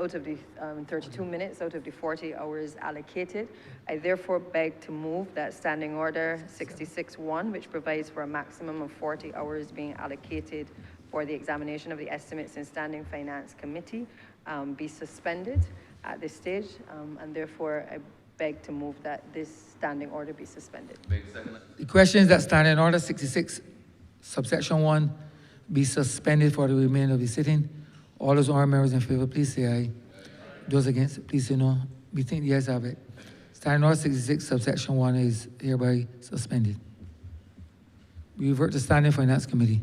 out of the 32 minutes out of the 40 hours allocated. I therefore beg to move that Standing Order 66-1, which provides for a maximum of 40 hours being allocated for the examination of the estimates in Standing Finance Committee, be suspended at this stage, and therefore I beg to move that this standing order be suspended. The question is that Standing Order 66, subsection 1, be suspended for the remainder of the sitting. All those honorable members in favor, please say aye. Those against, please say no. We think the ayes have it. Standing Order 66, subsection 1 is hereby suspended. We revert to Standing Finance Committee.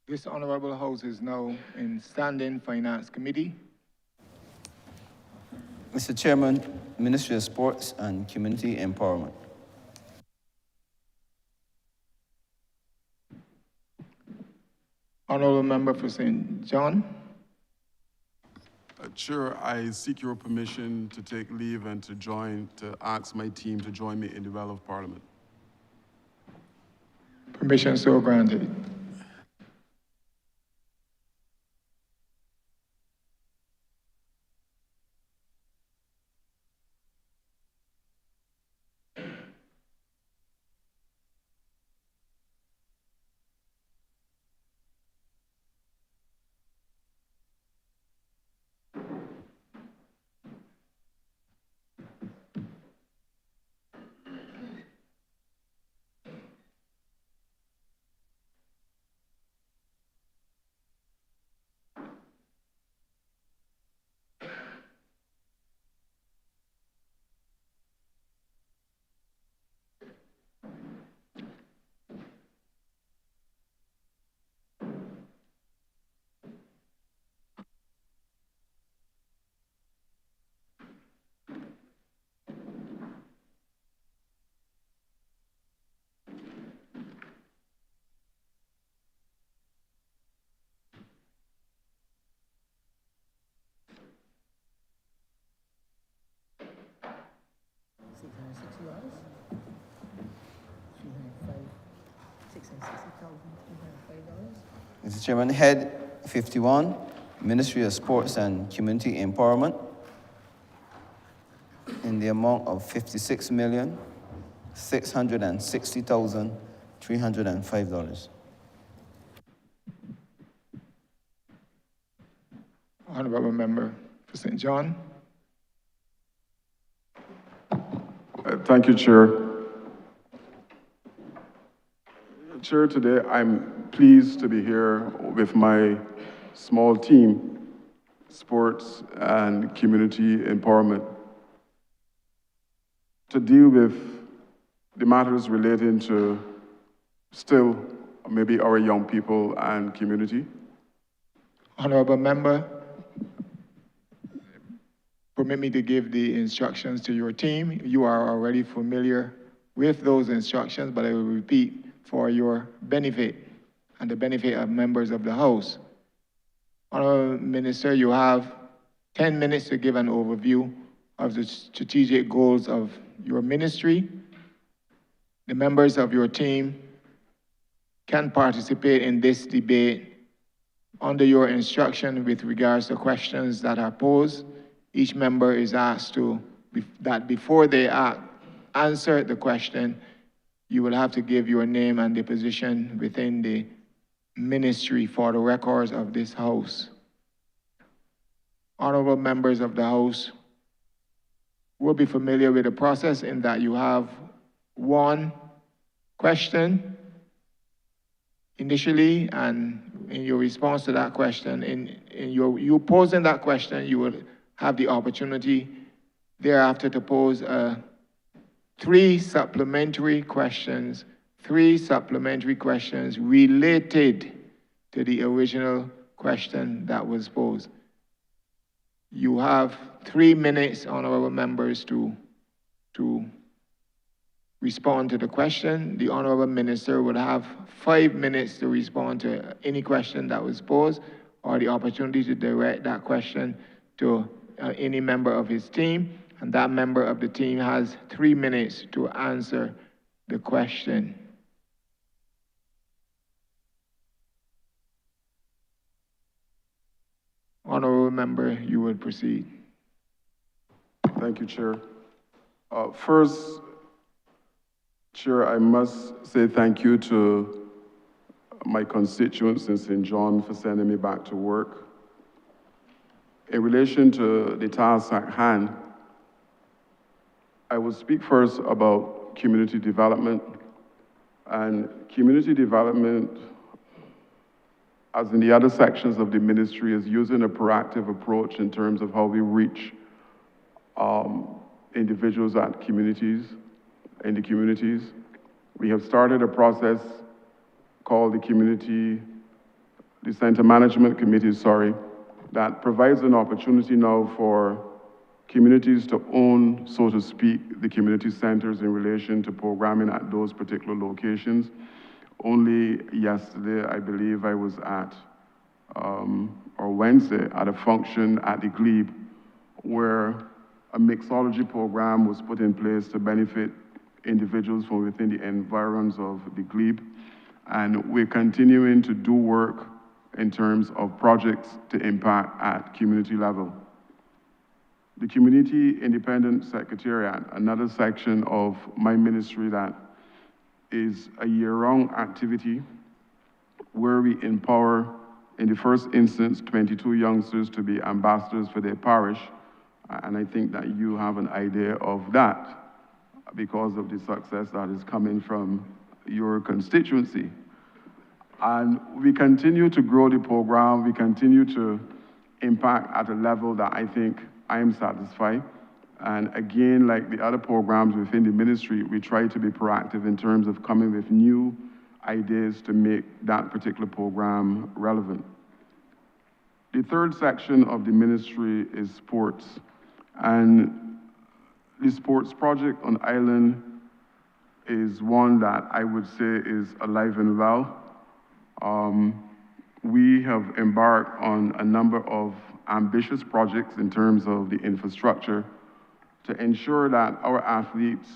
This Honourable House is now in Standing Finance Committee. Mr. Chairman, Ministry of Sports and Community Empowerment. Honourable Member for St. John. Chair, I seek your permission to take leave and to ask my team to join me in the Well of Parliament. Permission so granted. Mr. Chairman, Head 51, Ministry of Sports and Community Empowerment, in the amount of $56,660,305. Honourable Member for St. John. Thank you, Chair. Chair, today I'm pleased to be here with my small team, Sports and Community Empowerment, to deal with the matters relating to still maybe our young people and community. Honourable Member, permit me to give the instructions to your team. You are already familiar with those instructions, but I will repeat for your benefit and the benefit of members of the House. Honourable Minister, you have 10 minutes to give an overview of the strategic goals of your ministry. The members of your team can participate in this debate Under your instruction with regards to questions that are posed, each member is asked that before they answer the question, you will have to give your name and the position within the ministry for the records of this House. Honorable members of the House will be familiar with the process in that you have one question initially, and in your response to that question, you posing that question, you will have the opportunity thereafter to pose three supplementary questions related to the original question that was posed. You have 3 minutes, honorable members, to respond to the question. The honorable minister would have 5 minutes to respond to any question that was posed, or the opportunity to direct that question to any member of his team, and that member of the team has 3 minutes to answer the question. Honorable member, you would proceed. Thank you, Chair. First, Chair, I must say thank you to my constituents in St. John for sending me back to work. In relation to the task at hand, I will speak first about community development. And community development, as in the other sections of the ministry, is using a proactive approach in terms of how we reach individuals in the communities. We have started a process called the Center Management Committee, that provides an opportunity now for communities to own, so to speak, the community centers in relation to programming at those particular locations. Only yesterday, I believe I was at, or Wednesday, at a function at the Glebe where a mixology program was put in place to benefit individuals from within the environs of the Glebe. And we're continuing to do work in terms of projects to impact at community level. The Community Independent Secretariat, another section of my ministry that is a year-round activity where we empower, in the first instance, 22 youngsters to be ambassadors for their parish. And I think that you have an idea of that because of the success that is coming from your constituency. And we continue to grow the program. We continue to impact at a level that I think I am satisfied. And again, like the other programs within the ministry, we try to be proactive in terms of coming with new ideas to make that particular program relevant. The third section of the ministry is sports. And the sports project on Island is one that I would say is alive and well. We have embarked on a number of ambitious projects in terms of the infrastructure to ensure that our athletes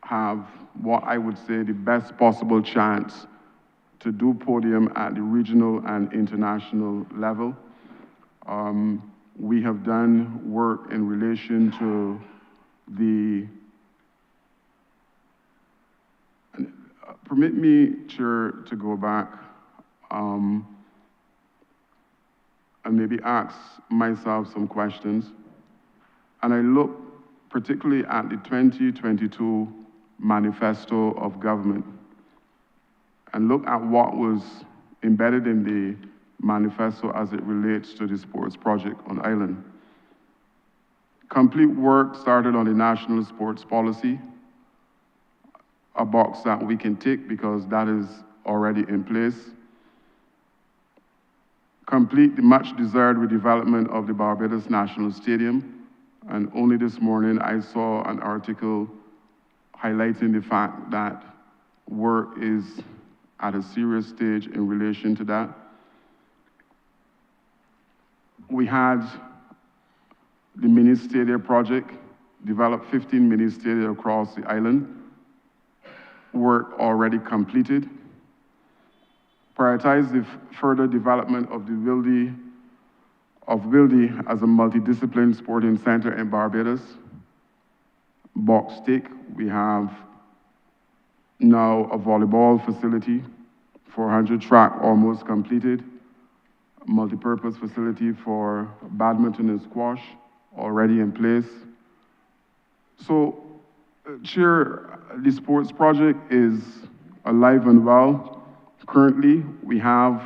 have what I would say the best possible chance to do podium at the regional and international level. We have done work in relation to permit me, Chair, to go back and maybe ask myself some questions. And I look particularly at the 2022 Manifesto of Government and look at what was embedded in the manifesto as it relates to the sports project on Island. Complete work started on the national sports policy, a box that we can tick because that is already in place. Complete the much desired redevelopment of the Barbados National Stadium. And only this morning I saw an article highlighting the fact that work is at a serious stage in relation to that. We had the mini stadia project, developed 15 mini stadia across the island. Work already completed. prioritize the further development of the Wildy as a multidiscipline sporting center in Barbados. Box tick, we have now a volleyball facility, 400 track almost completed, multi-purpose facility for badminton and squash already in place. So, Chair, the sports project is alive and well. Currently, we have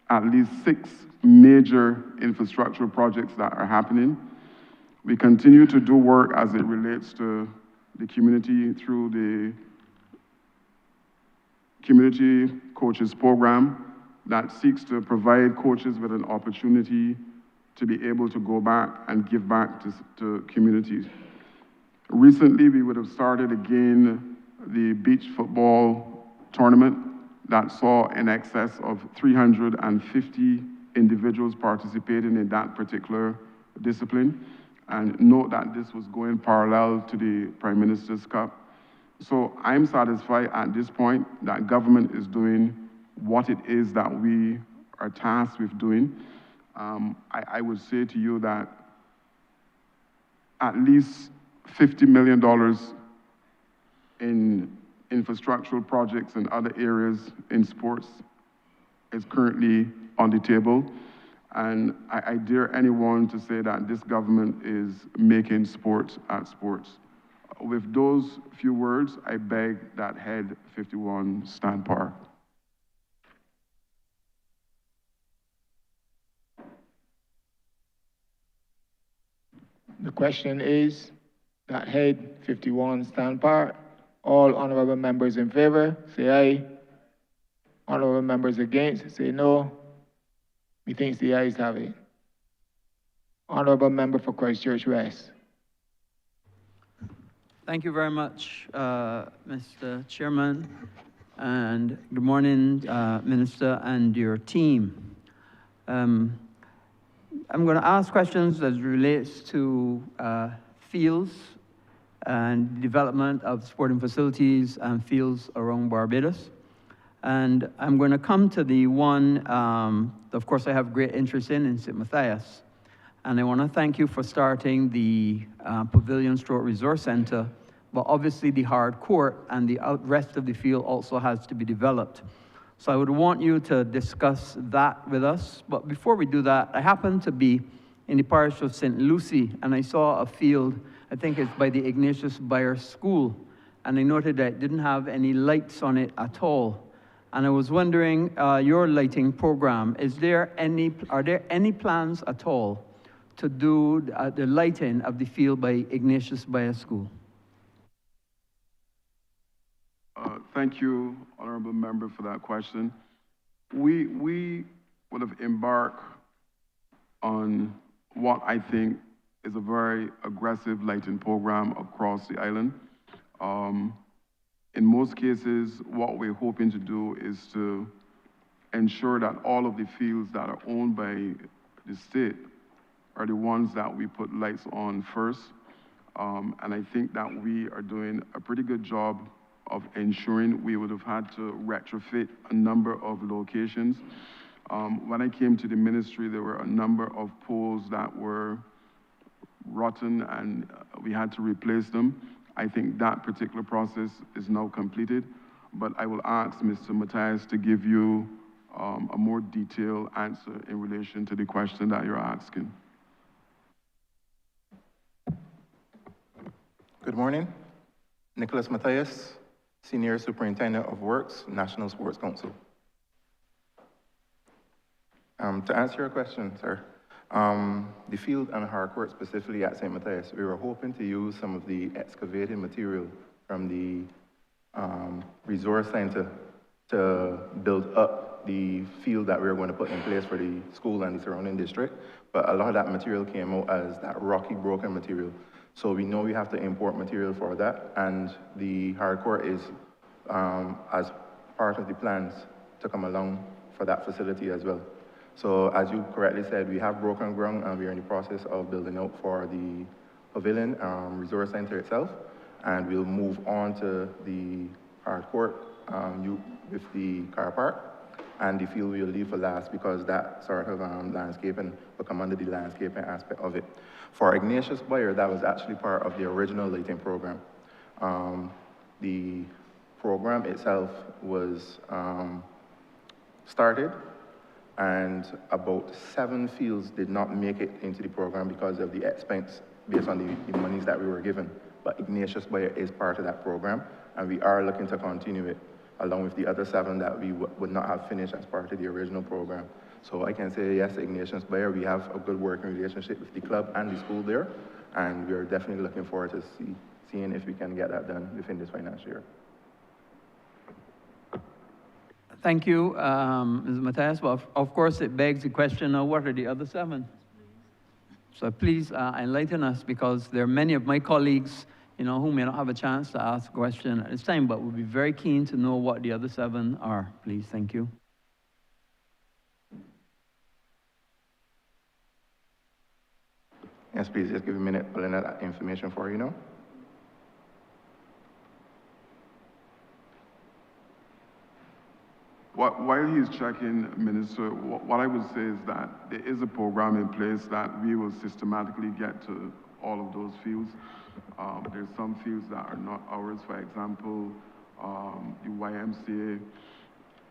at least 6 major infrastructural projects that are happening. We continue to do work as it relates to the community through the Community Coaches Program that seeks to provide coaches with an opportunity to be able to go back and give back to communities. Recently, we would have started again the beach football tournament that saw in excess of 350 individuals participating in that particular discipline. And note that this was going parallel to the Prime Minister's Cup. So I'm satisfied at this point that government is doing what it is that we are tasked with doing. I would say to you that at least $50 million in infrastructural projects and other areas in sports is currently on the table. And I dare anyone to say that this government is making sports at sports. With those few words, I beg that Head 51 stand par. The question is that Head 51 stand par. All honorable members in favor, say aye. Honorable members against, say no. Methinks the ayes have it. Honorable member for Christchurch West. Thank you very much, Mr. Chairman, and good morning, Minister and your team. I'm going to ask questions as relates to fields and development of sporting facilities and fields around Barbados. And I'm going to come to the one, of course, I have great interest in St. Matthias. And I want to thank you for starting the Pavilion Resource Center, but obviously the hard court and the rest of the field also has to be developed. So I would want you to discuss that with us. But before we do that, I happen to be in the parish of St. Lucie, and I saw a field, I think it's by the Ignatius Bayer School, and I noted that it didn't have any lights on it at all. And I was wondering, your lighting program, are there any plans at all to do the lighting of the field by Ignatius Bayer School? Thank you, Honorable Member, for that question. We would have embarked on what I think is a very aggressive lighting program across the island. In most cases, what we're hoping to do is to ensure that all of the fields that are owned by the state are the ones that we put lights on first. And I think that we are doing a pretty good job of ensuring. We would have had to retrofit a number of locations. When I came to the ministry, there were a number of poles that were rotten and we had to replace them. I think that particular process is now completed, but I will ask Mr. Matthias to give you a more detailed answer in relation to the question that you're asking. Good morning. Nicholas Matthias, Senior Superintendent of Works, National Sports Council. To answer your question, sir, the field and hard court specifically at St. Matthias, we were hoping to use some of the excavated material from the resource center to build up the field that we were going to put in place for the school and the surrounding district. But a lot of that material came out as that rocky, broken material. So we know we have to import material for that, and the hard court is as part of the plans to come along for that facility as well. So as you correctly said, we have broken ground and we are in the process of building out for the Pavilion Resource Center itself, and we'll move on to the hard court with the car park, and the field we'll leave for last because that sort of landscaping will come under the landscaping aspect of it. For Ignatius Bayer, that was actually part of the original lighting program. The program itself was started, and about 7 fields did not make it into the program because of the expense based on the monies that we were given. But Ignatius Bayer is part of that program, and we are looking to continue it, along with the other 7 that we would not have finished as part of the original program. So I can say yes, Ignatius Bayer, we have a good working relationship with the club and the school there, and we're definitely looking forward to seeing if we can get that done within this financial year. Thank you, Ms. Matthias. Well, of course, it begs the question, now what are the other 7? So please enlighten us, because there are many of my colleagues, who may not have a chance to ask a question at this time, but we'll be very keen to know what the other 7 are. Please, thank you. Yes, please, just give me a minute pulling that information for you now. While he's checking, Minister, what I would say is that there is a program in place that we will systematically get to all of those fields. There's some fields that are not ours. For example, the YMCA,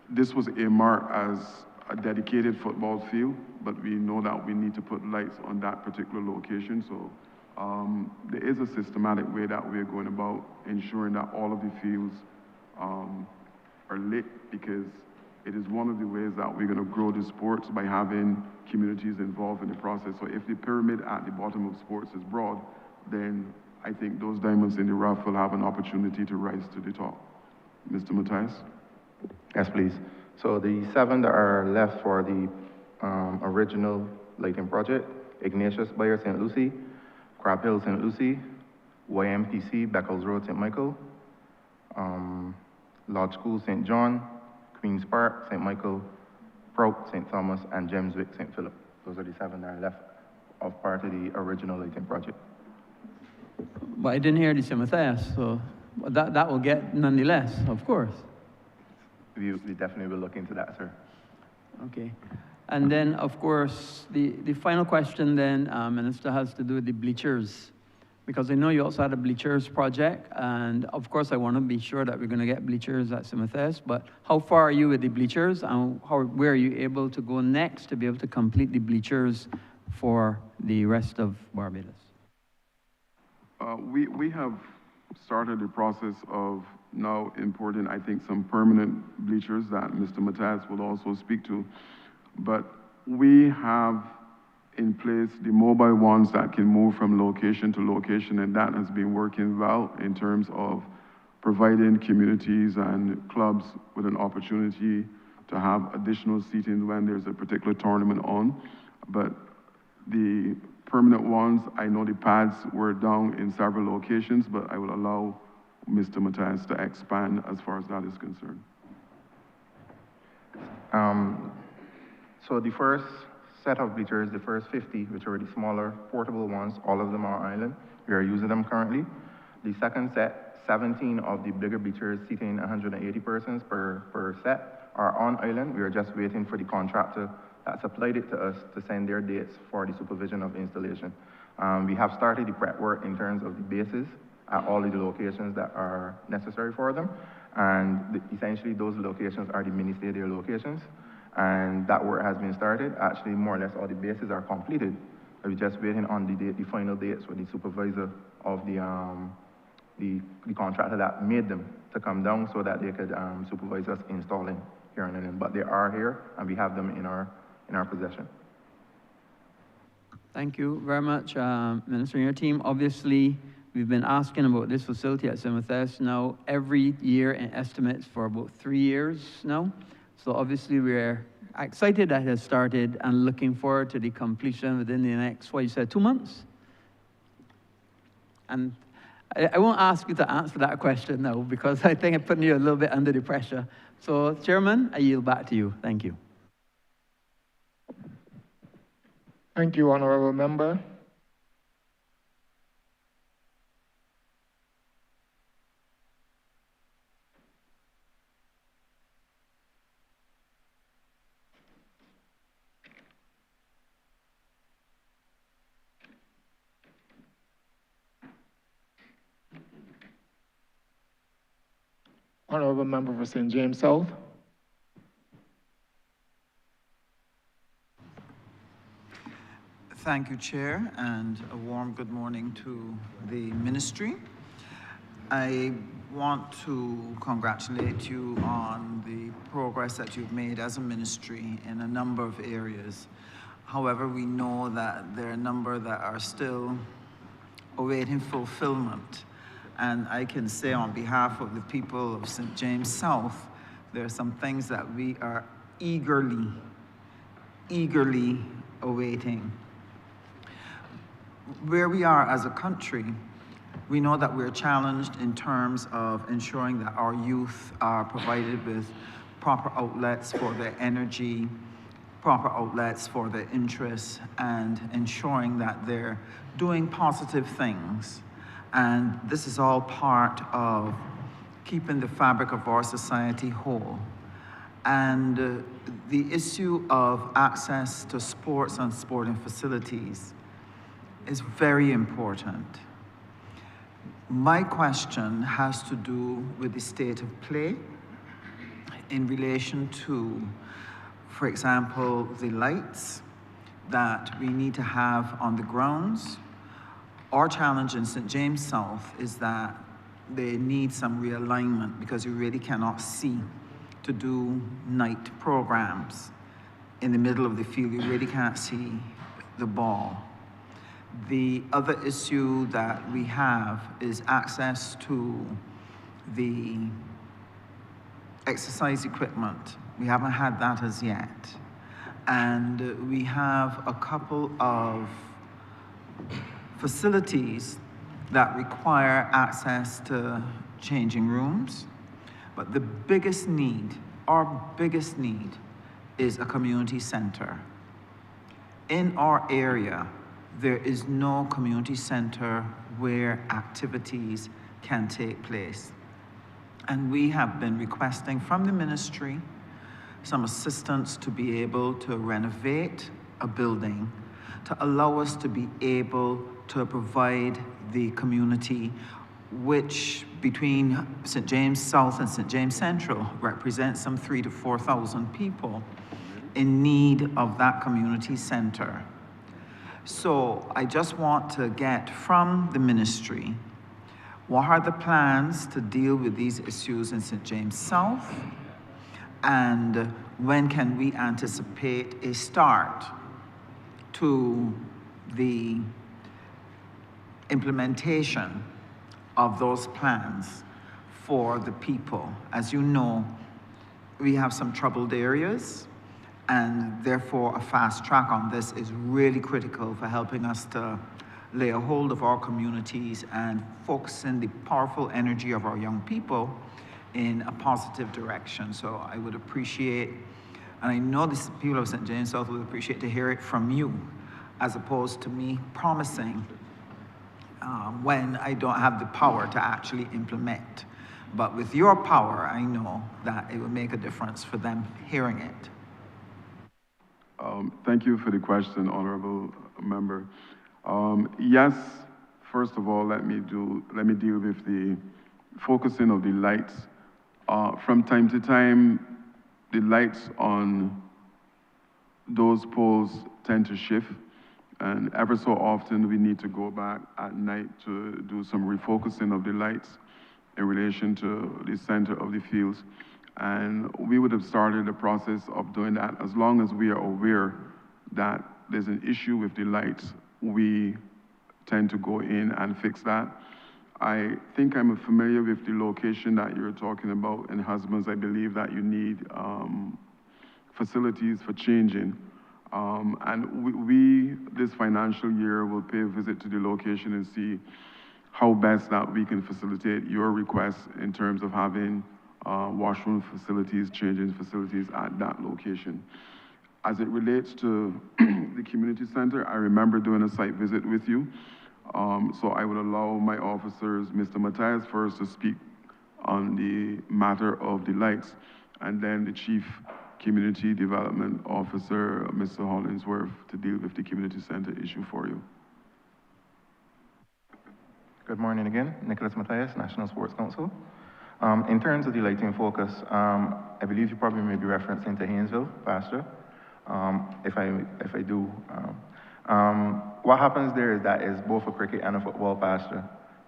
this was earmarked as a dedicated football field, but we know that we need to put lights on that particular location. So there is a systematic way that we're going about ensuring that all of the fields are lit, because it is one of the ways that we're going to grow the sports by having communities involved in the process. So if the pyramid at the bottom of sports is broad, then I think those diamonds in the rough will have an opportunity to rise to the top. Mr. Matthias? Yes, please. So the 7 that are left for the original lighting project: Ignatius Bayer, St. Lucie; Crab Hill, St. Lucie; YMPC, Beckles Road, St. Michael; Lodge School, St. John; Queen's Park, St. Michael; Prout, St. Thomas; and Gemswick, St. Philip. Those are the 7 that are left of part of the original lighting project. But I didn't hear the St. Matthias, so that will get nonetheless, of course. We definitely will look into that, sir. Okay. And then, of course, the final question then, Minister, has to do with the bleachers. Because I know you also had a bleachers project, and of course I want to be sure that we're going to get bleachers at St. Matthias, but how far are you with the bleachers, and where are you able to go next to be able to complete the bleachers for the rest of Barbados? We have started the process of now importing, I think, some permanent bleachers that Mr. Matthias will also speak to. But we have in place the mobile ones that can move from location to location, and that has been working well in terms of providing communities and clubs with an opportunity to have additional seating when there's a particular tournament on. But the permanent ones, I know the pads were down in several locations, but I will allow Mr. Matthias to expand as far as that is concerned. So the first set of bleachers, the first 50, which are the smaller portable ones, all of them are on island. We are using them currently. The second set, 17 of the bigger bleachers seating 180 persons per set are on island. We are just waiting for the contractor that supplied it to us to send their dates for the supervision of installation. We have started the prep work in terms of the bases at all of the locations that are necessary for them. And essentially those locations are the mini stadium locations. And that work has been started. Actually, more or less all the bases are completed. We're just waiting on the final dates with the supervisor of the contractor that made them to come down so that they could supervise us installing here in London. But they are here, and we have them in our possession. Thank you very much, Minister, and your team. Obviously, we've been asking about this facility at St. Matthias now every year in estimates for about 3 years now. So obviously we're excited that it has started and looking forward to the completion within the next, what you said, 2 months? And I won't ask you to answer that question now, because I think I'm putting you a little bit under the pressure. So Chairman, I yield back to you. Thank you. Thank you, Honourable Member. Honourable Member for St. James South. Thank you, Chair, and a warm good morning to the Ministry. I want to congratulate you on the progress that you've made as a ministry in a number of areas. However, we know that there are a number that are still awaiting fulfillment. And I can say on behalf of the people of St. James South, there are some things that we are eagerly awaiting. Where we are as a country, we know that we're challenged in terms of ensuring that our youth are provided with proper outlets for their energy, proper outlets for their interests, and ensuring that they're doing positive things. And this is all part of keeping the fabric of our society whole. And the issue of access to sports and sporting facilities is very important. My question has to do with the state of play in relation to, for example, the lights that we need to have on the grounds. Our challenge in St. James South is that they need some realignment because you really cannot see to do night programs in the middle of the field. You really can't see the ball. The other issue that we have is access to the exercise equipment. We haven't had that as yet. And we have a couple of facilities that require access to changing rooms. But the biggest need, our biggest need, is a community center. In our area, there is no community center where activities can take place. And we have been requesting from the ministry some assistance to be able to renovate a building to allow us to be able to provide the community, which between St. James South and St. James Central represents some 3,000 to 4,000 people in need of that community center. So I just want to get from the ministry, what are the plans to deal with these issues in St. James South? And when can we anticipate a start to the implementation of those plans for the people? As you know, we have some troubled areas, and therefore a fast track on this is really critical for helping us to lay a hold of our communities and focus in the powerful energy of our young people in a positive direction. So I would appreciate, and I know the people of St. James South would appreciate to hear it from you, as opposed to me promising when I don't have the power to actually implement. But with your power, I know that it will make a difference for them hearing it. Thank you for the question, Honourable Member. Yes, first of all, let me deal with the focusing of the lights. From time to time, the lights on those poles tend to shift, and ever so often we need to go back at night to do some refocusing of the lights in relation to the center of the fields. And we would have started the process of doing that as long as we are aware that there's an issue with the lights. We tend to go in and fix that. I think I'm familiar with the location that you're talking about in Husbands. I believe that you need facilities for changing. And we, this financial year, will pay a visit to the location and see how best that we can facilitate your request in terms of having washroom facilities, changing facilities at that location. As it relates to the community center, I remember doing a site visit with you. So I would allow my officers, Mr. Matthias first, to speak on the matter of the lights, and then the Chief Community Development Officer, Mr. Hollingsworth, to deal with the community center issue for you. Good morning again, Nicholas Matthias, National Sports Council. In terms of the lighting focus, I believe you probably may be referencing to Haynesville, Pastor. If I do, what happens there is that is both a cricket and a football, Pastor.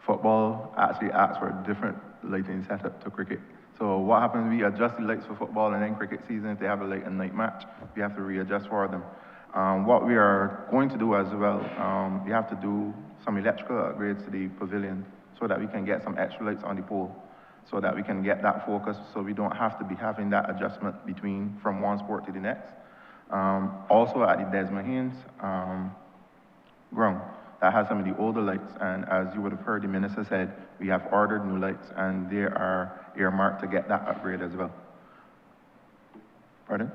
Football actually asks for a different lighting setup to cricket. So what happens, we adjust the lights for football, and then cricket season, if they have a late and night match, we have to readjust for them. What we are going to do as well, we have to do some electrical upgrades to the pavilion so that we can get some extra lights on the pole, so that we can get that focus, so we don't have to be having that adjustment from one sport to the next. Also at the Desmond Haynes ground, that has some of the older lights, and as you would have heard the minister said, we have ordered new lights, and they are earmarked to get that upgrade as well. Pardon?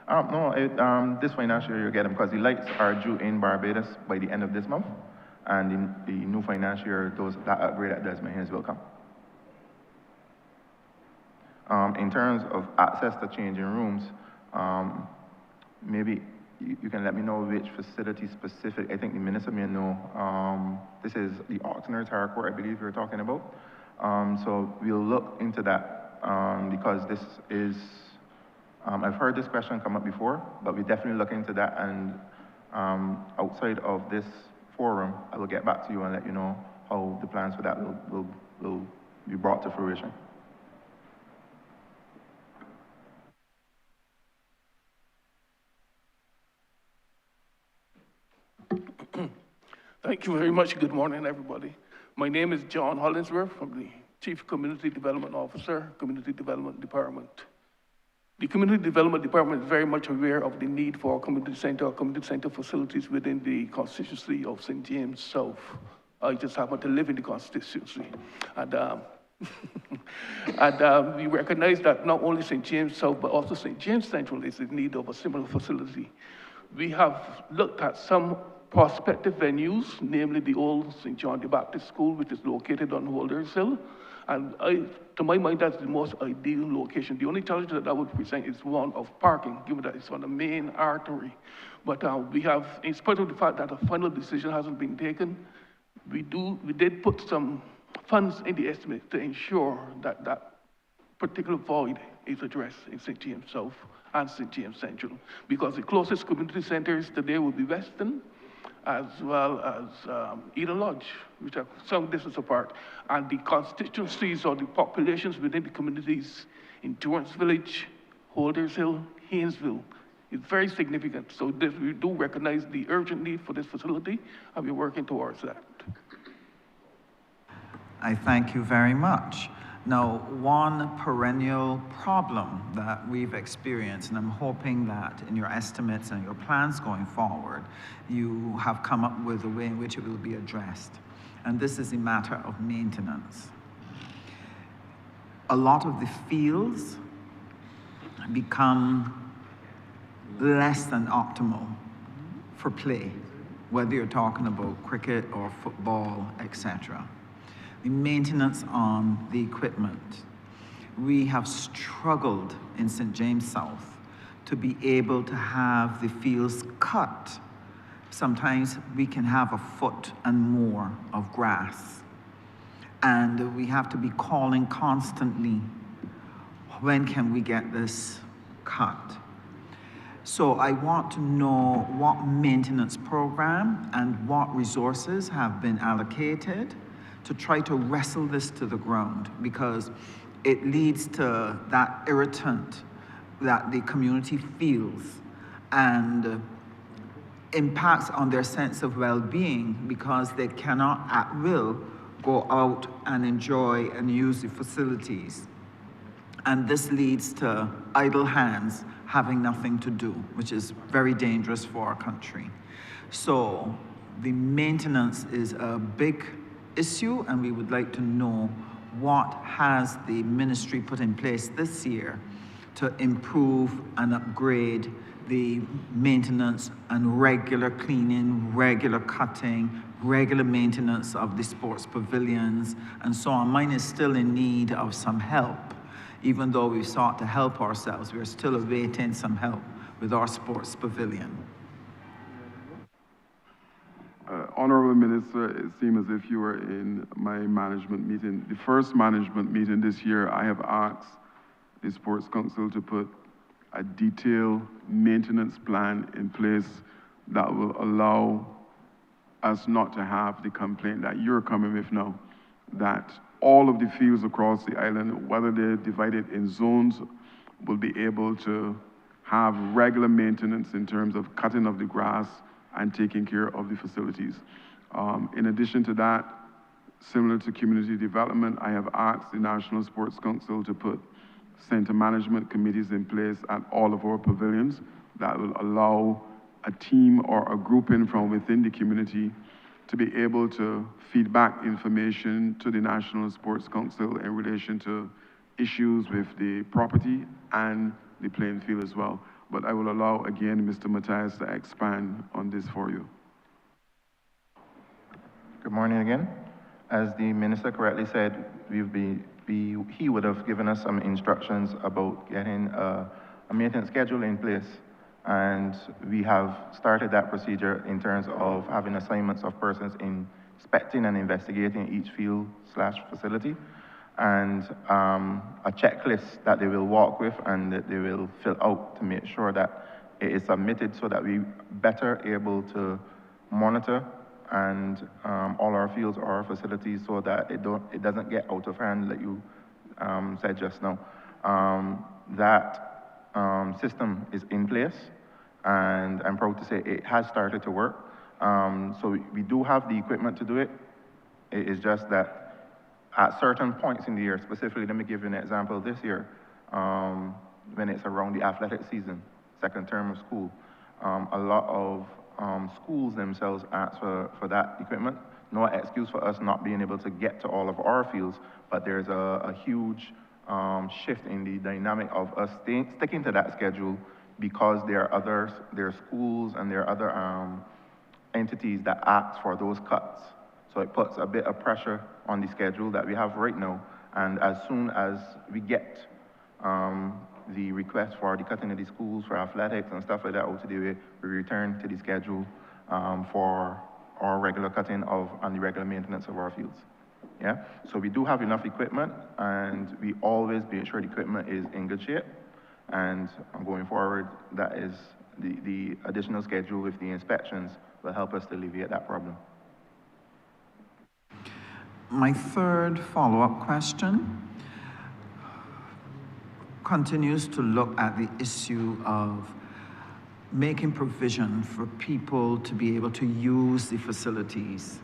No, this financial year you'll get them, because the lights are due in Barbados by the end of this month, and in the new financial year, that upgrade at Desmond Haynes will come. In terms of access to changing rooms, maybe you can let me know which facility specific. I think the minister may know. This is the Oxnard Tower Court, I believe you're talking about. So we'll look into that because this is, I've heard this question come up before, but we definitely look into that, and outside of this forum, I will get back to you and let you know how the plans for that will be brought to fruition. Thank you very much. Good morning, everybody. My name is John Hollinsworth. I'm the Chief Community Development Officer, Community Development Department. The Community Development Department is very much aware of the need for community center facilities within the constituency of St. James South. I just happen to live in the constituency. And, we recognize that not only St. James South, but also St. James Central is in need of a similar facility. We have looked at some prospective venues, namely the old St. John the Baptist School, which is located on Holders Hill. And to my mind, that's the most ideal location. The only challenge that I would present is one of parking, given that it's on the main artery. But we have, in spite of the fact that a final decision hasn't been taken, we did put some funds in the estimate to ensure that that particular void is addressed in St. James South and St. James Central, because the closest community centers today will be Weston, as well as Eden Lodge, which are some distance apart. And the constituencies or the populations within the communities in Torrance Village, Holders Hill, Haynesville is very significant. So we do recognize the urgent need for this facility, and we're working towards that. I thank you very much. Now, one perennial problem that we've experienced, and I'm hoping that in your estimates and your plans going forward, you have come up with a way in which it will be addressed. And this is a matter of maintenance. A lot of the fields become less than optimal for play, whether you're talking about cricket or football, etc. The maintenance on the equipment. We have struggled in St. James South to be able to have the fields cut. Sometimes we can have a foot and more of grass. And we have to be calling constantly, when can we get this cut? So I want to know what maintenance program and what resources have been allocated to try to wrestle this to the ground, because it leads to that irritant that the community feels and impacts on their sense of well-being, because they cannot at will go out and enjoy and use the facilities. And this leads to idle hands having nothing to do, which is very dangerous for our country. So the maintenance is a big issue, and we would like to know what has the ministry put in place this year to improve and upgrade the maintenance and regular cleaning, regular cutting, regular maintenance of the sports pavilions, and so on. Mine is still in need of some help. Even though we've sought to help ourselves, we're still awaiting some help with our sports pavilion. Honourable Minister, it seems as if you were in my management meeting. The first management meeting this year, I have asked the Sports Council to put a detailed maintenance plan in place that will allow us not to have the complaint that you're coming with now, that all of the fields across the island, whether they're divided in zones, will be able to have regular maintenance in terms of cutting of the grass and taking care of the facilities. In addition to that, similar to community development, I have asked the National Sports Council to put center management committees in place at all of our pavilions that will allow a team or a grouping from within the community to be able to feed back information to the National Sports Council in relation to issues with the property and the playing field as well. But I will allow again Mr. Matthias to expand on this for you. Good morning again. As the minister correctly said, he would have given us some instructions about getting a maintenance schedule in place. And we have started that procedure in terms of having assignments of persons inspecting and investigating each field/facility, and a checklist that they will walk with and that they will fill out to make sure that it is submitted so that we better able to monitor and all our fields or our facilities so that it doesn't get out of hand, like you said just now. That system is in place, and I'm proud to say it has started to work. So we do have the equipment to do it. It is just that at certain points in the year, specifically, let me give you an example this year, when it's around the athletic season, second term of school, a lot of schools themselves ask for that equipment. No excuse for us not being able to get to all of our fields, but there's a huge shift in the dynamic of us sticking to that schedule because there are schools and there are other entities that ask for those cuts. So it puts a bit of pressure on the schedule that we have right now. And as soon as we get the request for the cutting of the schools for athletics and stuff like that out of the way, we return to the schedule for our regular cutting and the regular maintenance of our fields. Yeah, so we do have enough equipment, and we always make sure the equipment is in good shape. And going forward, that is the additional schedule with the inspections will help us to alleviate that problem. My third follow-up question continues to look at the issue of making provision for people to be able to use the facilities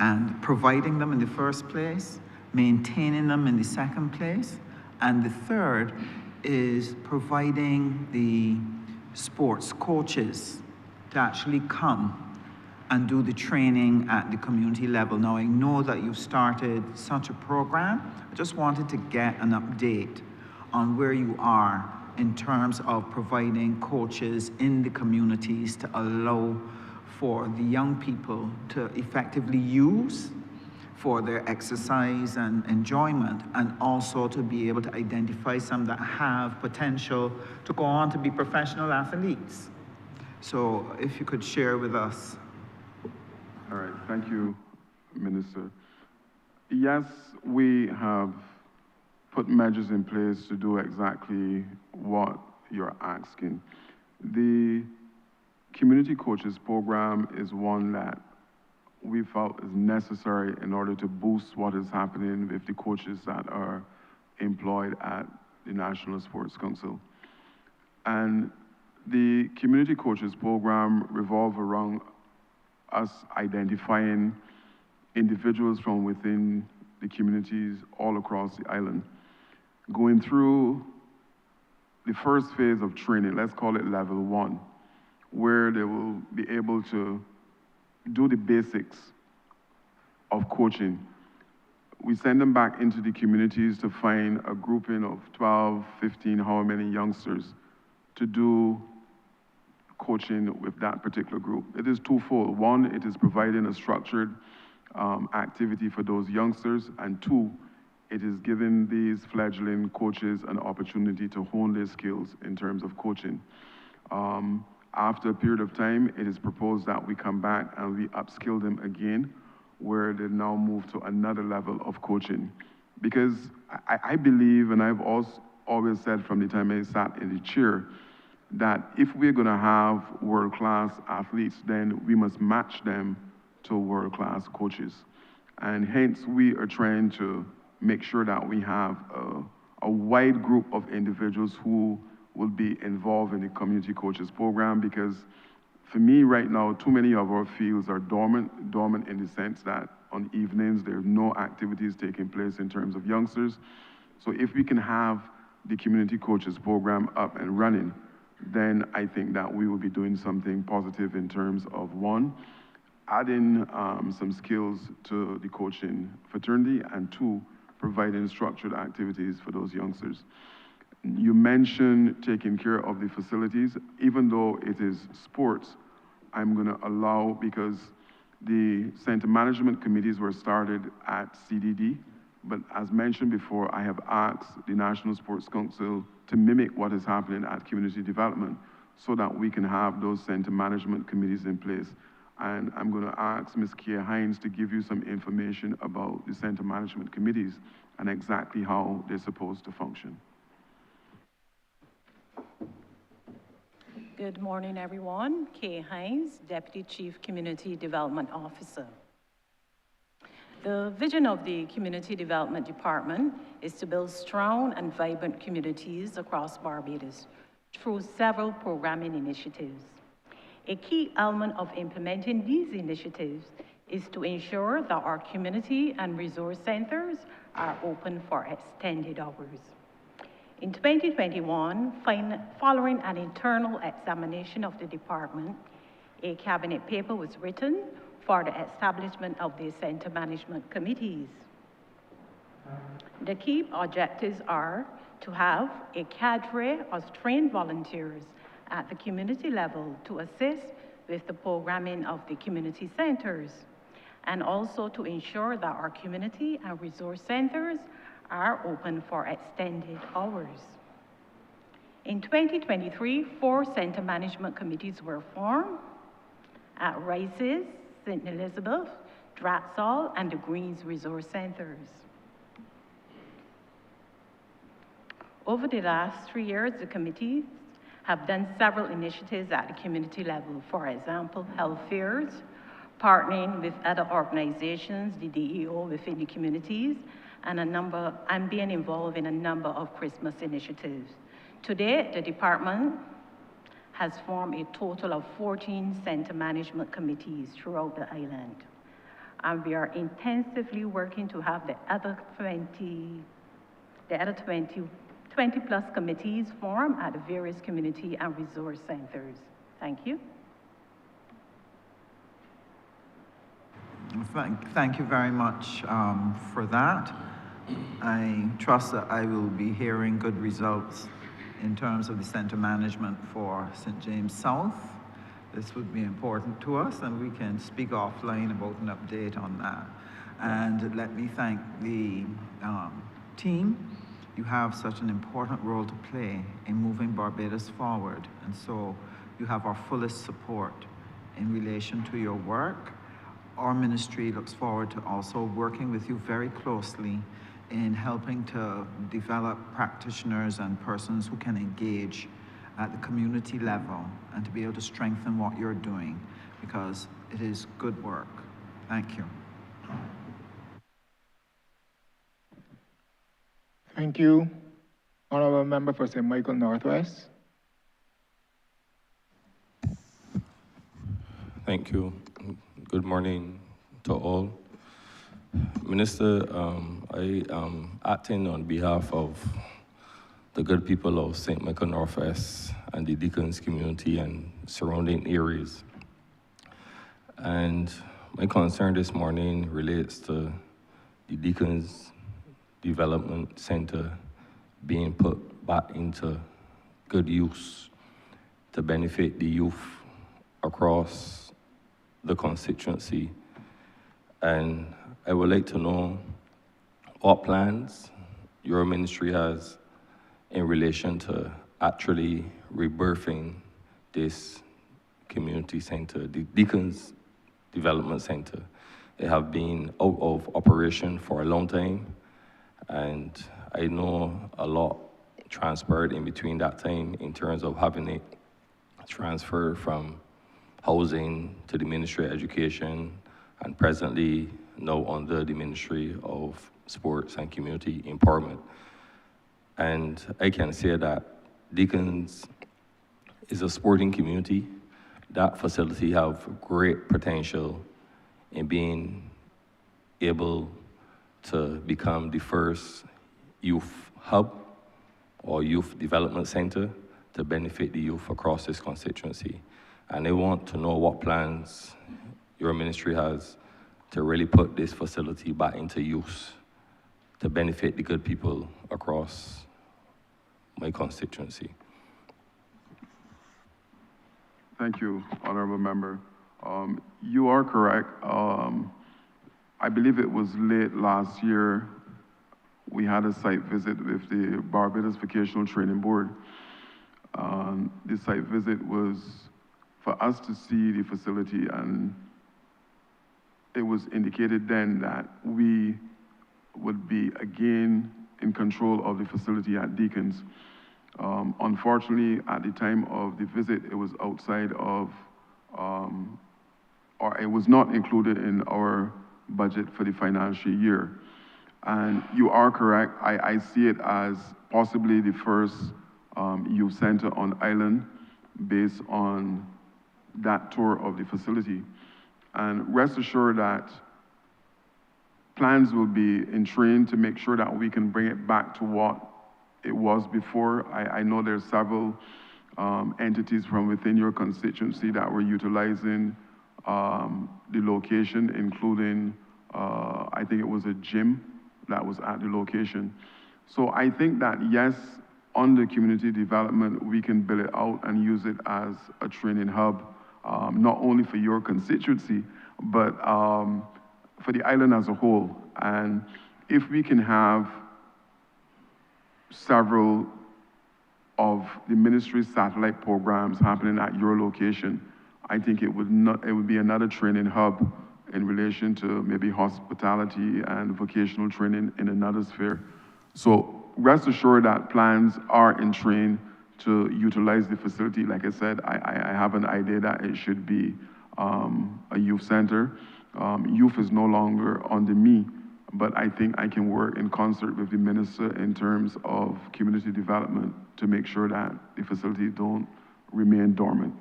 and providing them in the first place, maintaining them in the second place, and the third is providing the sports coaches to actually come and do the training at the community level. Now, I know that you've started such a program. I just wanted to get an update on where you are in terms of providing coaches in the communities to allow for the young people to effectively use for their exercise and enjoyment, and also to be able to identify some that have potential to go on to be professional athletes. So if you could share with us. All right, thank you, Minister. Yes, we have put measures in place to do exactly what you're asking. The Community Coaches Program is one that we felt is necessary in order to boost what is happening with the coaches that are employed at the National Sports Council. And the Community Coaches Program revolves around us identifying individuals from within the communities all across the island, going through the first phase of training, let's call it level 1, where they will be able to do the basics of coaching. We send them back into the communities to find a grouping of 12, 15, however many youngsters to do coaching with that particular group. It is twofold. One, it is providing a structured activity for those youngsters, and two, it is giving these fledgling coaches an opportunity to hone their skills in terms of coaching. After a period of time, it is proposed that we come back and we upskill them again, where they now move to another level of coaching. Because I believe, and I've also always said from the time I sat in the chair, that if we're going to have world-class athletes, then we must match them to world-class coaches. And hence, we are trying to make sure that we have a wide group of individuals who will be involved in the community coaches program, because for me right now, too many of our fields are dormant in the sense that on evenings, there are no activities taking place in terms of youngsters. So if we can have the community coaches program up and running, then I think that we will be doing something positive in terms of, one, adding some skills to the coaching fraternity, and two, providing structured activities for those youngsters. You mentioned taking care of the facilities. Even though it is sports, I'm going to allow, because the center management committees were started at CDD, but as mentioned before, I have asked the National Sports Council to mimic what is happening at community development so that we can have those center management committees in place. And I'm going to ask Ms. Kia Hines to give you some information about the center management committees and exactly how they're supposed to function. Good morning, everyone. Kay Hines, Deputy Chief Community Development Officer. The vision of the Community Development Department is to build strong and vibrant communities across Barbados through several programming initiatives. A key element of implementing these initiatives is to ensure that our community and resource centers are open for extended hours. In 2021, following an internal examination of the department, a cabinet paper was written for the establishment of the center management committees. The key objectives are to have a cadre of trained volunteers at the community level to assist with the programming of the community centers, and also to ensure that our community and resource centers are open for extended hours. In 2023, 4 center management committees were formed at Rice's, St. Elizabeth, Dratsall, and the Greens Resource Centers. Over the last 3 years, the committees have done several initiatives at the community level. For example, health fairs, partnering with other organizations, the DEO within the communities, and being involved in a number of Christmas initiatives. Today, the department has formed a total of 14 center management committees throughout the island. And we are intensively working to have the other 20 plus committees formed at the various community and resource centers. Thank you. Thank you very much for that. I trust that I will be hearing good results in terms of the center management for St. James South. This would be important to us, and we can speak offline about an update on that. And let me thank the team. You have such an important role to play in moving Barbados forward, and so you have our fullest support in relation to your work. Our ministry looks forward to also working with you very closely in helping to develop practitioners and persons who can engage at the community level and to be able to strengthen what you're doing, because it is good work. Thank you. Thank you. Honourable Member for St. Michael Northwest. Thank you. Good morning to all. Minister, I am acting on behalf of the good people of St. Michael Northwest and the Deacons community and surrounding areas. And my concern this morning relates to the Deacons Development Center being put back into good use to benefit the youth across the constituency. And I would like to know what plans your ministry has in relation to actually rebirthing this Community Center, the Deacons Development Center. They have been out of operation for a long time, and I know a lot transpired in between that time in terms of having it transferred from housing to the Ministry of Education, and presently now under the Ministry of Sports and Community Empowerment. And I can say that Deacons is a sporting community. That facility have great potential in being able to become the first youth hub or youth development center to benefit the youth across this constituency. And they want to know what plans your ministry has to really put this facility back into use to benefit the good people across my constituency. Thank you, Honourable Member. You are correct. I believe it was late last year, we had a site visit with the Barbados Vocational Training Board. The site visit was for us to see the facility, and it was indicated then that we would be again in control of the facility at Deacons. Unfortunately, at the time of the visit, it was outside of, or it was not included in our budget for the financial year. And you are correct, I see it as possibly the first youth center on island based on that tour of the facility. And rest assured that plans will be in train to make sure that we can bring it back to what it was before. I know there's several entities from within your constituency that were utilizing the location, including, I think it was a gym that was at the location. So I think that yes, under community development, we can build it out and use it as a training hub, not only for your constituency, but for the island as a whole. And if we can have several of the ministry's satellite programs happening at your location, I think it would be another training hub in relation to maybe hospitality and vocational training in another sphere. So rest assured that plans are in train to utilize the facility. Like I said, I have an idea that it should be a youth center. Youth is no longer under me, but I think I can work in concert with the minister in terms of community development to make sure that the facility don't remain dormant.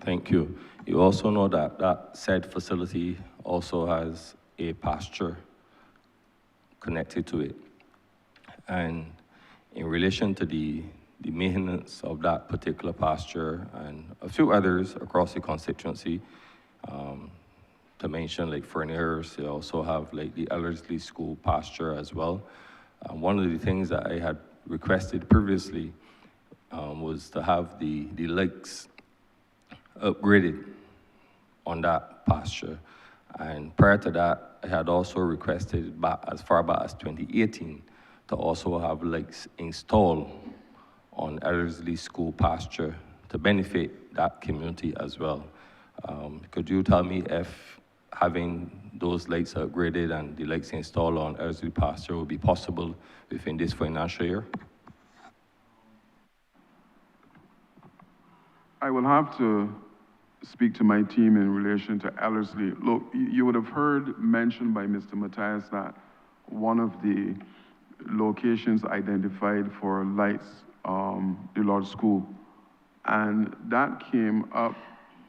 Thank you. You also know that that said facility also has a pasture connected to it. And in relation to the maintenance of that particular pasture and a few others across the constituency, to mention like Furners, they also have like the Ellerslie School pasture as well. One of the things that I had requested previously was to have the lakes upgraded on that pasture. And prior to that, I had also requested back as far back as 2018 to also have lakes installed on Ellerslie School pasture to benefit that community as well. Could you tell me if having those lakes upgraded and the lakes installed on Ellerslie pasture will be possible within this financial year? I will have to speak to my team in relation to Ellerslie. Look, you would have heard mentioned by Mr. Matthias that one of the locations identified for lights, the Lord School, and that came up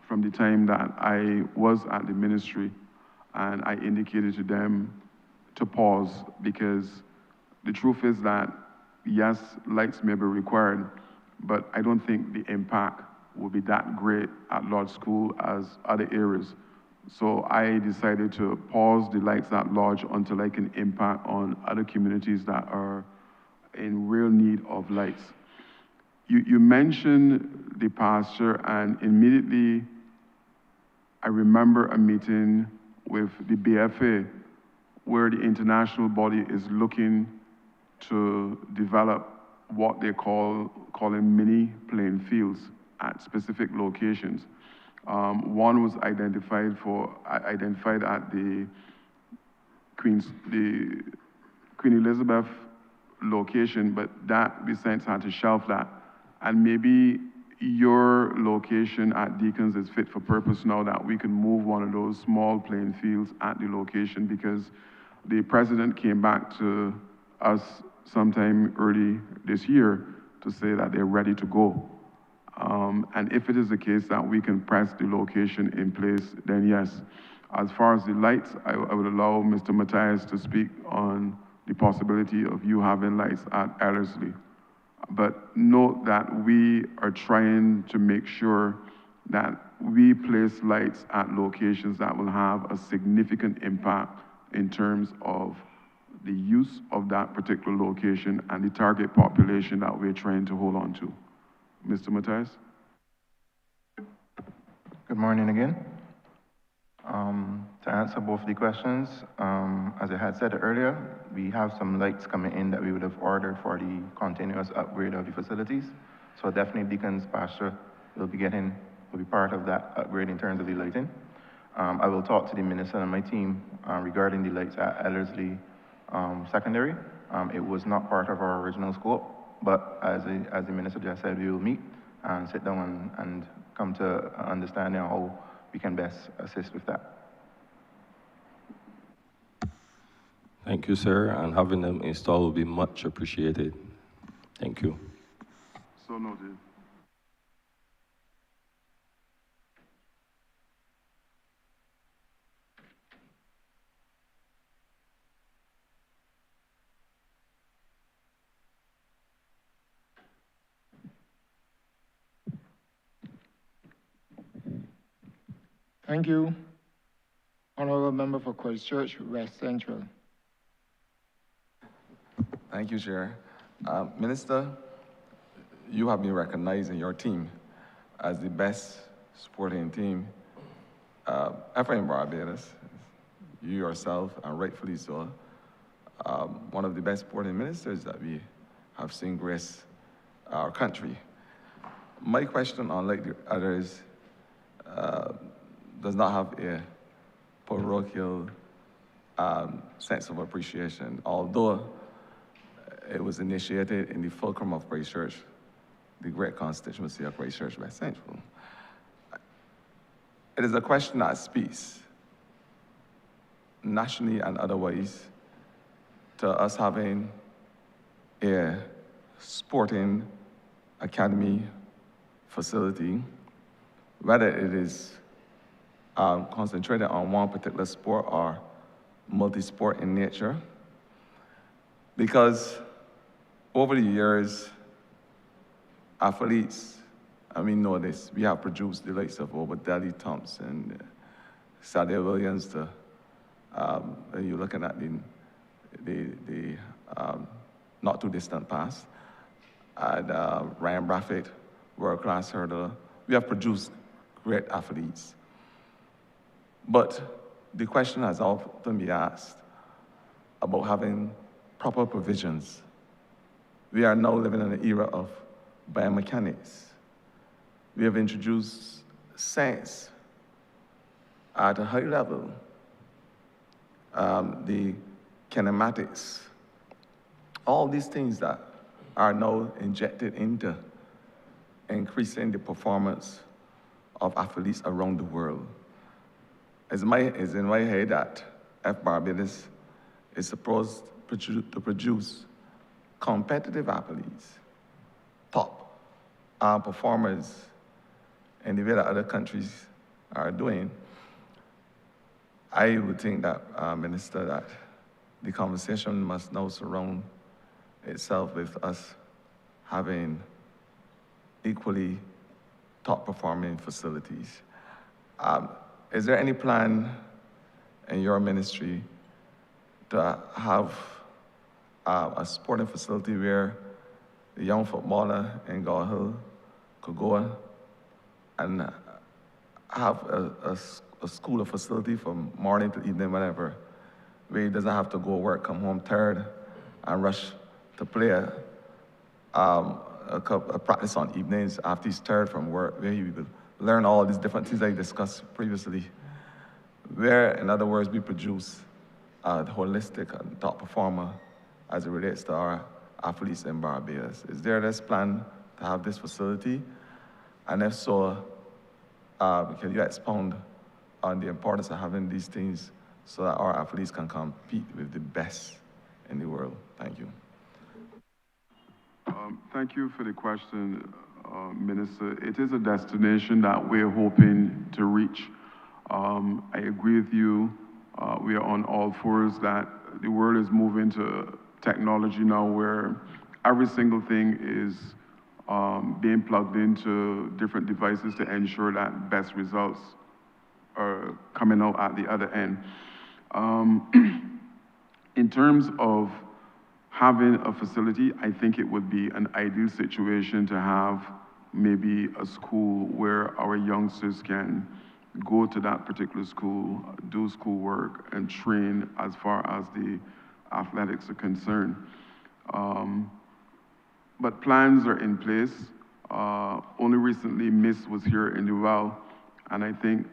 from the time that I was at the ministry, and I indicated to them to pause because the truth is that, yes, lights may be required, but I don't think the impact will be that great at Lodge School as other areas. So I decided to pause the lights at Lodge until I can impact on other communities that are in real need of lights. You mentioned the pasture, and immediately I remember a meeting with the BFA where the international body is looking to develop what they calling mini playing fields at specific locations. One was identified at the Queen Elizabeth location, but that we since had to shelf that. And maybe your location at Deacons is fit for purpose now that we can move one of those small playing fields at the location, because the president came back to us sometime early this year to say that they're ready to go. And if it is the case that we can press the location in place, then yes. As far as the lights, I would allow Mr. Matthias to speak on the possibility of you having lights at Ellerslie. But note that we are trying to make sure that we place lights at locations that will have a significant impact in terms of the use of that particular location and the target population that we're trying to hold on to. Mr. Matthias? Good morning again. To answer both the questions, as I had said earlier, we have some lights coming in that we would have ordered for the continuous upgrade of the facilities. So definitely Deacon's Pasture will be part of that upgrade in terms of the lighting. I will talk to the minister and my team regarding the lights at Ellerslie Secondary. It was not part of our original scope, but as the minister just said, we will meet and sit down and come to understanding how we can best assist with that. Thank you, sir, and having them installed will be much appreciated. Thank you. So noted. Thank you. Honourable Member for Christchurch, West Central. Thank you, Chair. Minister, you have been recognized in your team as the best sporting team ever in Barbados. You yourself, and rightfully so, one of the best sporting ministers that we have seen grace our country. My question, unlike the others, does not have a parochial sense of appreciation, although it was initiated in the fulcrum of Christchurch, the great constituency of Christchurch West Central. It is a question that speaks, nationally and otherwise, to us having a sporting academy facility, whether it is concentrated on one particular sport or multi-sport in nature. Because over the years, athletes, and we know this, we have produced the likes of Obadeli Thompson, Sadia Williams, you're looking at the not too distant past, and Ryan Braffett, world-class hurdler. We have produced great athletes. But the question has often been asked about having proper provisions. We are now living in an era of biomechanics. We have introduced science at a high level, the kinematics, all these things that are now injected into increasing the performance of athletes around the world. It's in my head that F. Barbados is supposed to produce competitive athletes, top performers in the way that other countries are doing. I would think that, Minister, that the conversation must now surround itself with us having equally top-performing facilities. Is there any plan in your ministry to have a sporting facility where the young footballer in Gull Hill could go and have a school or facility from morning to evening, whatever, where he doesn't have to go work, come home tired, and rush to play a practice on evenings after he's tired from work, where he will learn all these different things that I discussed previously, where, in other words, we produce the holistic and top performer as it relates to our athletes in Barbados. Is there this plan to have this facility? And if so, can you expound on the importance of having these things so that our athletes can compete with the best in the world? Thank you. Thank you for the question, Minister. It is a destination that we're hoping to reach. I agree with you. We are on all fours that the world is moving to technology now where every single thing is being plugged into different devices to ensure that best results are coming out at the other end. In terms of having a facility, I think it would be an ideal situation to have maybe a school where our youngsters can go to that particular school, do schoolwork, and train as far as the athletics are concerned. But plans are in place. Only recently, Miss was here in Duval, and I think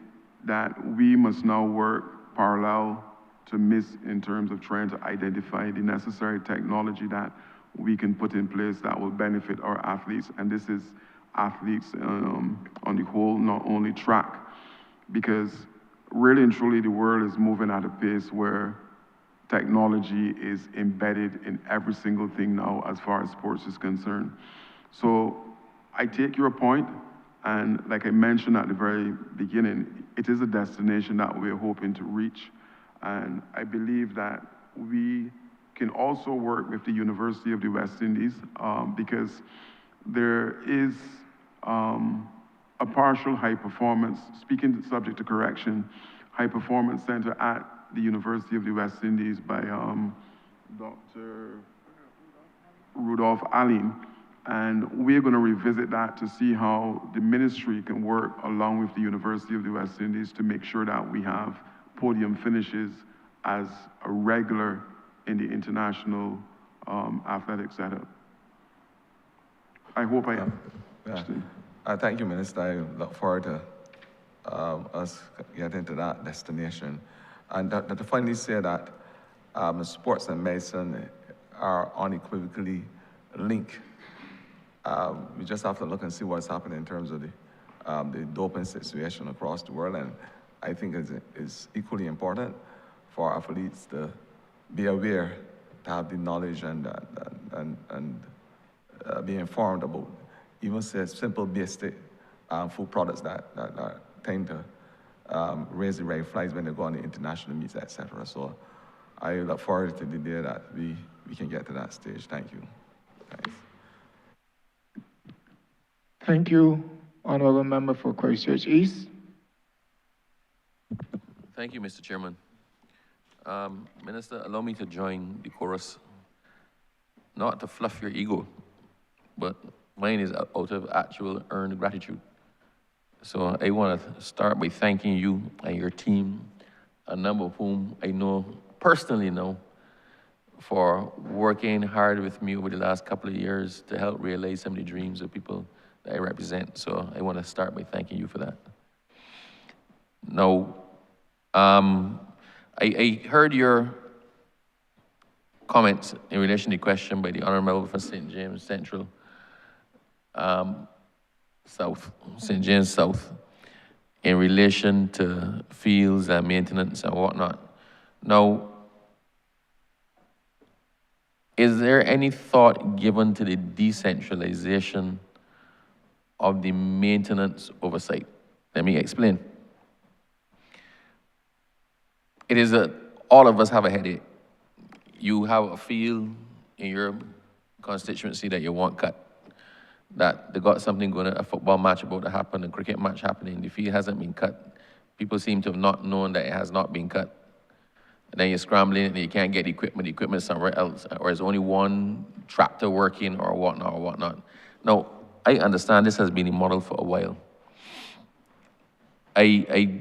that we must now work parallel to Miss in terms of trying to identify the necessary technology that we can put in place that will benefit our athletes. And this is athletes on the whole, not only track, because really and truly the world is moving at a pace where technology is embedded in every single thing now as far as sports is concerned. So I take your point, and like I mentioned at the very beginning, it is a destination that we're hoping to reach. And I believe that we can also work with the University of the West Indies because there is a partial high performance, speaking subject to correction, high performance center at the University of the West Indies by Dr. Rudolph Allen. And we're going to revisit that to see how the ministry can work along with the University of the West Indies to make sure that we have podium finishes as a regular in the international athletic setup. I hope I understood. Thank you, Minister. I look forward to us getting to that destination. And to finally say that sports and medicine are unequivocally linked. We just have to look and see what's happening in terms of the doping situation across the world. And I think it's equally important for athletes to be aware, to have the knowledge and be informed about even say simple basic food products that tend to raise the red flags when they go on the international meets, etc. So I look forward to the day that we can get to that stage. Thank you. Thanks. Thank you, Honourable Member for Christchurch East. Thank you, Mr. Chairman. Minister, allow me to join the chorus, not to fluff your ego, but mine is out of actual earned gratitude. So I want to start by thanking you and your team, a number of whom I personally know, for working hard with me over the last couple of years to help realize some of the dreams of people that I represent. So I want to start by thanking you for that. Now, I heard your comments in relation to the question by the Honourable for St. James Central South, St. James South, in relation to fields and maintenance and whatnot. Now, is there any thought given to the decentralization of the maintenance oversight? Let me explain. It is all of us have a headache. You have a field in your constituency that you want cut, that they got something going on, a football match about to happen, a cricket match happening, the field hasn't been cut. People seem to have not known that it has not been cut. And then you're scrambling and you can't get the equipment somewhere else, or there's only one tractor working or whatnot. Now, I understand this has been a model for a while. I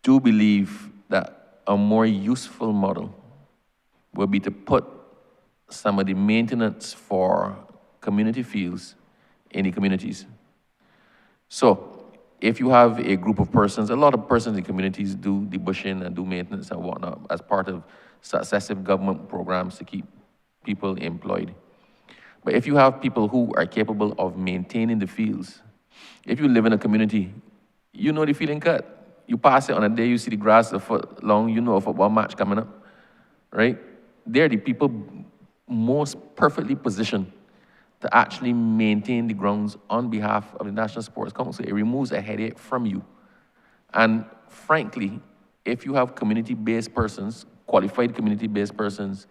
do believe that a more useful model would be to put some of the maintenance for community fields in the communities. So if you have a group of persons, a lot of persons in communities do the bushing and do maintenance and whatnot as part of successive government programs to keep people employed. But if you have people who are capable of maintaining the fields, if you live in a community, you know the feeling cut. You pass it on a day, you see the grass a foot long, you know a football match coming up, right? They're the people most perfectly positioned to actually maintain the grounds on behalf of the National Sports Council. It removes a headache from you. And frankly, if you have community-based persons, qualified community-based persons,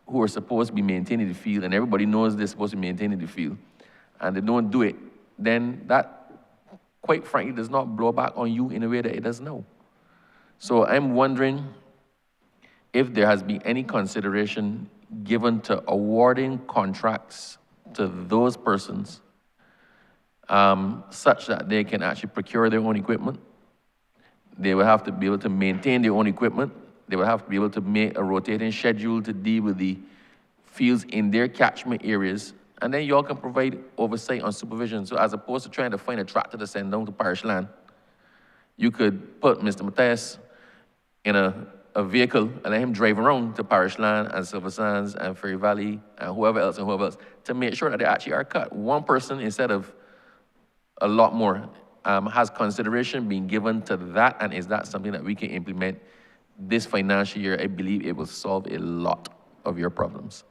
who are supposed to be maintaining the field, and everybody knows they're supposed to be maintaining the field, and they don't do it, then that, quite frankly, does not blow back on you in a way that it does now. So I'm wondering if there has been any consideration given to awarding contracts to those persons such that they can actually procure their own equipment. They will have to be able to maintain their own equipment. They will have to be able to make a rotating schedule to deal with the fields in their catchment areas. And then you all can provide oversight on supervision. So as opposed to trying to find a tractor to send down to Parish land, you could put Mr. Matthias in a vehicle and let him drive around to Parish land and Silver Sands and Ferry Valley and whoever else to make sure that they actually are cut. One person instead of a lot more. Has consideration being given to that, and is that something that we can implement this financial year? I believe it will solve a lot of your problems.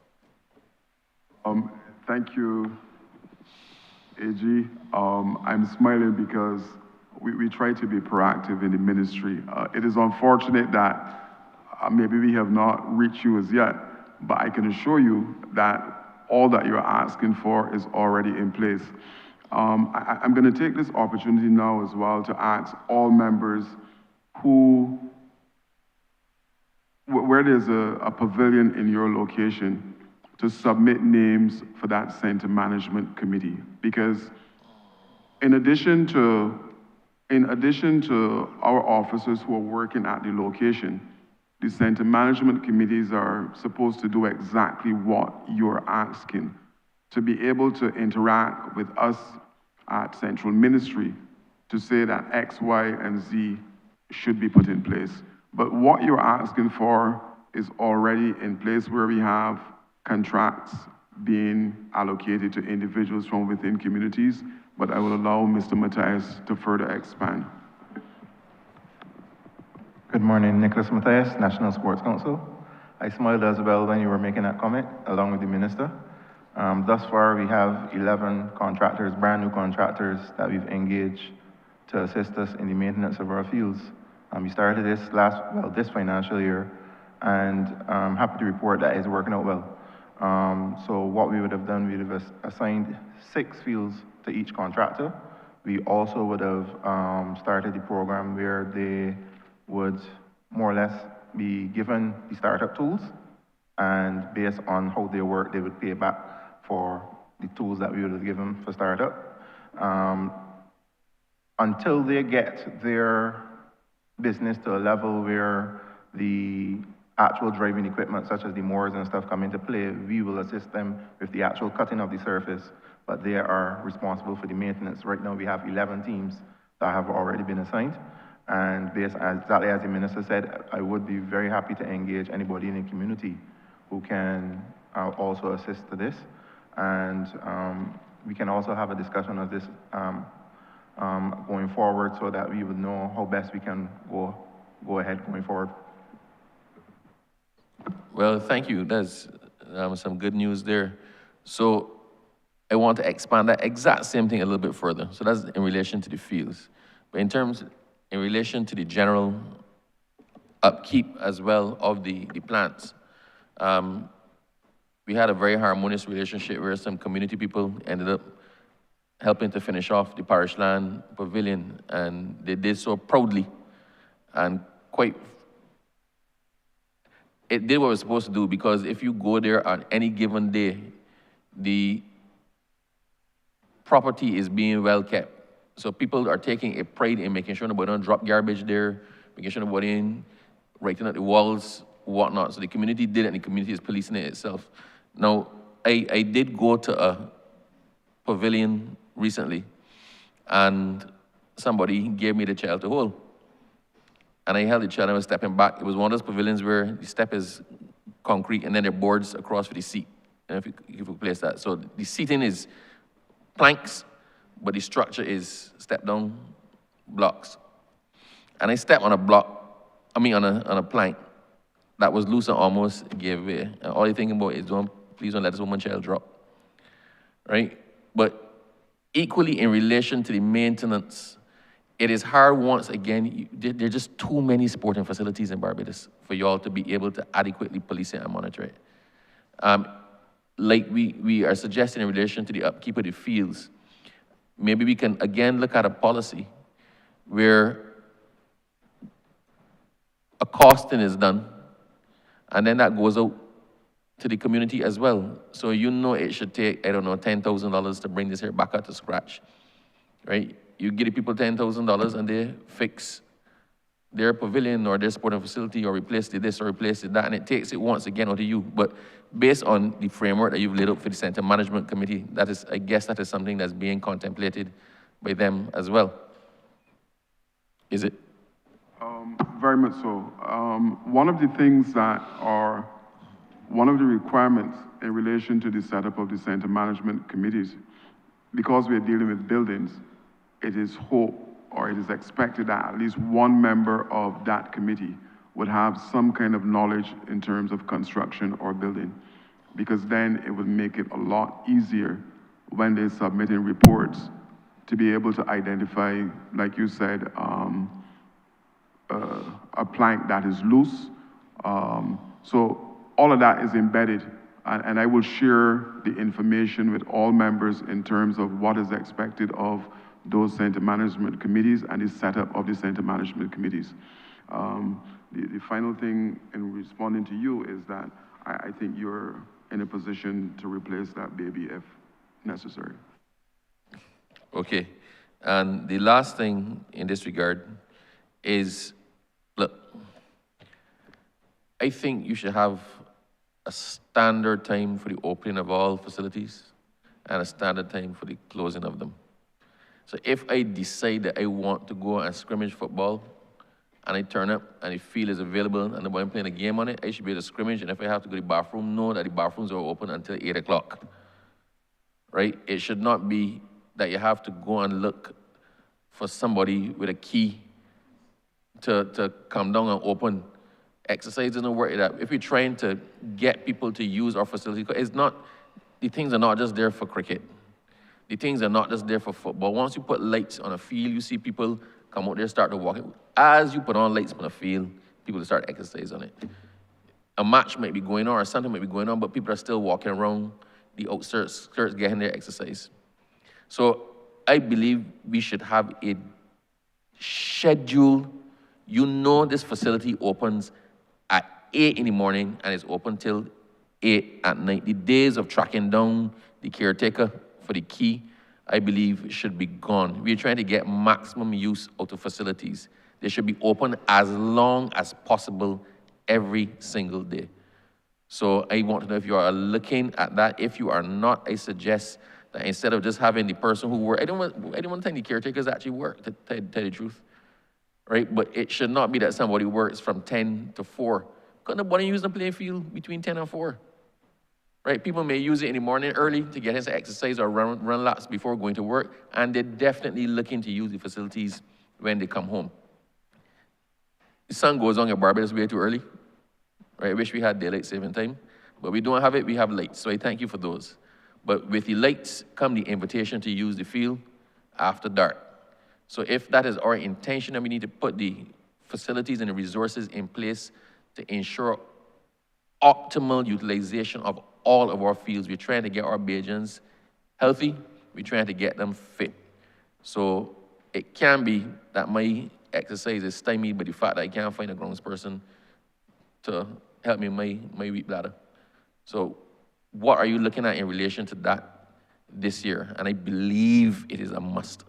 Thank you, AG. I'm smiling because we try to be proactive in the ministry. It is unfortunate that maybe we have not reached you as yet, but I can assure you that all that you're asking for is already in place. I'm going to take this opportunity now as well to ask all members where there's a pavilion in your location, to submit names for that center management committee. Because in addition to our officers who are working at the location, the center management committees are supposed to do exactly what you're asking, to be able to interact with us at Central Ministry to say that X, Y, and Z should be put in place. But what you're asking for is already in place, where we have contracts being allocated to individuals from within communities. But I will allow Mr. Matthias to further expand. Good morning, Nicholas Matthias, National Sports Council. I smiled as well when you were making that comment, along with the minister. Thus far, we have 11 contractors, brand new contractors, that we've engaged to assist us in the maintenance of our fields. We started this financial year, and I'm happy to report that it's working out well. So what we would have done, we would have assigned 6 fields to each contractor. We also would have started the program where they would more or less be given the startup tools, and based on how they work, they would pay back for the tools that we would have given for startup. Until they get their business to a level where the actual driving equipment, such as the mowers and stuff, come into play, we will assist them with the actual cutting of the surface, but they are responsible for the maintenance. Right now, we have 11 teams that have already been assigned, and exactly as the minister said, I would be very happy to engage anybody in the community who can also assist to this. And we can also have a discussion of this going forward, so that we would know how best we can go ahead going forward. Well, thank you. That's some good news there. So I want to expand that exact same thing a little bit further. So that's in relation to the fields. But in relation to the general upkeep as well of the plants, we had a very harmonious relationship where some community people ended up helping to finish off the Parish land pavilion, and they did so proudly, and it did what it was supposed to do, because if you go there on any given day, the property is being well kept. So people are taking a pride in making sure nobody don't drop garbage there, making sure nobody ain't writing at the walls, whatnot. So the community did it, and the community is policing it itself. Now, I did go to Pavilion recently, and somebody gave me the child to hold. And I held the child and I was stepping back. It was one of those pavilions where the step is concrete and then there are boards across for the seat. And if you place that. So the seating is planks, but the structure is step down blocks. And I stepped on a block, on a plank that was loose and almost gave way. And all you're thinking about is, please don't let this woman child drop, right? But equally in relation to the maintenance, it is hard once again, there are just too many sporting facilities in Barbados for y'all to be able to adequately police it and monitor it. Like we are suggesting in relation to the upkeep of the fields, maybe we can again look at a policy where a costing is done, and then that goes out to the community as well. So it should take, I don't know, $10,000 to bring this here back up to scratch, right? You give the people $10,000 and they fix their pavilion or their sporting facility or replace this or replace that, and it takes it once again out of you. But based on the framework that you've laid out for the Center Management Committee, I guess that is something that's being contemplated by them as well. Is it? Very much so. One of the things that are one of the requirements in relation to the setup of the Center Management Committees, because we are dealing with buildings, it is hoped or it is expected that at least one member of that committee would have some kind of knowledge in terms of construction or building, because then it would make it a lot easier when they're submitting reports to be able to identify, like you said, a plank that is loose. So all of that is embedded, and I will share the information with all members in terms of what is expected of those center management committees and the setup of the center management committees. The final thing in responding to you is that I think you're in a position to replace that baby if necessary. Okay. And the last thing in this regard is, look, I think you should have a standard time for the opening of all facilities and a standard time for the closing of them. So if I decide that I want to go and scrimmage football, and I turn up and the field is available and I'm playing a game on it, I should be able to scrimmage, and if I have to go to the bathroom, know that the bathrooms are open until 8 o'clock, right? It should not be that you have to go and look for somebody with a key to come down and open. Exercise doesn't work that. If you're trying to get people to use our facility, the things are not just there for cricket. The things are not just there for football. Once you put lights on a field, you see people come out there, start to walk. As you put on lights on a field, people start exercise on it. A match might be going on or something might be going on, but people are still walking around the outskirts, getting their exercise. So I believe we should have a schedule. This facility opens at 8 in the morning and it's open till 8 at night. The days of tracking down the caretaker for the key, I believe, should be gone. We're trying to get maximum use out of facilities. They should be open as long as possible every single day. So I want to know if you are looking at that. If you are not, I suggest that instead of just having the person who works, I don't want to think the caretakers actually work, to tell the truth, right? But it should not be that somebody works from 10 to 4. Because nobody use the playing field between 10 and 4. Right? People may use it in the morning early to get into exercise or run laps before going to work, and they're definitely looking to use the facilities when they come home. The sun goes on in Barbados way too early. Right? I wish we had daylight saving time, but we don't have it, we have lights, so I thank you for those. But with the lights come the invitation to use the field after dark. So if that is our intention, then we need to put the facilities and the resources in place to ensure optimal utilization of all of our fields. We're trying to get our Bajans healthy. We're trying to get them fit. So it can be that my exercise is stymied by the fact that I can't find a groundsperson to help me in my weak bladder. So what are you looking at in relation to that this year? And I believe it is a must.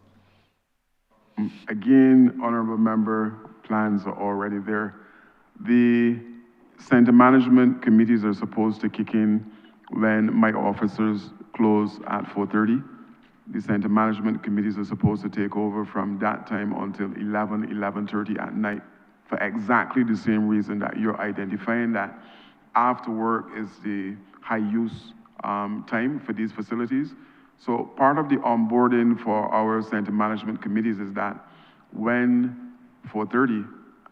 Again, Honourable Member, plans are already there. The center management committees are supposed to kick in when my officers close at 4:30. the center management committees are supposed to take over from that time until 11:30 at night for exactly the same reason that you're identifying, that after work is the high use time for these facilities. So part of the onboarding for our center management committees is that when 4:30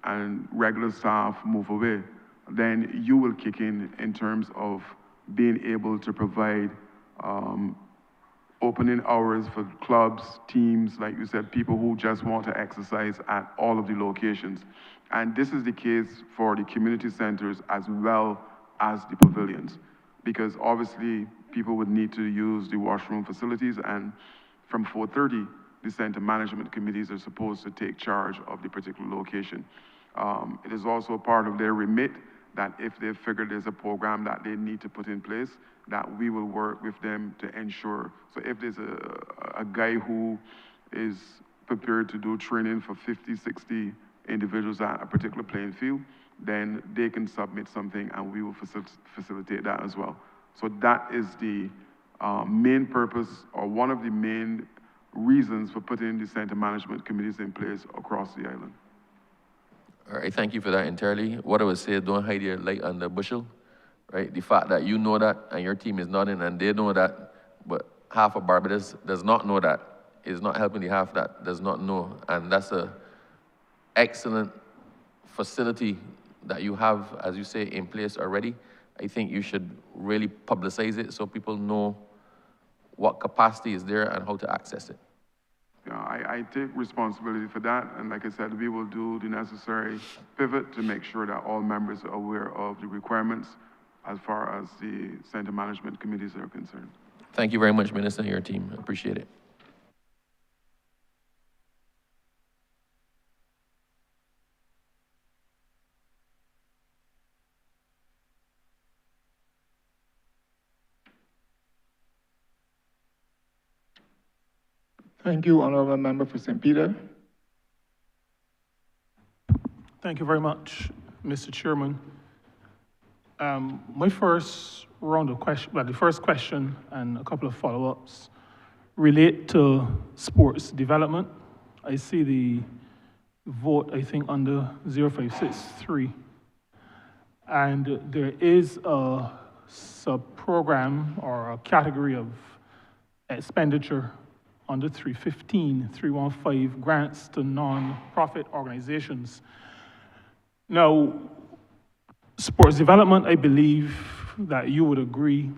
and regular staff move away, then you will kick in terms of being able to provide opening hours for clubs, teams, like you said, people who just want to exercise at all of the locations. And this is the case for the community centers as well as the pavilions, because obviously people would need to use the washroom facilities, and from 4:30, the center management committees are supposed to take charge of the particular location. It is also part of their remit that if they figure there's a program that they need to put in place, that we will work with them to ensure. So if there's a guy who is prepared to do training for 50, 60 individuals at a particular playing field, then they can submit something and we will facilitate that as well. So that is the main purpose, or one of the main reasons for putting the center management committees in place across the island. All right, thank you for that entirely. What I would say is don't hide your light under a bushel, right? The fact that you know that and your team is nodding and they know that, but half of Barbados does not know that, is not helping the half that does not know. And that's a excellent facility that you have, as you say, in place already. I think you should really publicize it so people know what capacity is there and how to access it. Yeah, I take responsibility for that, and like I said, we will do the necessary pivot to make sure that all members are aware of the requirements as far as the center management committees are concerned. Thank you very much, Minister, and your team. I appreciate it. Thank you, Honourable Member for St. Peter. Thank you very much, Mr. Chairman. My first round of questions, well, the first question and a couple of follow-ups relate to sports development. I see the vote, I think, under 0563. And there is a sub-program or a category of expenditure under 315 grants to non-profit organizations. Now, sports development, I believe that you would agree,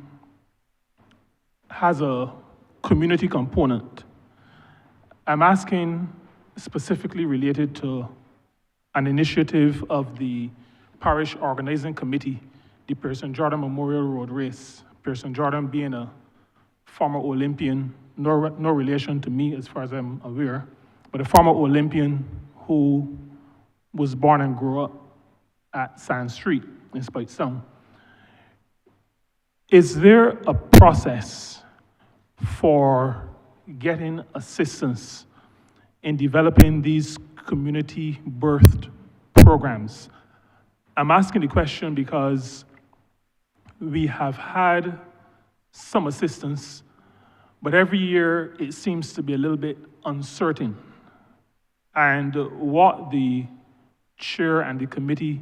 has a community component. I'm asking specifically related to an initiative of the Parish Organizing Committee, the Pearson Jordan Memorial Road Race. Pearson Jordan being a former Olympian, no relation to me as far as I'm aware, but a former Olympian who was born and grew up at Sand Street in Spite Sound. Is there a process for getting assistance in developing these community-birthed programs? I'm asking the question because we have had some assistance, but every year it seems to be a little bit uncertain. And what the chair and the committee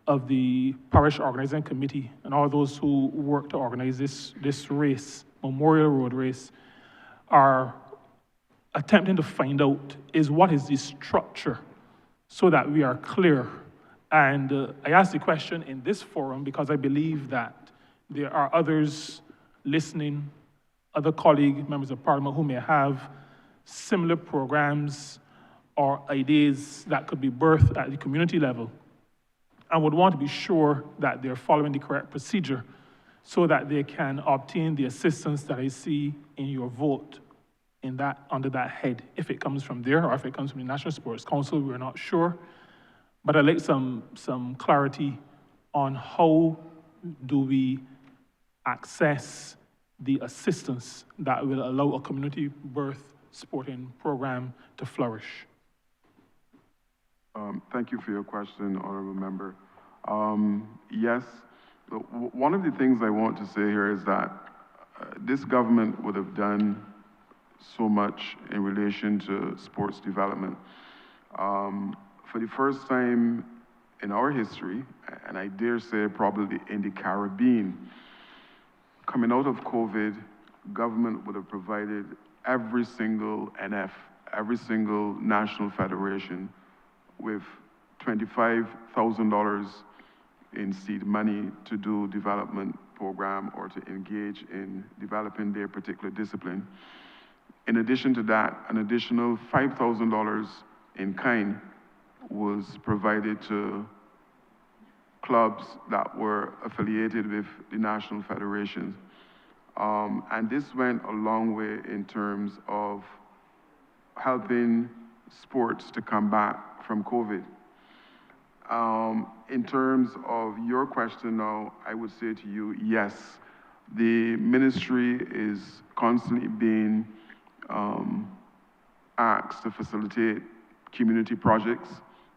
of the Parish Organizing Committee and all those who work to organize this race, Memorial Road Race, are attempting to find out is what is the structure so that we are clear. And I ask the question in this forum because I believe that there are others listening, other colleagues, members of parliament who may have similar programs or ideas that could be birthed at the community level and would want to be sure that they're following the correct procedure so that they can obtain the assistance that I see in your vote in that, under that head. If it comes from there or if it comes from the National Sports Council, we're not sure. But I'd like some clarity on how do we access the assistance that will allow a community birth sporting program to flourish. Thank you for your question, Honourable Member. Yes, one of the things I want to say here is that this government would have done so much in relation to sports development. For the first time in our history, and I dare say probably in the Caribbean, coming out of COVID, government would have provided every single NF, every single national federation with $25,000 in seed money to do development program or to engage in developing their particular discipline. In addition to that, an additional $5,000 in kind was provided to clubs that were affiliated with the national federations. And this went a long way in terms of helping sports to come back from COVID. In terms of your question now, I would say to you, yes, the ministry is constantly being asked to facilitate community projects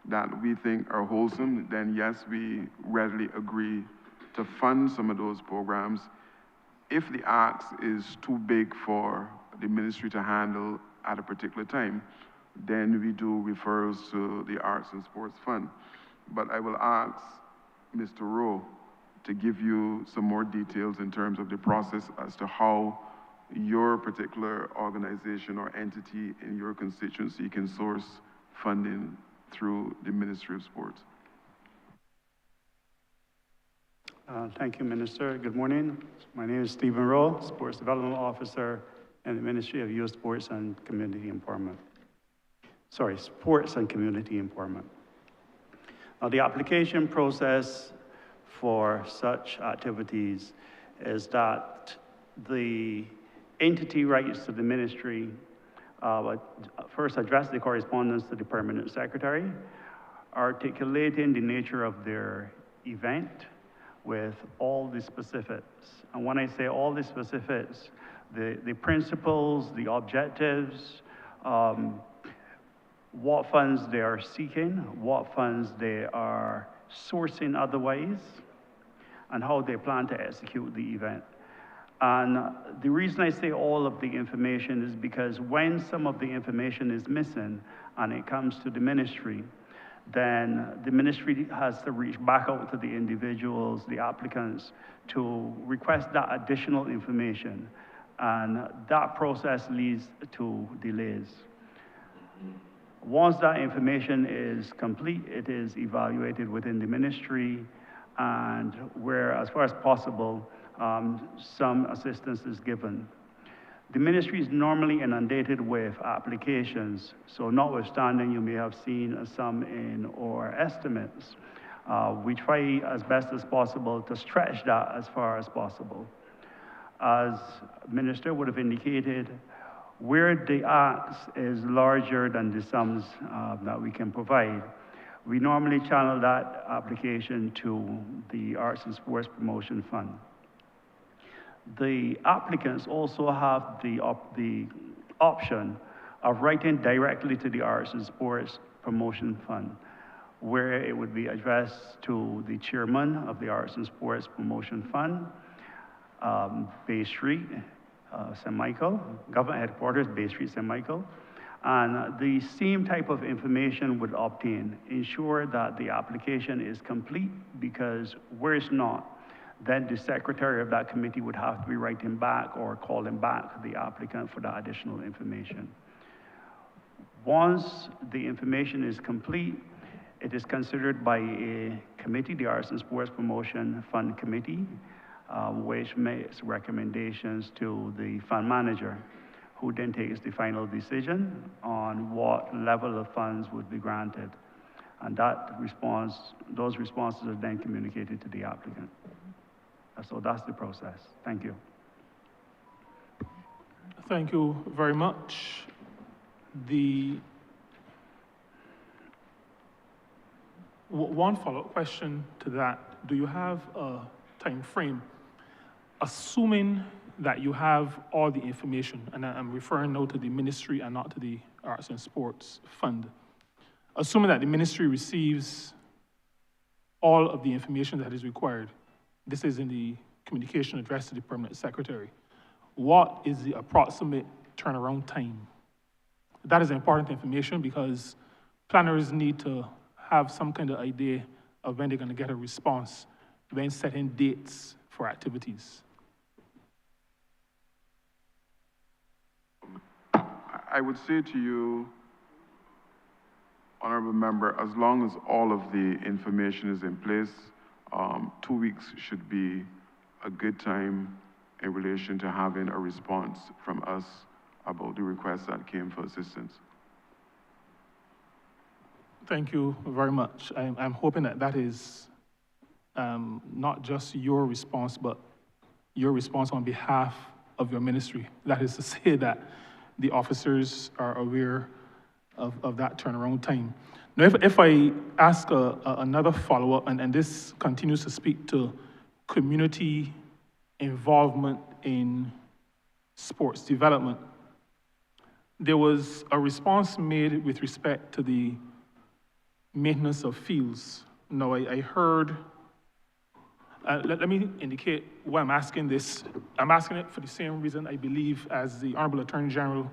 that we think are wholesome. Then yes, we readily agree to fund some of those programs. If the ask is too big for the ministry to handle at a particular time, then we do referrals to the Arts and Sports Fund. But I will ask Mr. Rowe to give you some more details in terms of the process as to how your particular organization or entity in your constituency can source funding through the Ministry of Sports. Thank you, Minister. Good morning. My name is Stephen Rowe, Sports Development Officer in the Ministry of Youth, Sports and Community Empowerment. Sorry, Sports and Community Empowerment. Now, the application process for such activities is that the entity writes to the ministry, first address the correspondence to the permanent secretary, articulating the nature of their event with all the specifics. And when I say all the specifics, the principles, the objectives, what funds they are seeking, what funds they are sourcing otherwise, and how they plan to execute the event. And the reason I say all of the information is because when some of the information is missing and it comes to the ministry, then the ministry has to reach back out to the individuals, the applicants, to request that additional information. And that process leads to delays. Once that information is complete, it is evaluated within the ministry, and where, as far as possible, some assistance is given. The ministry is normally inundated with applications, so notwithstanding you may have seen some in our estimates, we try as best as possible to stretch that as far as possible. As Minister would have indicated, where the ask is larger than the sums that we can provide, we normally channel that application to the Arts and Sports Promotion Fund. The applicants also have the option of writing directly to the Arts and Sports Promotion Fund, where it would be addressed to the chairman of the Arts and Sports Promotion Fund, Bay Street, St. Michael, Government Headquarters, Bay Street, St. Michael. And the same type of information would obtain, ensure that the application is complete, because where it's not, then the secretary of that committee would have to be writing back or calling back the applicant for that additional information. Once the information is complete, it is considered by a committee, the Arts and Sports Promotion Fund Committee, which makes recommendations to the fund manager, who then takes the final decision on what level of funds would be granted. And those responses are then communicated to the applicant. So that's the process. Thank you. Thank you very much. One follow-up question to that, do you have a time frame? Assuming that you have all the information, and I'm referring now to the ministry and not to the Arts and Sports Fund, assuming that the ministry receives all of the information that is required, this is in the communication addressed to the permanent secretary, what is the approximate turnaround time. That is important information because planners need to have some kind of idea of when they're going to get a response when setting dates for activities. I would say to you, Honourable Member, as long as all of the information is in place, 2 weeks should be a good time in relation to having a response from us about the request that came for assistance. Thank you very much. I'm hoping that that is not just your response, but your response on behalf of your ministry. That is to say that the officers are aware of that turnaround time. Now, if I ask another follow-up, and this continues to speak to community involvement in sports development, there was a response made with respect to the maintenance of fields. Now, I heard, let me indicate why I'm asking this. I'm asking it for the same reason, I believe, as the Honourable Attorney General,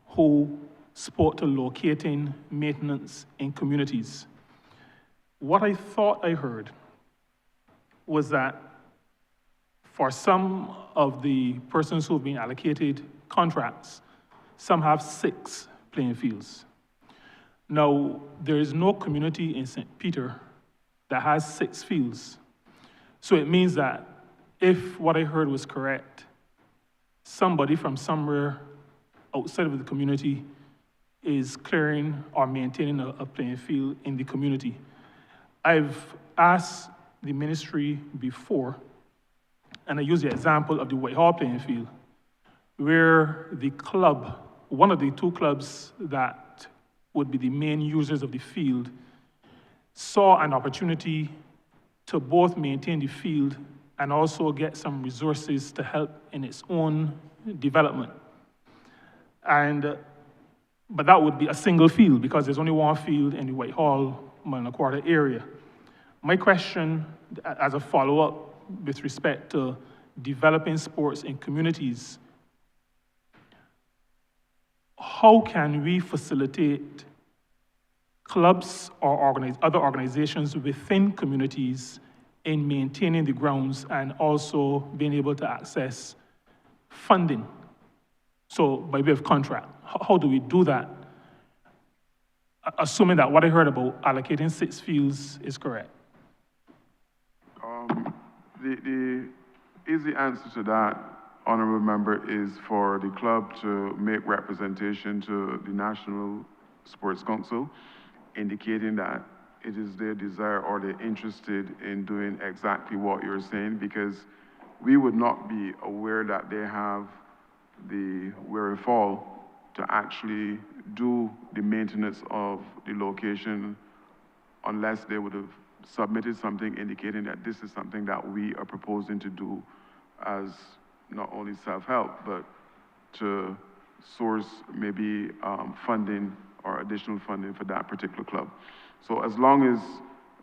who spoke to locating maintenance in communities. What I thought I heard was that for some of the persons who have been allocated contracts, some have 6 playing fields. Now, there is no community in St. Peter that has 6 fields. So it means that if what I heard was correct, somebody from somewhere outside of the community is clearing or maintaining a playing field in the community. I've asked the ministry before, and I use the example of the Whitehall playing field, where the club, one of the 2 clubs that would be the main users of the field, saw an opportunity to both maintain the field and also get some resources to help in its own development. But that would be a single field because there's only 1 field in the Whitehall, mile and a quarter area. My question as a follow-up with respect to developing sports in communities, how can we facilitate clubs or other organizations within communities in maintaining the grounds and also being able to access funding? So by way of contract, how do we do that? Assuming that what I heard about allocating 6 fields is correct. The easy answer to that, Honourable Member, is for the club to make representation to the National Sports Council, indicating that it is their desire or they're interested in doing exactly what you're saying, because we would not be aware that they have the wherewithal to actually do the maintenance of the location unless they would have submitted something indicating that this is something that we are proposing to do as not only self-help, but to source maybe funding or additional funding for that particular club. So as long as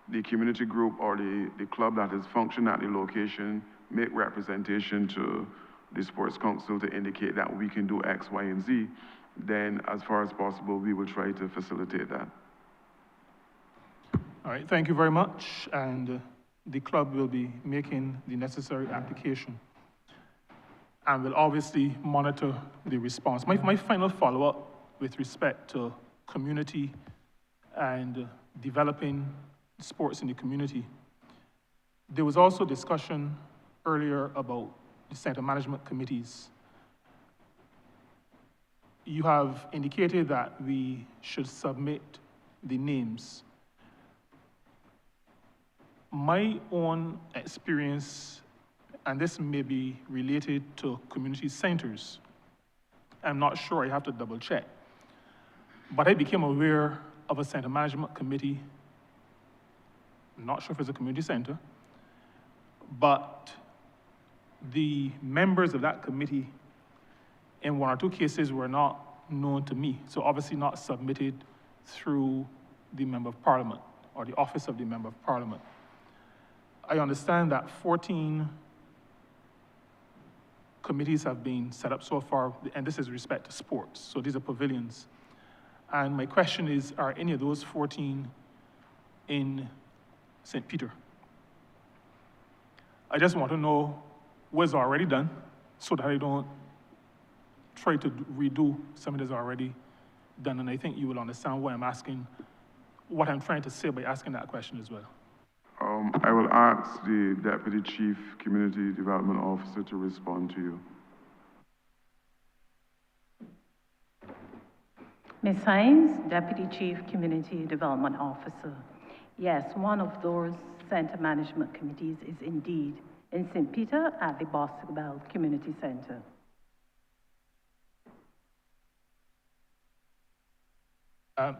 the community group or the club that is functioning at the location make representation to the Sports Council to indicate that we can do X, Y, and Z, then as far as possible, we will try to facilitate that. All right, thank you very much. And the club will be making the necessary application and will obviously monitor the response. My final follow-up with respect to community and developing sports in the community. There was also discussion earlier about the center management committees. You have indicated that we should submit the names. My own experience, and this may be related to community centers, I'm not sure, I have to double check, but I became aware of a center management committee. I'm not sure if it's a community center, but the members of that committee in 1 or 2 cases were not known to me, so obviously not submitted through the Member of Parliament or the Office of the Member of Parliament. I understand that 14 committees have been set up so far, and this is with respect to sports. So these are pavilions. And my question is, are any of those 14 in St. Peter? I just want to know what's already done so that I don't try to redo something that's already done. And I think you will understand why I'm asking, what I'm trying to say by asking that question as well. I will ask the Deputy Chief Community Development Officer to respond to you. Ms. Hines, Deputy Chief Community Development Officer. Yes, one of those center management committees is indeed in St. Peter at the Boscobel Community Center.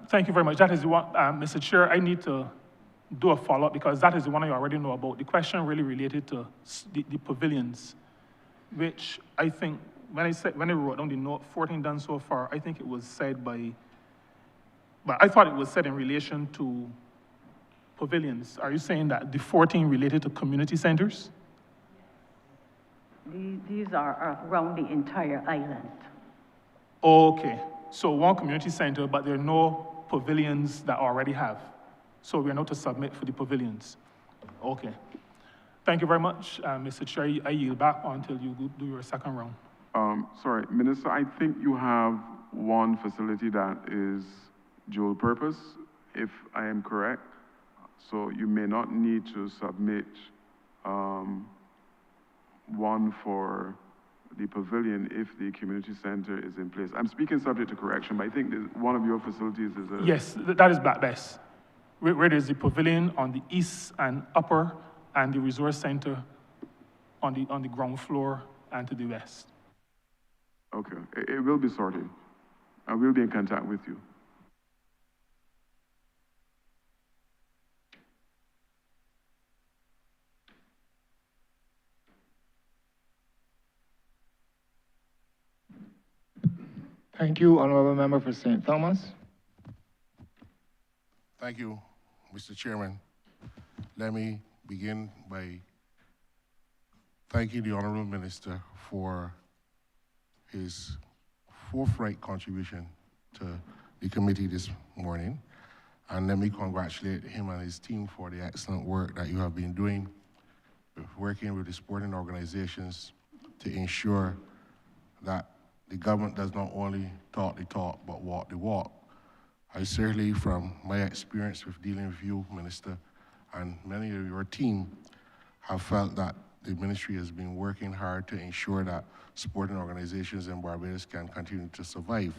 Thank you very much. That is the one, Mr. Chair, I need to do a follow-up because that is the one I already know about. The question really related to the pavilions, which I think, when I wrote down the note, 14 done so far, I think it was said by, but I thought it was said in relation to pavilions. Are you saying that the 14 related to community centers? These are around the entire island. Okay, so one community center, but there are no pavilions that already have. So we're not to submit for the pavilions. Okay. Thank you very much, Mr. Chair. I yield back until you do your second round. Sorry, Minister, I think you have one facility that is dual purpose, if I am correct. So you may not need to submit one for the pavilion if the community center is in place. I'm speaking subject to correction, but I think one of your facilities is a... Yes, that is Black Bess, where there's the pavilion on the east and upper and the resource center on the ground floor and to the west. Okay, it will be sorted. I will be in contact with you. Thank you, Honourable Member for St. Thomas. Thank you, Mr. Chairman. Let me begin by thanking the Honourable Minister for his forthright contribution to the committee this morning. And let me congratulate him and his team for the excellent work that you have been doing, working with the sporting organizations to ensure that the government does not only talk the talk, but walk the walk. I certainly, from my experience with dealing with you, Minister, and many of your team, have felt that the ministry has been working hard to ensure that sporting organizations in Barbados can continue to survive.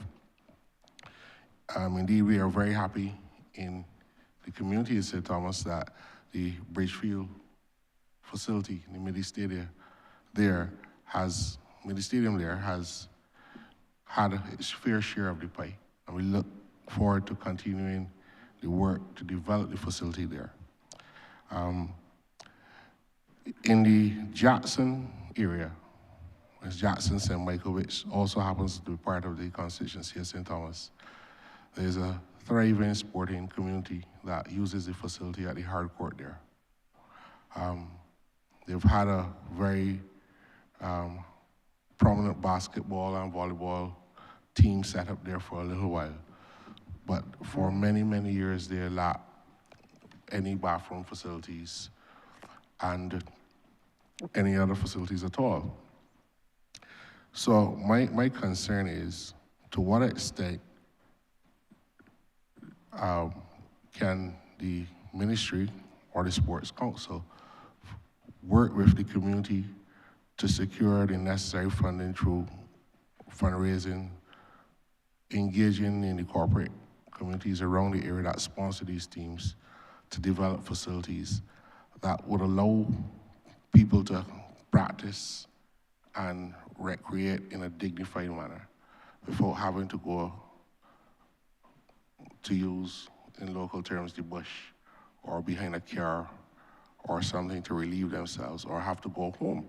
Indeed, we are very happy in the community of St. Thomas that the Bridgefield facility, the mini stadium there has had its fair share of the pie, and we look forward to continuing the work to develop the facility there. In the Jackson area, West Jackson, St. Michael, which also happens to be part of the constituency of St. Thomas, there's a thriving sporting community that uses the facility at the hard court there. They've had a very prominent basketball and volleyball team set up there for a little while. But for many, many years, they lacked any bathroom facilities and any other facilities at all. So my concern is, to what extent can the ministry or the Sports Council work with the community to secure the necessary funding through fundraising, engaging in the corporate communities around the area that sponsor these teams to develop facilities that would allow people to practice and recreate in a dignified manner without having to go to use, in local terms, the bush or behind a car or something to relieve themselves, or have to go home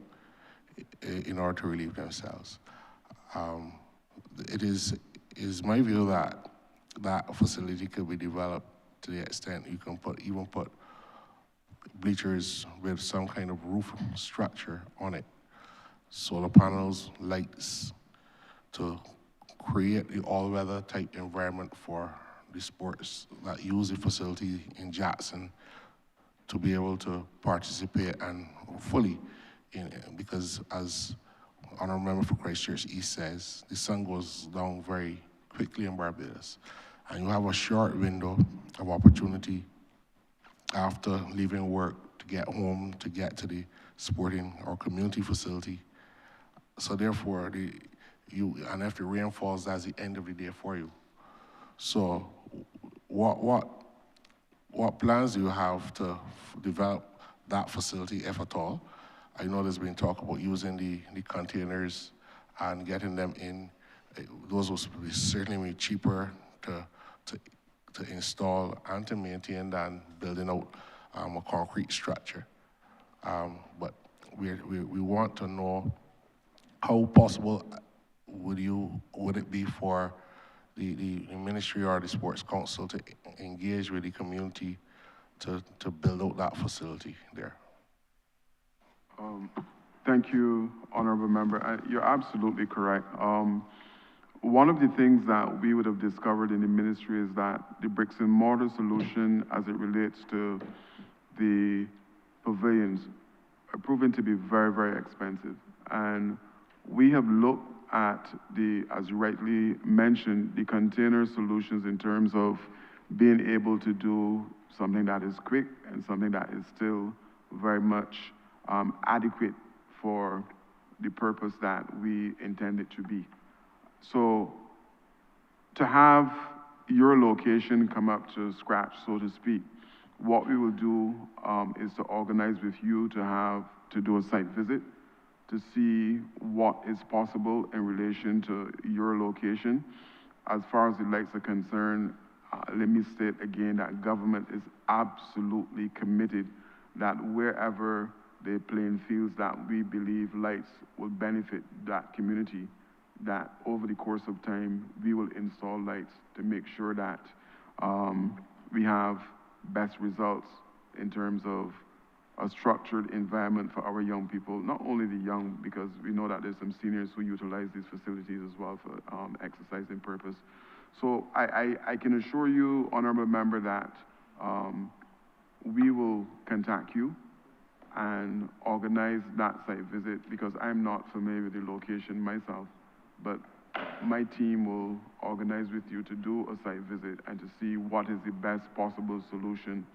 in order to relieve themselves. It is my view that that facility could be developed to the extent you can even put bleachers with some kind of roof structure on it solar panels, lights, to create the all-weather type environment for the sports that use the facility in Jackson to be able to participate and fully in, because as Honourable Member for Christchurch East says, the sun goes down very quickly in Barbados. And you have a short window of opportunity after leaving work to get home, to get to the sporting or community facility. So therefore, and if the rain falls, that's the end of the day for you. So what plans do you have to develop that facility, if at all? I know there's been talk about using the containers and getting them in. Those will certainly be cheaper to install and to maintain than building out a concrete structure. But we want to know how possible would it be for the ministry or the sports council to engage with the community to build out that facility there? Thank you, Honourable Member. You're absolutely correct. One of the things that we would have discovered in the ministry is that the bricks and mortar solution as it relates to the pavilions are proven to be very, very expensive. And we have looked at as you rightly mentioned, the container solutions in terms of being able to do something that is quick and something that is still very much adequate for the purpose that we intend it to be. So to have your location come up to scratch, so to speak, what we will do is to organize with you to do a site visit to see what is possible in relation to your location. As far as the lights are concerned, let me state again that government is absolutely committed that wherever the playing fields that we believe lights will benefit that community, that over the course of time, we will install lights to make sure that we have best results in terms of a structured environment for our young people, not only the young, because we know that there's some seniors who utilize these facilities as well for exercising purpose. So I can assure you, Honourable Member, that we will contact you and organize that site visit, because I'm not familiar with the location myself, but my team will organize with you to do a site visit and to see what is the best possible solution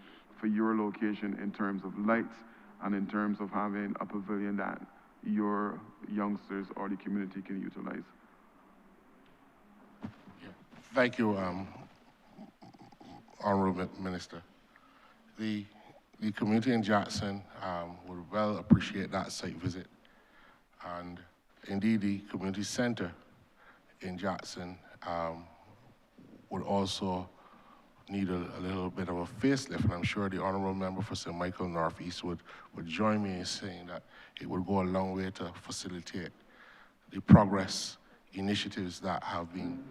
for your location in terms of lights and in terms of having a pavilion that your youngsters or the community can utilize. Yeah. Thank you, Honourable Minister. The community in Jackson would well appreciate that site visit. And indeed, the community center in Jackson would also need a little bit of a facelift, and I'm sure the Honourable Member for St. Michael Northeast would join me in saying that it would go a long way to facilitate the progress initiatives that have been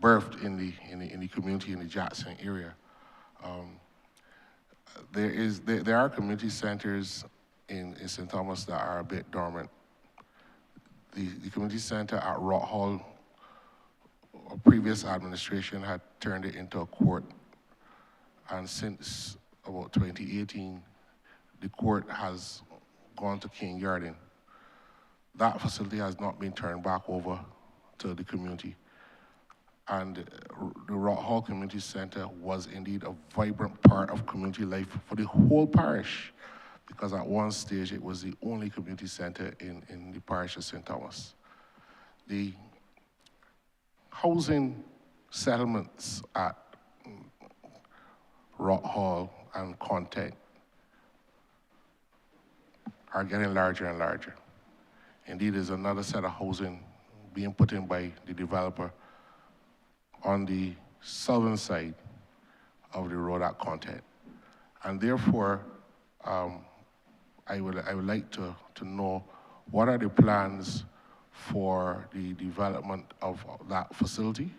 birthed in the community in the Jackson area. There are community centers in St. Thomas that are a bit dormant. The community center at Rock Hall, a previous administration had turned it into a court, and since about 2018, the court has gone to King Garden. That facility has not been turned back over to the community. And the Rock Hall Community Center was indeed a vibrant part of community life for the whole parish, because at one stage it was the only community center in the parish of St. Thomas. The housing settlements at Rock Hall and Content are getting larger and larger. Indeed, there's another set of housing being put in by the developer on the southern side of the road at Content. And therefore, I would like to know what are the plans for the development of that facility?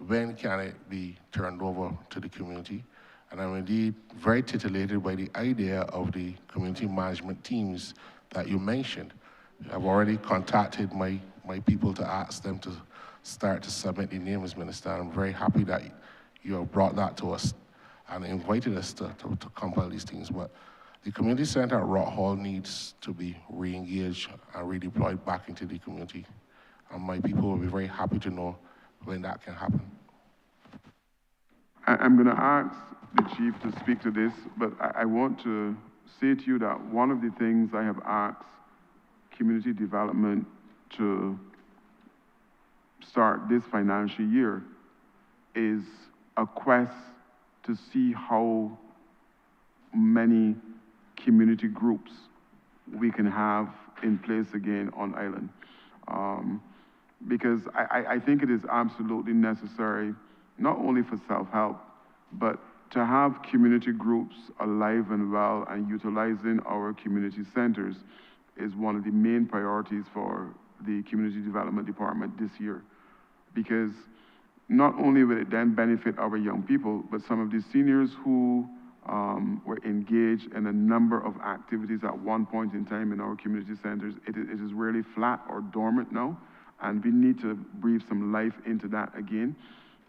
When can it be turned over to the community? And I'm indeed very titillated by the idea of the community management teams that you mentioned. I've already contacted my people to ask them to start to submit the names, Minister. I'm very happy that you have brought that to us and invited us to compile these things. But the community center at Rock Hall needs to be re-engaged and redeployed back into the community. And my people will be very happy to know when that can happen. I'm going to ask the chief to speak to this, but I want to say to you that one of the things I have asked community development to start this financial year is a quest to see how many community groups we can have in place again on island. Because I think it is absolutely necessary, not only for self-help, but to have community groups alive and well and utilizing our community centers is one of the main priorities for the Community Development Department this year. Because not only will it then benefit our young people, but some of the seniors who were engaged in a number of activities at one point in time in our community centers, it is really flat or dormant now, and we need to breathe some life into that again.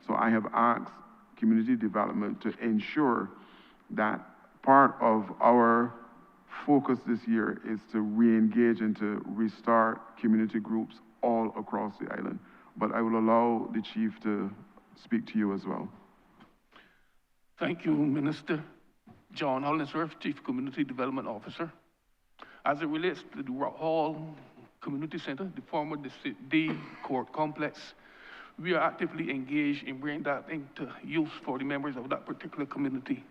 So I have asked community development to ensure that part of our focus this year is to re-engage and to restart community groups all across the island. But I will allow the chief to speak to you as well. Thank you, Minister. John Hollinsworth, Chief Community Development Officer. As it relates to the Rock Hall Community Center, the former D Court Complex, we are actively engaged in bringing that into use for the members of that particular community.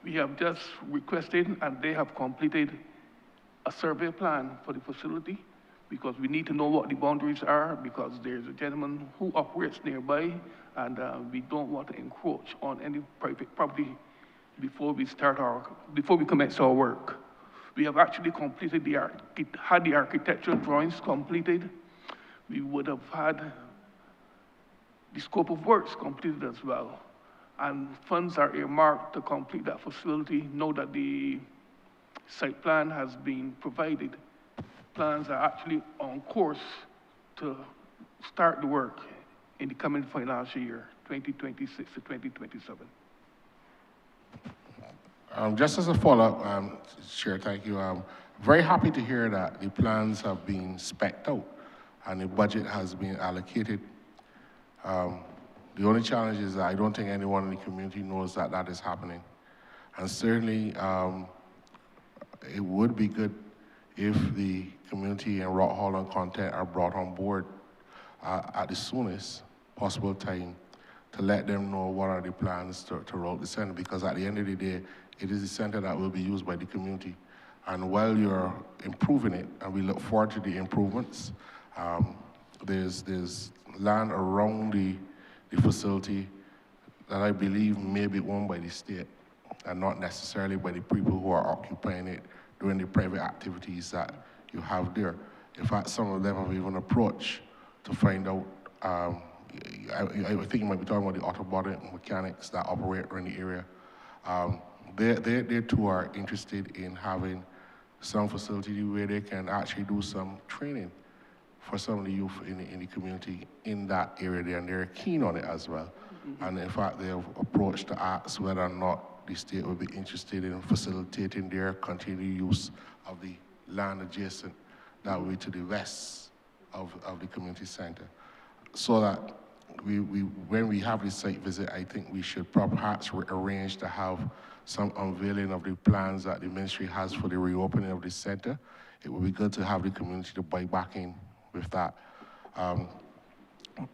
We have just requested, and they have completed, a survey plan for the facility, because we need to know what the boundaries are, because there's a gentleman who operates nearby, and we don't want to encroach on any private property before we commence our work. We have actually completed had the architectural drawings completed. We would have had the scope of works completed as well. And funds are earmarked to complete that facility. Know that the site plan has been provided. Plans are actually on course to start the work in the coming financial year, 2026 to 2027. Just as a follow-up, Chair, thank you. I'm very happy to hear that the plans have been spec'd out and the budget has been allocated. The only challenge is that I don't think anyone in the community knows that that is happening. And certainly, it would be good if the community and Rock Hall and content are brought on board at the soonest possible time to let them know what are the plans to roll the center, because at the end of the day, it is the center that will be used by the community. And while you're improving it, and we look forward to the improvements, there's land around the facility that I believe may be owned by the state and not necessarily by the people who are occupying it doing the private activities that you have there. In fact, some of them have even approached to find out, I think you might be talking about the auto body mechanics that operate around the area. They too are interested in having some facility where they can actually do some training for some of the youth in the community in that area there, and they're keen on it as well. Mm-hmm. And in fact, they have approached to ask whether or not the state would be interested in facilitating their continued use of the land adjacent that way to the west of the community center. So that when we have this site visit, I think we should perhaps arrange to have some unveiling of the plans that the ministry has for the reopening of the center. It would be good to have the community to buy back in with that.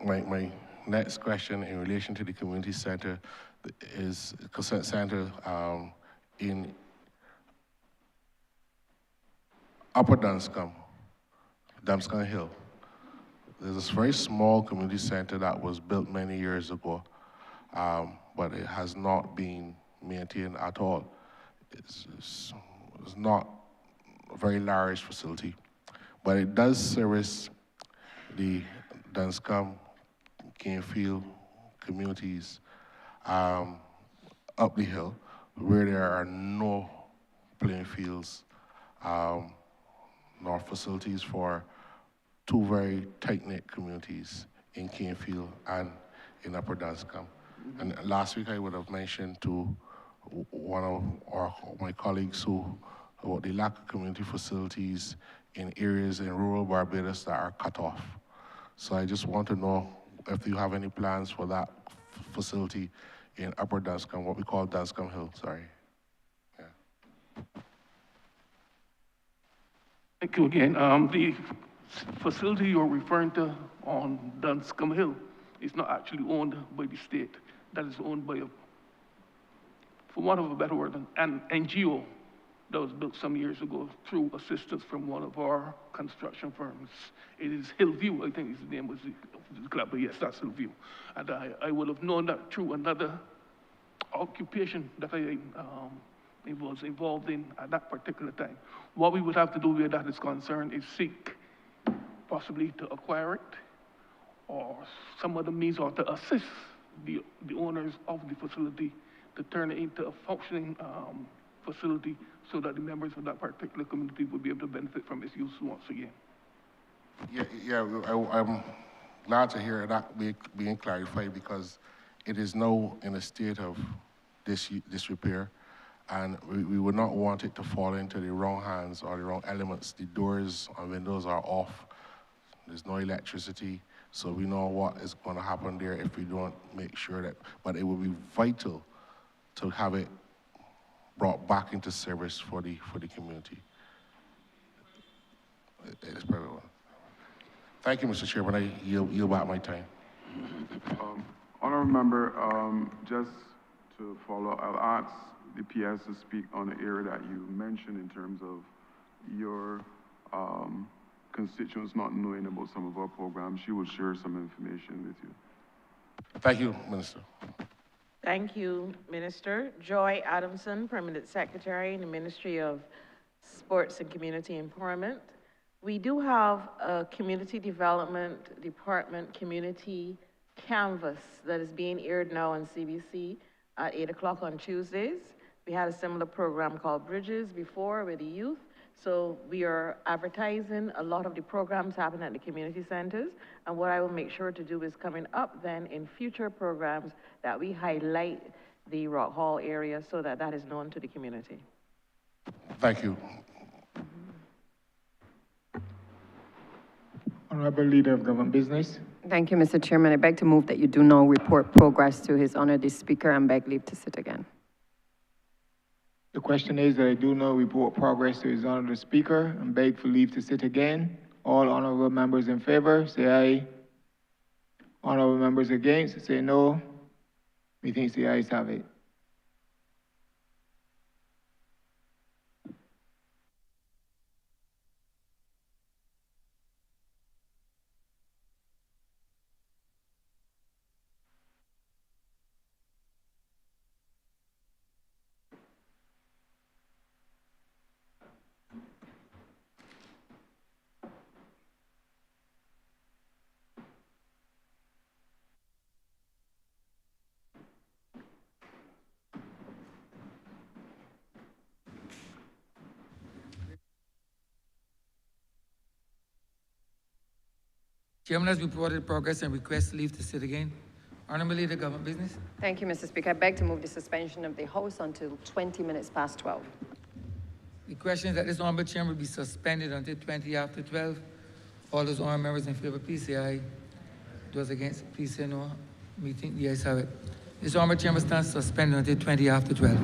My next question in relation to the community center is consent center in Upper Dunscombe Hill. There's this very small community center that was built many years ago, but it has not been maintained at all. It's not a very large facility, but it does service the Dunscombe, Canefield communities up the hill, where there are no playing fields, nor facilities for two very tight-knit communities in Canefield and in Upper Danscombe. And last week I would have mentioned to one of my colleagues about the lack of community facilities in areas in rural Barbados that are cut off. So I just want to know if you have any plans for that facility in Upper Danscombe, what we call Danscombe Hill, sorry. Thank you again. The facility you're referring to on Danscombe Hill is not actually owned by the state. That is owned by, for want of a better word, an NGO that was built some years ago through assistance from one of our construction firms. It is Hillview, I think his name was the club, but yes, that's Hillview. And I would have known that through another occupation that I was involved in at that particular time. What we would have to do where that is concerned is seek possibly to acquire it or some other means, or to assist the owners of the facility to turn it into a functioning facility so that the members of that particular community would be able to benefit from its use once again. I'm glad to hear that being clarified, because it is now in a state of disrepair, and we would not want it to fall into the wrong hands or the wrong elements. The doors and windows are off. There's no electricity, so we know what is going to happen there if we don't make sure that, but it would be vital to have it brought back into service for the community. It's very well. Thank you, Mr. Chairman. I yield back my time. Honourable member, just to follow, I'll ask the PS to speak on the area that you mentioned in terms of your constituents not knowing about some of our programs. She will share some information with you. Thank you, Minister. Thank you, Minister. Joy Adamson, Permanent Secretary in the Ministry of Sports and Community Empowerment. We do have a Community Development Department community canvas that is being aired now on CBC at 8 o'clock on Tuesdays. We had a similar program called Bridges before with the youth. So we are advertising a lot of the programs happening at the community centers. And what I will make sure to do is coming up then in future programs that we highlight the Rock Hall area so that that is known to the community. Thank you. Honourable Leader of Government Business. Thank you, Mr. Chairman. I beg to move that you do now report progress to His Honour the Speaker and beg leave to sit again. The question is that I do now report progress to His Honour the Speaker and beg for leave to sit again. All honourable members in favour, say aye. Honourable members against, say no. Methinks the ayes have it. Chairman has reported progress and requests leave to sit again. Honourable Leader, Government Business. Thank you, Mr. Speaker. I beg to move the suspension of the House until 20 minutes past 12. The question is that this honourable chairman will be suspended until 20 after 12. All those honourable members in favour, please say aye. Those against, please say no. Meeting, the ayes have it. This honourable chairman stands suspended until 20 after 12.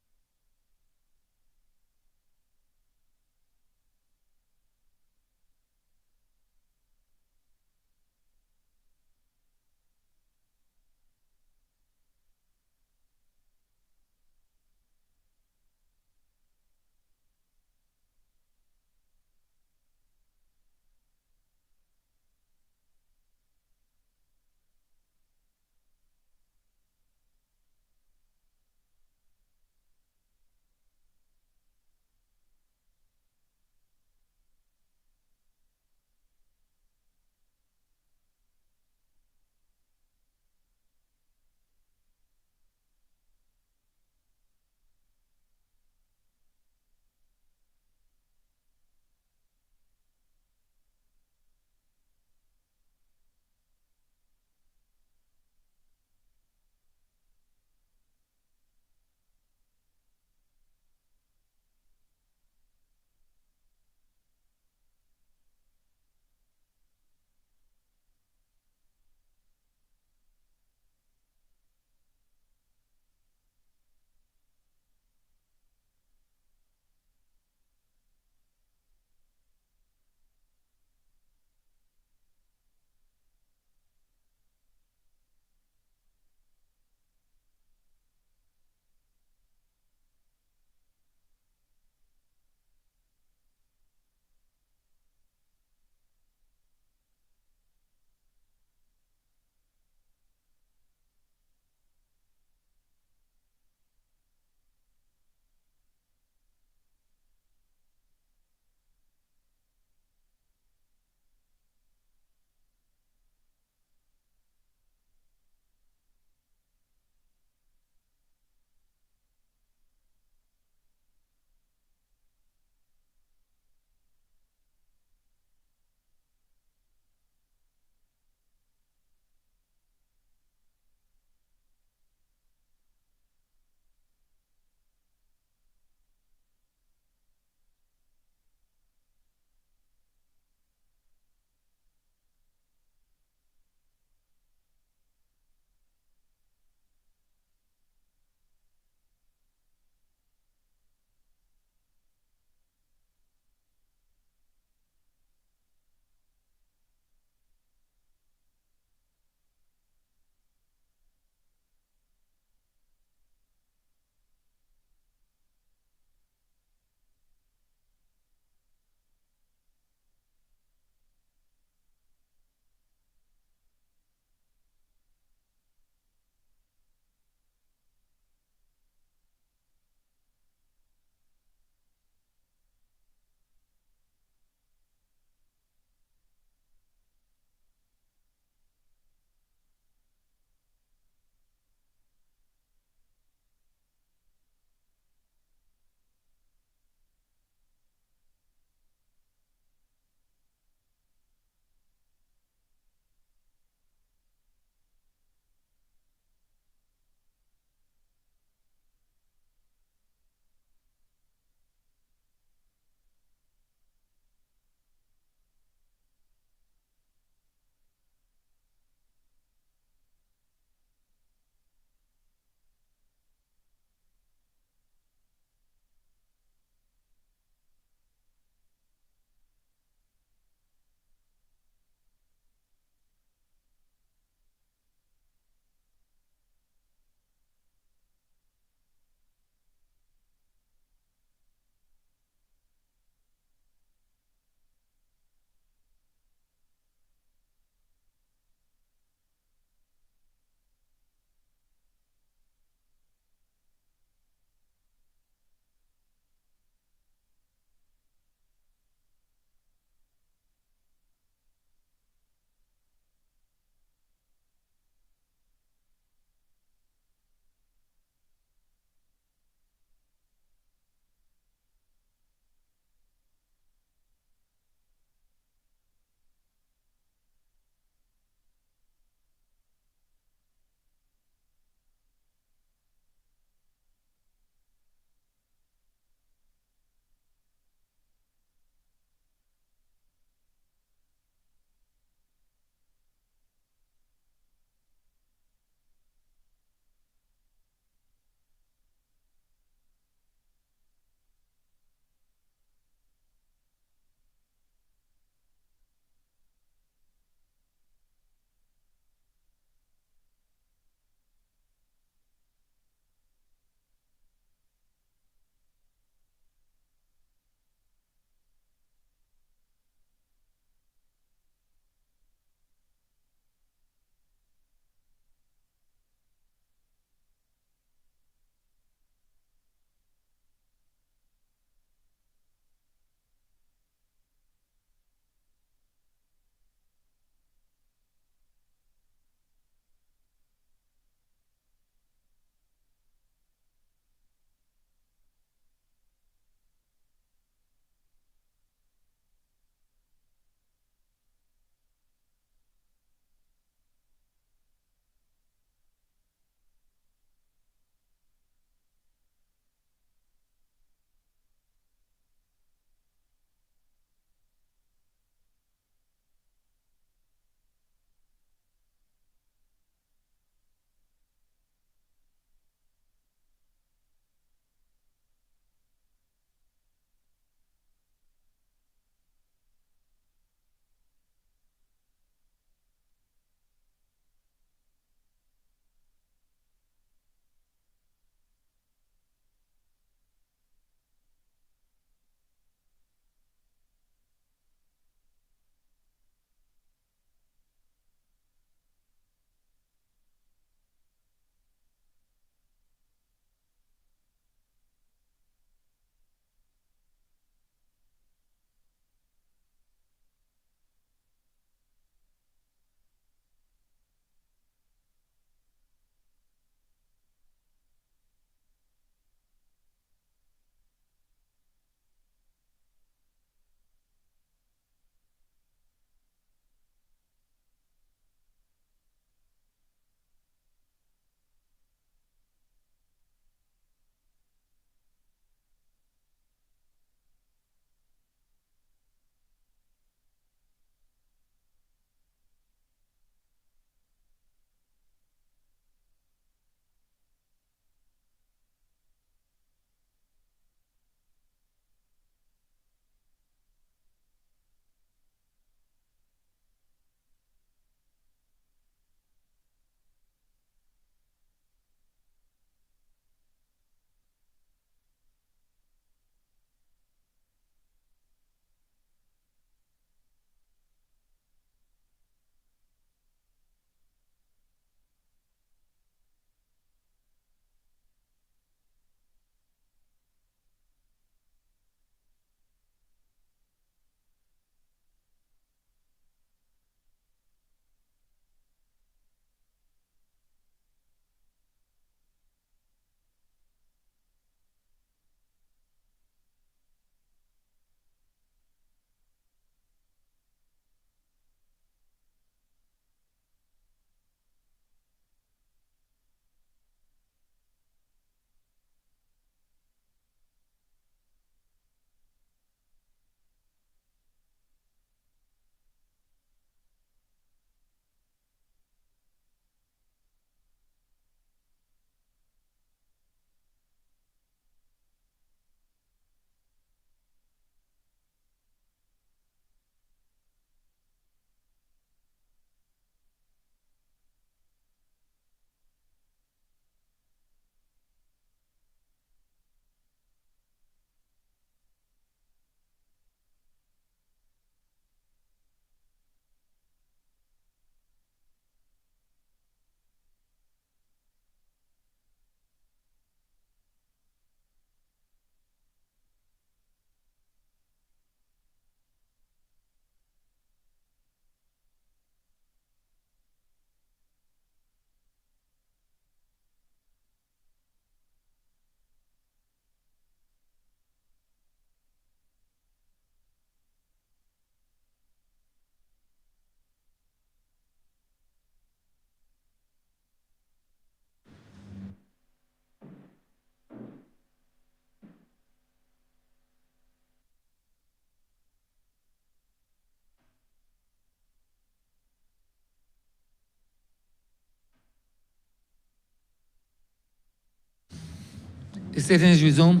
The sitting is resumed.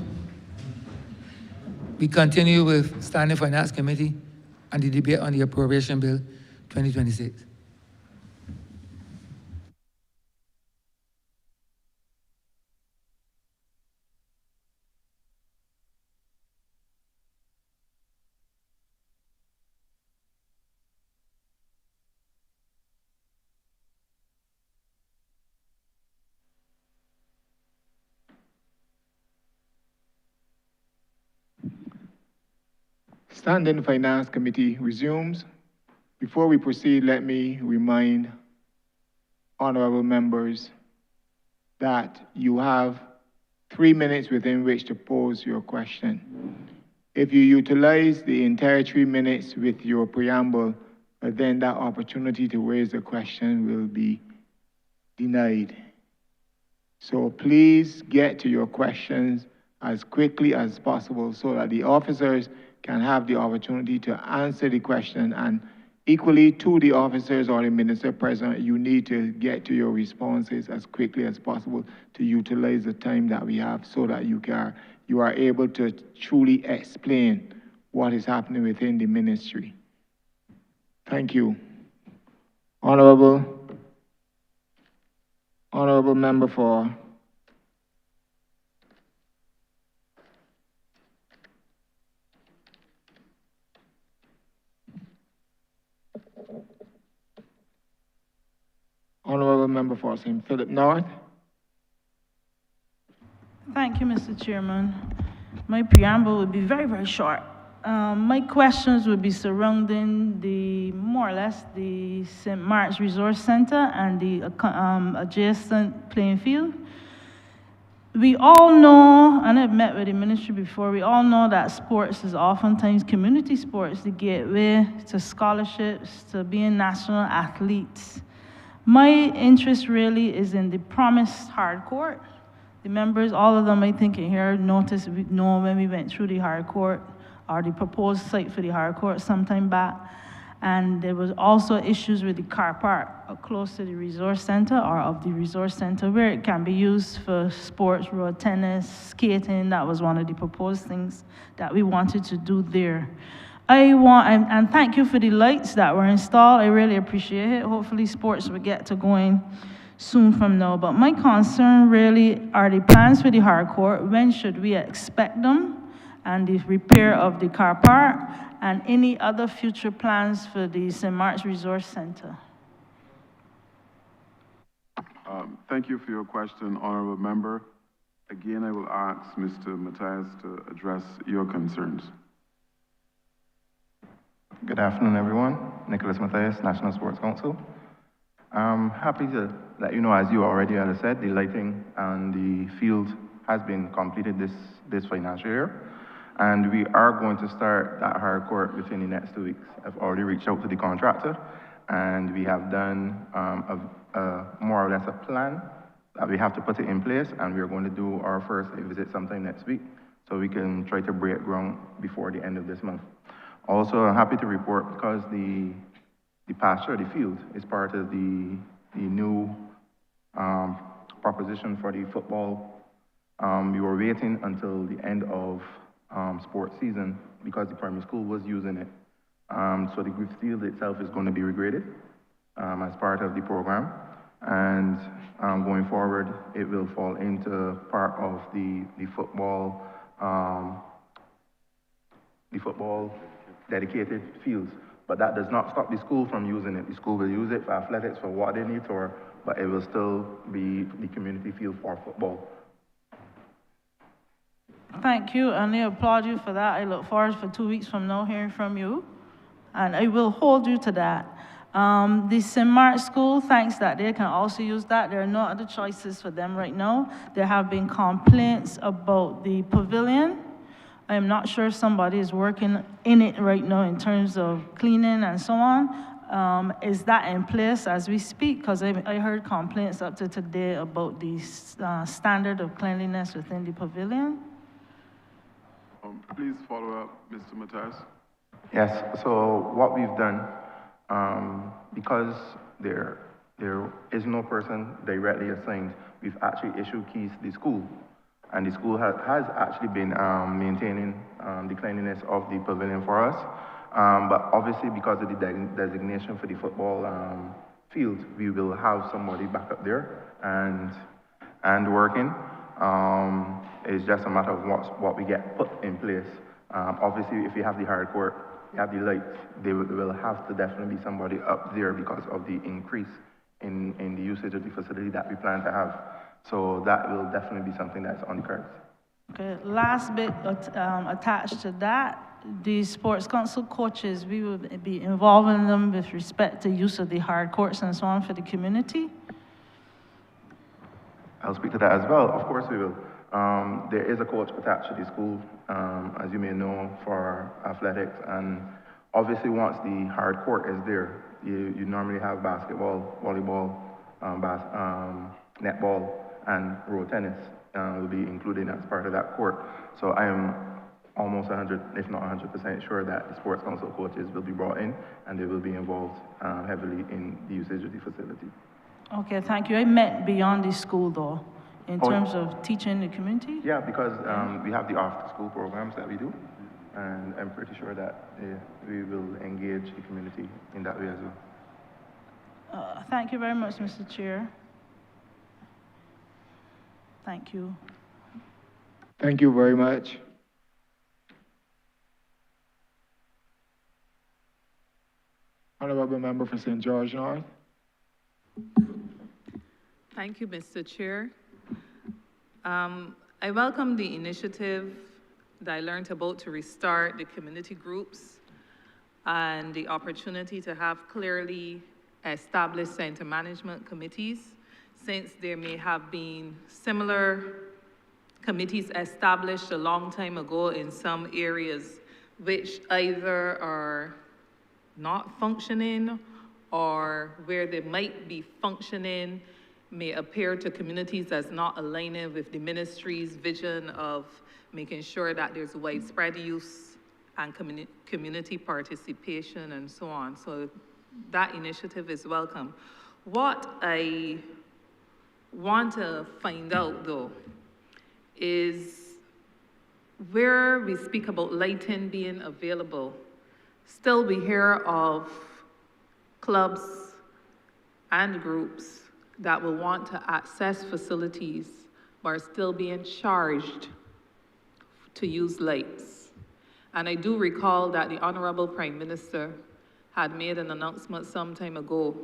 We continue with Standing Finance Committee and the debate on the Appropriation Bill 2026. Standing Finance Committee resumes. Before we proceed, let me remind honorable members that you have 3 minutes within which to pose your question. If you utilize the entire 3 minutes with your preamble, then that opportunity to raise a question will be denied. So please get to your questions as quickly as possible so that the officers can have the opportunity to answer the question, and equally to the officers or the minister present, you need to get to your responses as quickly as possible to utilize the time that we have so that you are able to truly explain what is happening within the ministry. Thank you. Honorable member for St. Philip North. Thank you, Mr. Chairman. My preamble would be very, very short. My questions would be surrounding more or less the St. Mark's Resource Center and the adjacent playing field. We all know, and I've met with the ministry before, we all know that sports is oftentimes community sports, the gateway to scholarships, to being national athletes. My interest really is in the promised hard court. The members, all of them I think in here know when we went through the hard court or the proposed site for the hard court sometime back. And there was also issues with the car park close to the resource center or of the resource center where it can be used for sports, road tennis, skating. That was one of the proposed things that we wanted to do there. And thank you for the lights that were installed. I really appreciate it. Hopefully sports will get to going soon from now. But my concern really are the plans for the hard court. When should we expect them? And the repair of the car park and any other future plans for the St. Mark's Resource Center. Thank you for your question, honorable member. Again, I will ask Mr. Matthias to address your concerns. Good afternoon, everyone. Nicholas Matthias, National Sports Council. I'm happy to let you know, as you already had said, the lighting and the field has been completed this financial year. And we are going to start that hard court within the next 2 weeks. I've already reached out to the contractor, and we have done more or less a plan that we have to put it in place, and we're going to do our first visit sometime next week, so we can try to break ground before the end of this month. Also, I'm happy to report, because the pasture, the field, is part of the new proposition for the football. We were waiting until the end of sports season because the primary school was using it. So the field itself is going to be regraded as part of the program. And going forward, it will fall into part of the football dedicated fields. But that does not stop the school from using it. The school will use it for athletics, for what they need for, but it will still be the community field for football. Thank you, and I applaud you for that. I look forward for 2 weeks from now hearing from you, and I will hold you to that. The St. Mark's School, thanks that they can also use that. There are no other choices for them right now. There have been complaints about the pavilion. I am not sure if somebody is working in it right now in terms of cleaning and so on. Is that in place as we speak? Because I heard complaints up to today about the standard of cleanliness within the pavilion. Please follow up, Mr. Matthias. Yes, so what we've done, because there is no person directly assigned, we've actually issued keys to the school. And the school has actually been maintaining the cleanliness of the pavilion for us. But obviously, because of the designation for the football field, we will have somebody back up there and working. It's just a matter of what we get put in place. Obviously, if you have the hard court, you have the lights, there will have to definitely be somebody up there because of the increase in the usage of the facility that we plan to have. So that will definitely be something that's on the cards. Okay, last bit attached to that, the sports council coaches, we will be involving them with respect to use of the hard courts and so on for the community. I'll speak to that as well. Of course we will. There is a coach attached to the school, as you may know, for athletics. And obviously once the hard court is there, you normally have basketball, volleyball, netball, and road tennis will be included as part of that court. So I am almost 100, if not 100% sure that the sports council coaches will be brought in and they will be involved heavily in the usage of the facility. Okay, thank you. I meant beyond the school though, in terms of teaching the community? Yeah, because we have the after-school programs that we do, and I'm pretty sure that we will engage the community in that way as well. Thank you very much, Mr. Chair. Thank you. Thank you very much. Honourable Member for St. George North. Thank you, Mr. Chair. I welcome the initiative that I learned about to restart the community groups and the opportunity to have clearly established center management committees, since there may have been similar committees established a long time ago in some areas which either are not functioning or where they might be functioning may appear to communities as not aligning with the ministry's vision of making sure that there's widespread use and community participation and so on. So that initiative is welcome. What I want to find out though is where we speak about lighting being available, still we hear of clubs and groups that will want to access facilities but are still being charged to use lights. And I do recall that the Honourable Prime Minister had made an announcement some time ago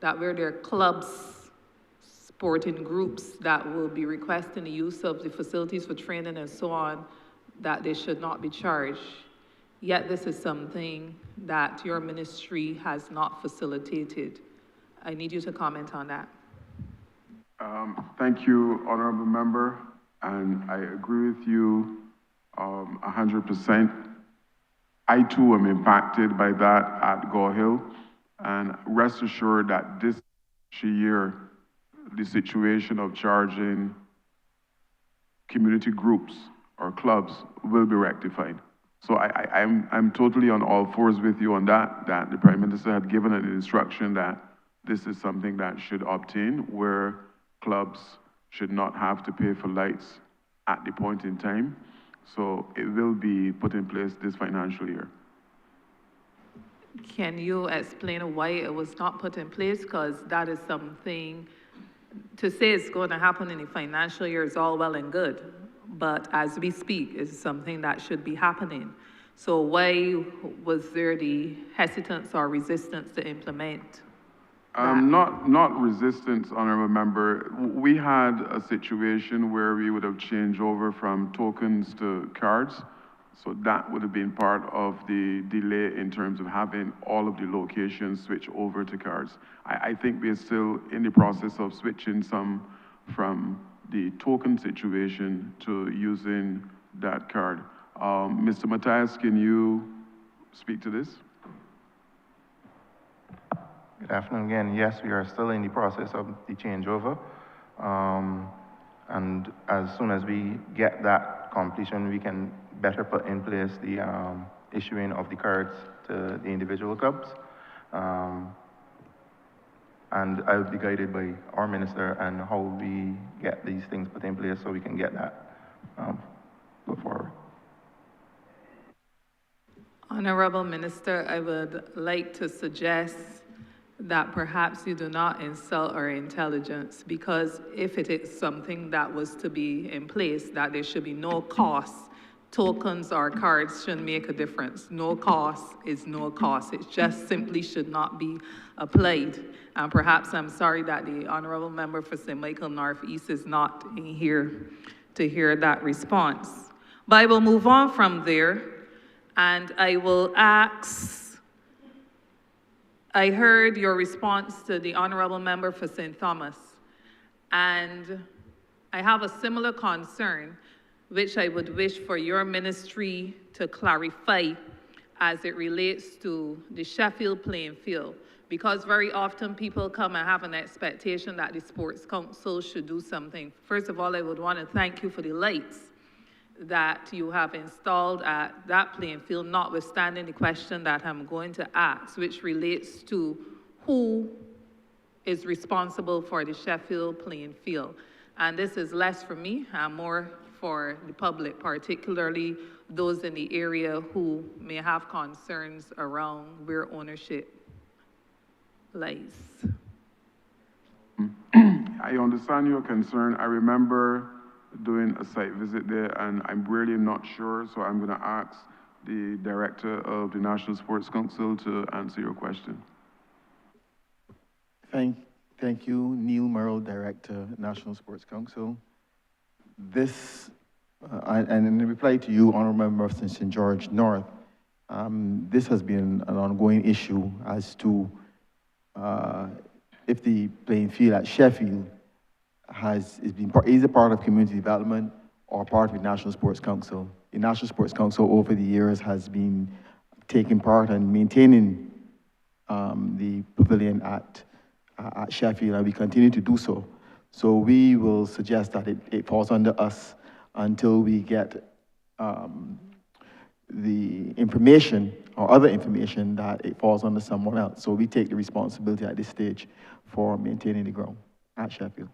that where there are clubs, sporting groups that will be requesting the use of the facilities for training and so on, that they should not be charged. Yet this is something that your ministry has not facilitated. I need you to comment on that. Thank you, Honourable Member, and I agree with you 100%. I too am impacted by that at Gore Hill, and rest assured that this year, the situation of charging community groups or clubs will be rectified. So I'm totally on all fours with you on that the Prime Minister had given an instruction that this is something that should obtain, where clubs should not have to pay for lights at the point in time. So it will be put in place this financial year. Can you explain why it was not put in place? Because that is something, to say it's going to happen in the financial year is all well and good, but as we speak, it's something that should be happening. So why was there the hesitance or resistance to implement? Not resistance, Honourable Member. We had a situation where we would have changed over from tokens to cards. So that would have been part of the delay in terms of having all of the locations switch over to cards. I think we're still in the process of switching some from the token situation to using that card. Mr. Matthias, can you speak to this? Good afternoon again. Yes, we are still in the process of the changeover. And as soon as we get that completion, we can better put in place the issuing of the cards to the individual clubs. And I will be guided by our minister and how we get these things put in place so we can get that put forward. Honorable Minister, I would like to suggest that perhaps you do not insult our intelligence, because if it is something that was to be in place, that there should be no cost. Tokens or cards shouldn't make a difference. No cost is no cost. It just simply should not be applied. And perhaps I'm sorry that the Honorable Member for St. Michael Northeast is not in here to hear that response. But I will move on from there, and I will ask, I heard your response to the Honorable Member for St. Thomas, and I have a similar concern, which I would wish for your ministry to clarify as it relates to the Sheffield playing field. Because very often people come and have an expectation that the Sports Council should do something. First of all, I would want to thank you for the lights that you have installed at that playing field, notwithstanding the question that I'm going to ask, which relates to who is responsible for the Sheffield playing field. And this is less for me and more for the public, particularly those in the area who may have concerns around where ownership lies. I understand your concern. I remember doing a site visit there, and I'm really not sure, so I'm going to ask the director of the National Sports Council to answer your question. Thank you, Neil Merrill, Director, National Sports Council. This, and in reply to you, Honourable Member of St. George North, this has been an ongoing issue as to if the playing field at Sheffield is a part of community development or part of the National Sports Council. The National Sports Council over the years has been taking part in maintaining the pavilion at Sheffield, and we continue to do so. So we will suggest that it falls under us until we get the information or other information that it falls under someone else. So we take the responsibility at this stage for maintaining the ground at Sheffield.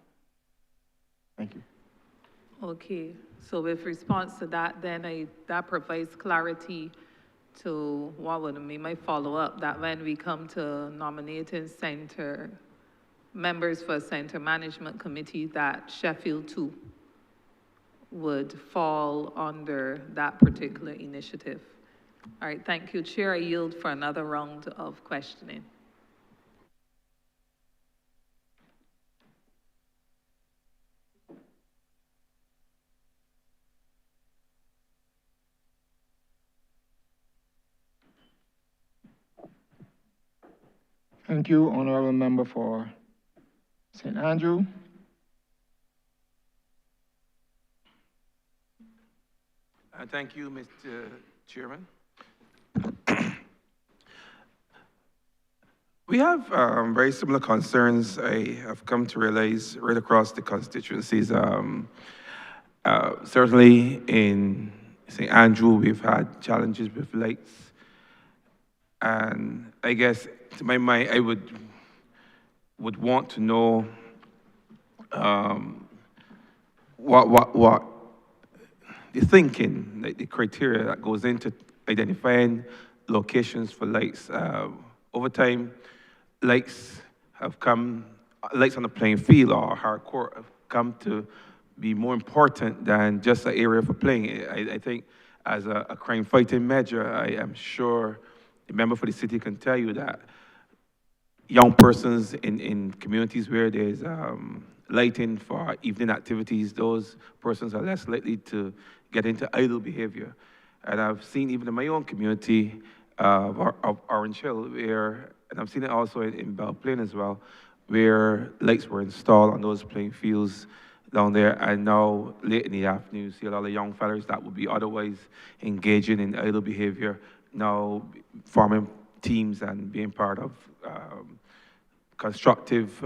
Thank you. Okay, so with response to that, then that provides clarity to what would be my follow-up, that when we come to nominating center members for Center Management Committee, that Sheffield too would fall under that particular initiative. All right, thank you. Chair, I yield for another round of questioning. Thank you, Honourable Member for St. Andrew. Thank you, Mr. Chairman. We have very similar concerns, I have come to realize, right across the constituencies. Certainly in St. Andrew, we've had challenges with lights. And I guess, to my mind, I would want to know what the thinking, like the criteria that goes into identifying locations for lights. Over time, lights on the playing field or hardcore have come to be more important than just an area for playing. I think as a crime fighting measure, I am sure the member for the city can tell you that young persons in communities where there's lighting for evening activities, those persons are less likely to get into idle behavior. And I've seen even in my own community of Orange Hill, and I've seen it also in Belle Plaine as well, where lights were installed on those playing fields down there, and now late in the afternoon, you see a lot of young fellas that would be otherwise engaging in idle behavior, now forming teams and being part of constructive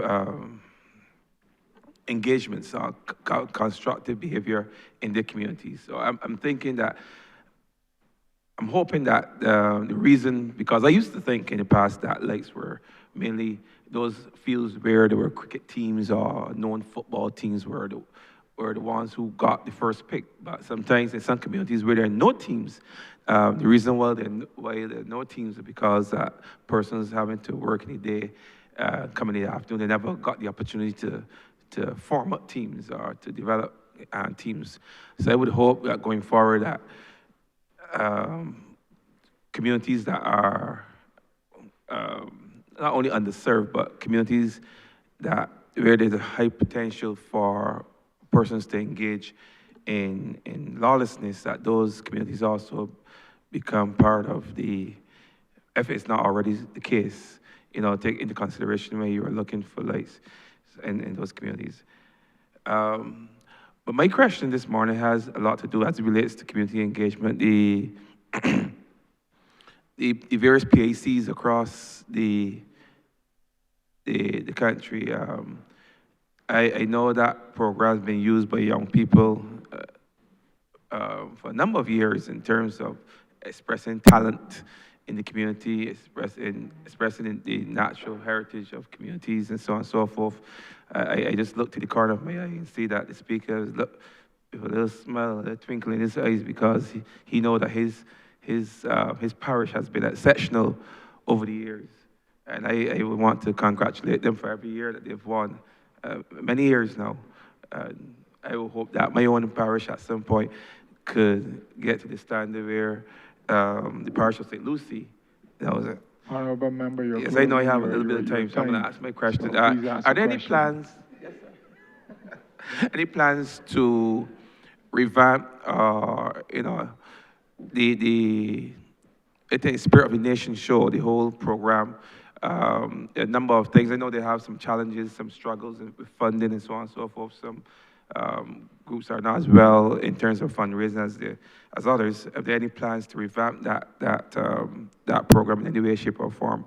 engagements or constructive behavior in their communities. So I'm thinking that, I'm hoping that the reason, because I used to think in the past that lights were mainly those fields where there were cricket teams or known football teams were were the ones who got the first pick. But sometimes in some communities where there are no teams, the reason why there are no teams is because persons having to work in the day, come in the afternoon, they never got the opportunity to form up teams or to develop teams. So I would hope that going forward that communities that are not only underserved, but communities that where there's a high potential for persons to engage in lawlessness, that those communities also become part of the, if it's not already the case, take into consideration when you are looking for lights in those communities. But my question this morning has a lot to do as it relates to community engagement. The various PACs across the country. I know that program has been used by young people for a number of years in terms of expressing talent in the community, expressing the natural heritage of communities and so on and so forth. I just look to the corner of my eye and see that the speaker look with a little smile, a twinkle in his eyes, because he knows that his parish has been exceptional over the years. And I would want to congratulate them for every year that they've won, many years now. I will hope that my own parish at some point could get to the standard where the parish of St. Lucie, that was it. Honourable member, you're Yes, I know I have a little bit of time, so I'm going to ask my question. Are there any plans? Yes, sir. Any plans to revamp, the Spirit of the Nation show, the whole program? A number of things. I know they have some challenges, some struggles with funding and so on and so forth. Some groups are not as well in terms of fundraising as others. Are there any plans to revamp that program in any way, shape, or form?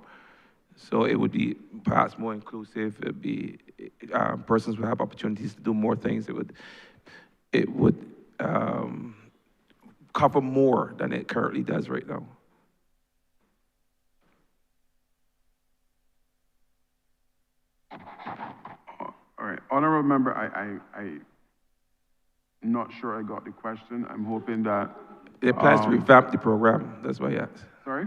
So it would be perhaps more inclusive. It would be persons would have opportunities to do more things. It would cover more than it currently does right now. All right, honourable member, I'm not sure I got the question. I'm hoping that There are plans to revamp the program. That's why I asked. Sorry?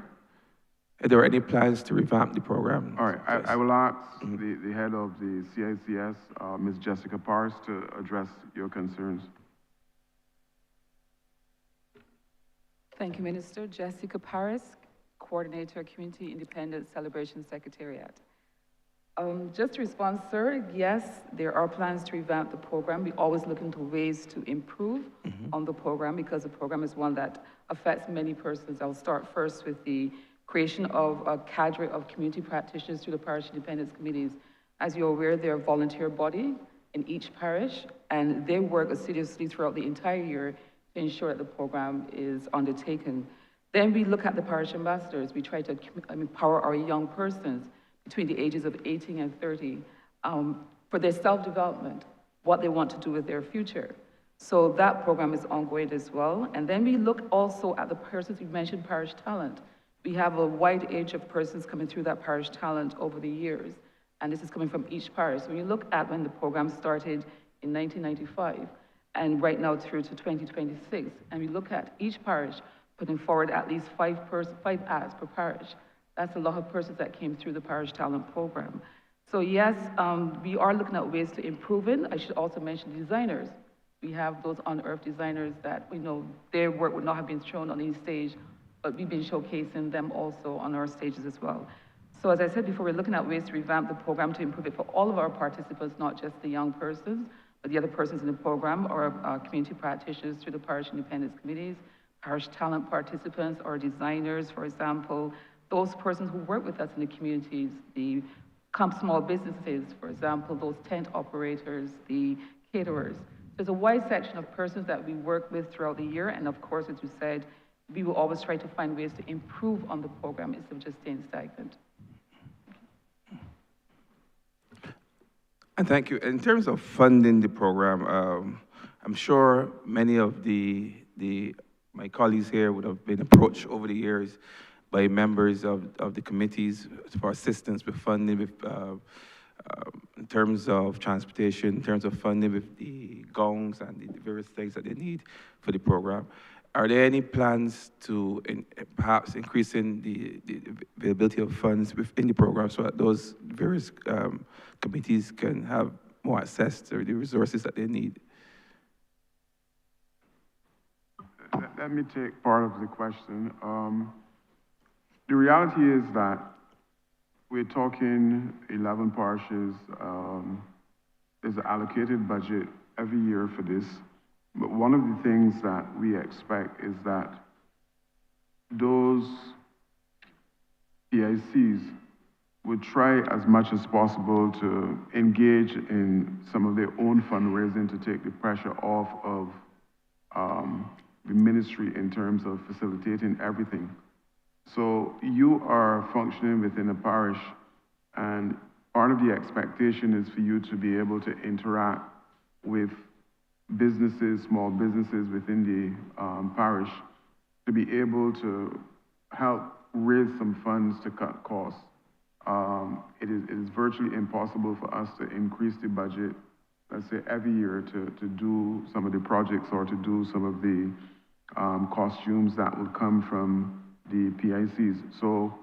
Are there any plans to revamp the program? All right, I will ask the head of the CICS, Ms. Jessica Parish, to address your concerns. Thank you, Minister. Jessica Parish, Coordinator, Community Independence Celebration Secretariat. Just to respond, sir, yes, there are plans to revamp the program. We always look into ways to improve on the program because the program is one that affects many persons. I'll start first with the creation of a cadre of community practitioners through the parish independence committees. As you're aware, they're a volunteer body in each parish, and they work assiduously throughout the entire year to ensure that the program is undertaken. Then we look at the parish ambassadors. We try to empower our young persons between the ages of 18 and 30 for their self-development, what they want to do with their future. So that program is ongoing as well. And then we look also at the persons, you mentioned parish talent. We have a wide age of persons coming through that parish talent over the years. And this is coming from each parish. So when you look at when the program started in 1995 and right now through to 2026, and we look at each parish putting forward at least 5 ads per parish, that's a lot of persons that came through the parish talent program. So yes, we are looking at ways to improve it. I should also mention designers. We have those unearthed designers that we know their work would not have been shown on any stage, but we've been showcasing them also on our stages as well. So as I said before, we're looking at ways to revamp the program to improve it for all of our participants, not just the young persons, but the other persons in the program, or community practitioners through the parish independence committees, parish talent participants, or designers, for example, those persons who work with us in the communities, the small businesses, for example, those tent operators, the caterers. There's a wide section of persons that we work with throughout the year, and of course, as you said, we will always try to find ways to improve on the program instead of just staying stagnant. And thank you. In terms of funding the program, I'm sure many of my colleagues here would have been approached over the years by members of the committees for assistance with funding, with in terms of transportation, in terms of funding with the gongs and the various things that they need for the program. Are there any plans to perhaps increasing the availability of funds within the program so that those various committees can have more access to the resources that they need? Let me take part of the question. The reality is that we're talking 11 parishes. There's an allocated budget every year for this. But one of the things that we expect is that those PICs would try as much as possible to engage in some of their own fundraising to take the pressure off of the ministry in terms of facilitating everything. So you are functioning within a parish, and part of the expectation is for you to be able to interact with businesses, small businesses within the parish, to be able to help raise some funds to cut costs. It is virtually impossible for us to increase the budget, let's say every year, to do some of the projects or to do some of the costumes that will come from the PICs. So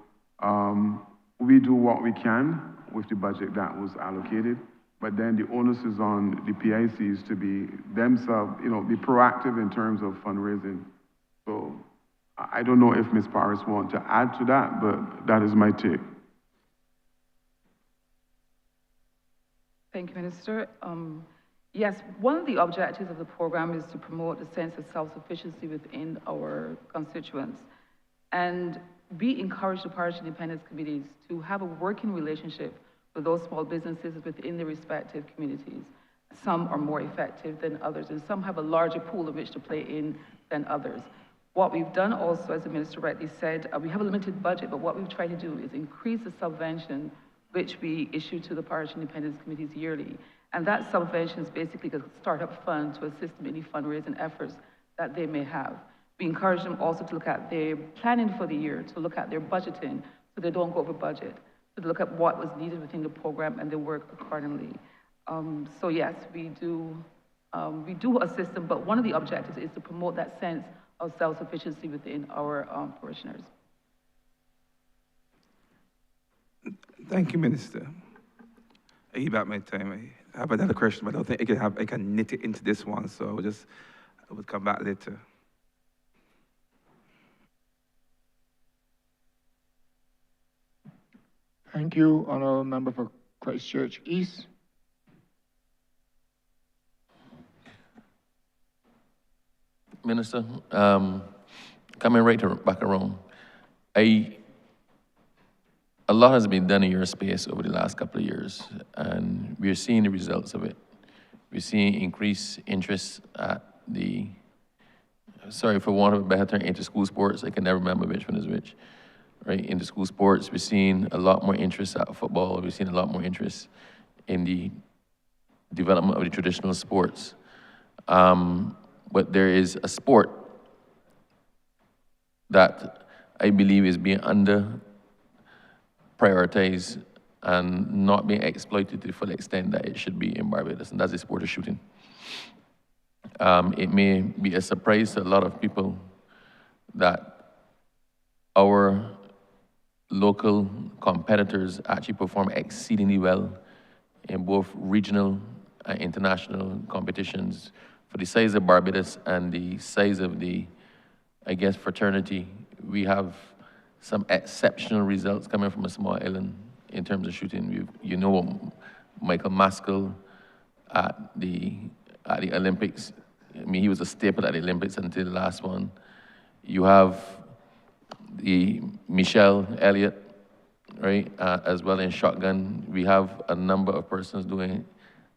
we do what we can with the budget that was allocated, but then the onus is on the PICs to be themselves, be proactive in terms of fundraising. So I don't know if Ms. Paris wants to add to that, but that is my take. Thank you, Minister. Yes, one of the objectives of the program is to promote a sense of self-sufficiency within our constituents. And we encourage the parish independence committees to have a working relationship with those small businesses within their respective communities. Some are more effective than others, and some have a larger pool of which to play in than others. What we've done also, as the Minister rightly said, we have a limited budget, but what we've tried to do is increase the subvention which we issue to the parish independence committees yearly. And that subvention is basically a startup fund to assist them in any fundraising efforts that they may have. We encourage them also to look at their planning for the year, to look at their budgeting, so they don't go over budget, to look at what was needed within the program and they work accordingly. So yes, we do assist them, but one of the objectives is to promote that sense of self-sufficiency within our parishioners. Thank you, Minister. I give back my time. I have another question, but I don't think I can knit it into this one, so I will come back later. Thank you, Honourable Member for Christchurch East. Minister, coming back around, a lot has been done in your space over the last couple of years, and we're seeing the results of it. We're seeing increased interest at the, sorry for want of a better term, inter-school sports. I can never remember which one is which, right? Inter-school sports, we're seeing a lot more interest at football. We're seeing a lot more interest in the development of the traditional sports. But there is a sport that I believe is being prioritized and not being exploited to the full extent that it should be in Barbados, and that's the sport of shooting. It may be a surprise to a lot of people that our local competitors actually perform exceedingly well in both regional and international competitions. For the size of Barbados and the size of the, I guess, fraternity, we have some exceptional results coming from a small island in terms of shooting. You know Michael Maskell at the Olympics. I mean, he was a staple at the Olympics until the last one. You have the Michelle Elliott, right, as well in shotgun. We have a number of persons doing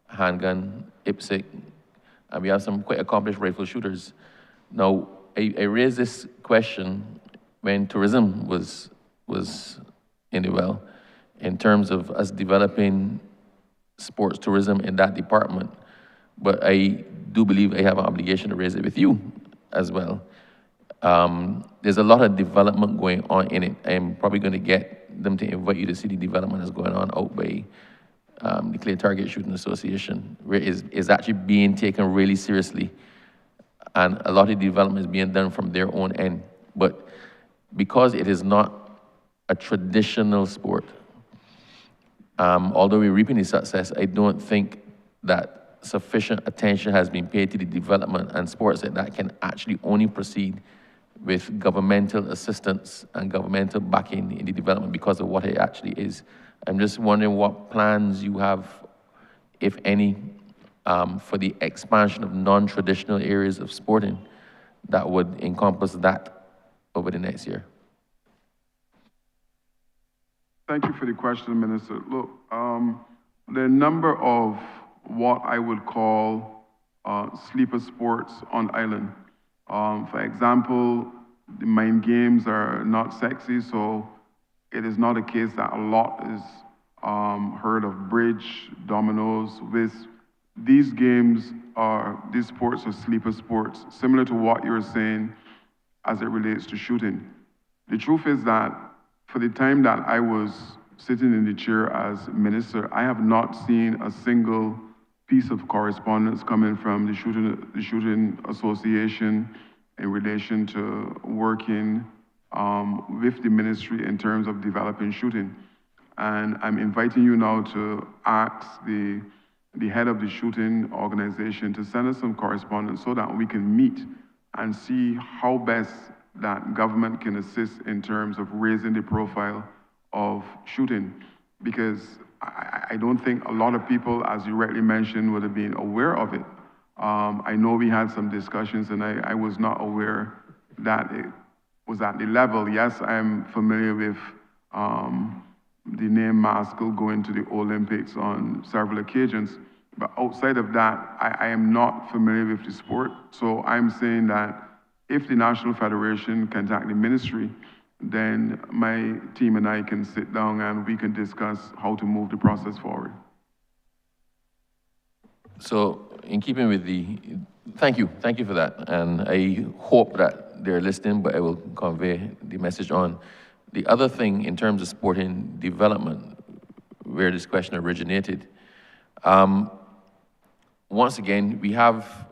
handgun, IPSC, and we have some quite accomplished rifle shooters. Now, I raised this question when tourism was in the well, in terms of us developing sports tourism in that department. But I do believe I have an obligation to raise it with you as well. There's a lot of development going on in it. I'm probably going to get them to invite you to see the development that's going on out by the Clay Target Shooting Association, where is actually being taken really seriously. And a lot of development is being done from their own end. But because it is not a traditional sport, although we're reaping the success, I don't think that sufficient attention has been paid to the development and sports that can actually only proceed with governmental assistance and governmental backing in the development because of what it actually is. I'm just wondering what plans you have, if any, for the expansion of non-traditional areas of sporting that would encompass that over the next year. Thank you for the question, Minister. Look, there are a number of what I would call sleeper sports on island. For example, the mind games are not sexy, so it is not a case that a lot is heard of bridge, dominoes, whist. These sports are sleeper sports, similar to what you're saying as it relates to shooting. The truth is that for the time that I was sitting in the chair as minister, I have not seen a single piece of correspondence coming from the shooting association in relation to working with the ministry in terms of developing shooting. And I'm inviting you now to ask the head of the shooting organization to send us some correspondence so that we can meet and see how best that government can assist in terms of raising the profile of shooting. Because I don't think a lot of people, as you rightly mentioned, would have been aware of it. I know we had some discussions and I was not aware that it was at the level. Yes, I'm familiar with the name Maskell going to the Olympics on several occasions, but outside of that, I am not familiar with the sport. So I'm saying that if the National Federation contact the ministry, then my team and I can sit down and we can discuss how to move the process forward. So in keeping with thank you for that. And I hope that they're listening, but I will convey the message on. The other thing in terms of sporting development, where this question originated, once again, we have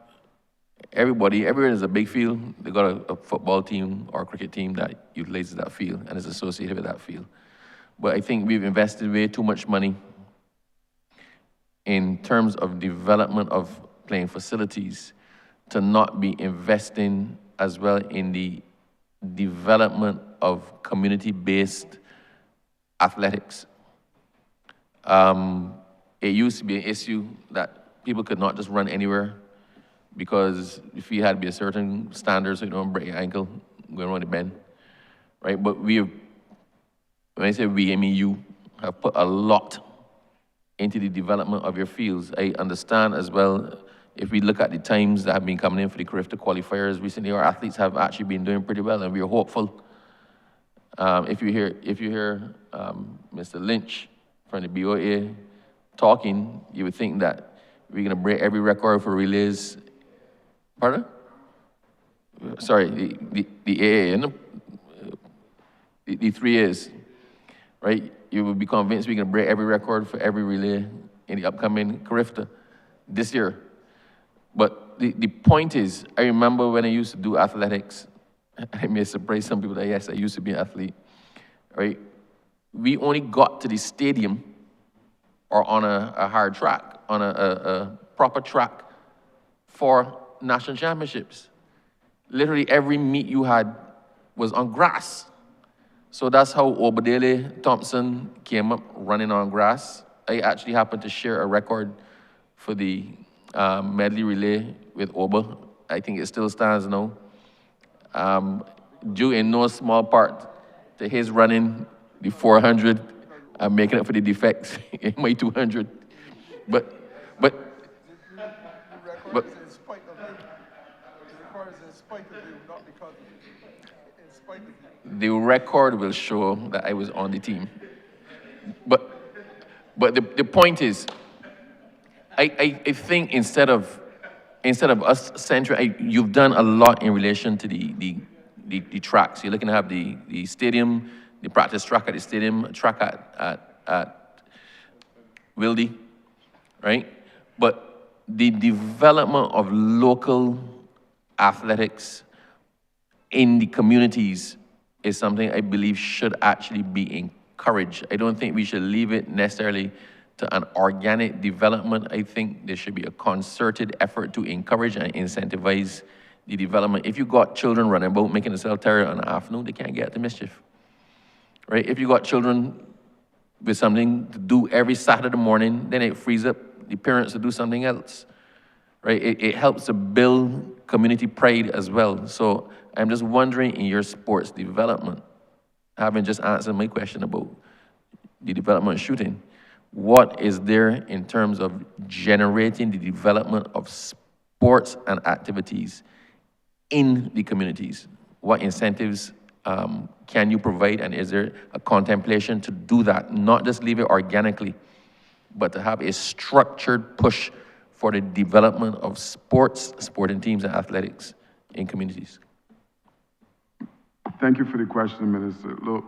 everywhere is a big field. They got a football team or a cricket team that utilizes that field and is associated with that field. But I think we've invested way too much money in terms of development of playing facilities to not be investing as well in the development of community-based athletics. It used to be an issue that people could not just run anywhere because if you had to be a certain standard so you don't break your ankle going around the bend, right? But when I say we, I mean you have put a lot into the development of your fields. I understand as well, if we look at the times that have been coming in for the Carifta qualifiers recently, our athletes have actually been doing pretty well, and we are hopeful. If you hear Mr. Lynch from the BOA talking, you would think that we're going to break every record for relays. Pardon? Sorry, the AA, the 3 A's, right? You would be convinced we're going to break every record for every relay in the upcoming Carifta this year. But the point is, I remember when I used to do athletics, I may surprise some people that, yes, I used to be an athlete, right? We only got to the stadium or on a hard track, on a proper track for national championships. Literally every meet you had was on grass. So that's how Obadele Thompson came up running on grass. I actually happened to share a record for the medley relay with Oba. I think it still stands now. Due in no small part to his running the 400 and making up for the defects in my 200. But the record will show that I was on the team. But the point is, I think instead of us centering, you've done a lot in relation to the tracks. You're looking to have the stadium, the practice track at the stadium, a track Wildy, right? But the development of local athletics in the communities is something I believe should actually be encouraged. I don't think we should leave it necessarily to an organic development. I think there should be a concerted effort to encourage and incentivize the development. If you got children running about making themselves tired in the afternoon, they can't get to mischief, right? If you got children with something to do every Saturday morning, then it frees up the parents to do something else, right? It helps to build community pride as well. So I'm just wondering, in your sports development, having just answered my question about the development of shooting, what is there in terms of generating the development of sports and activities in the communities? What incentives can you provide, and is there a contemplation to do that? Not just leave it organically, but to have a structured push for the development of sports, sporting teams, and athletics in communities. Thank you for the question, Minister. Look,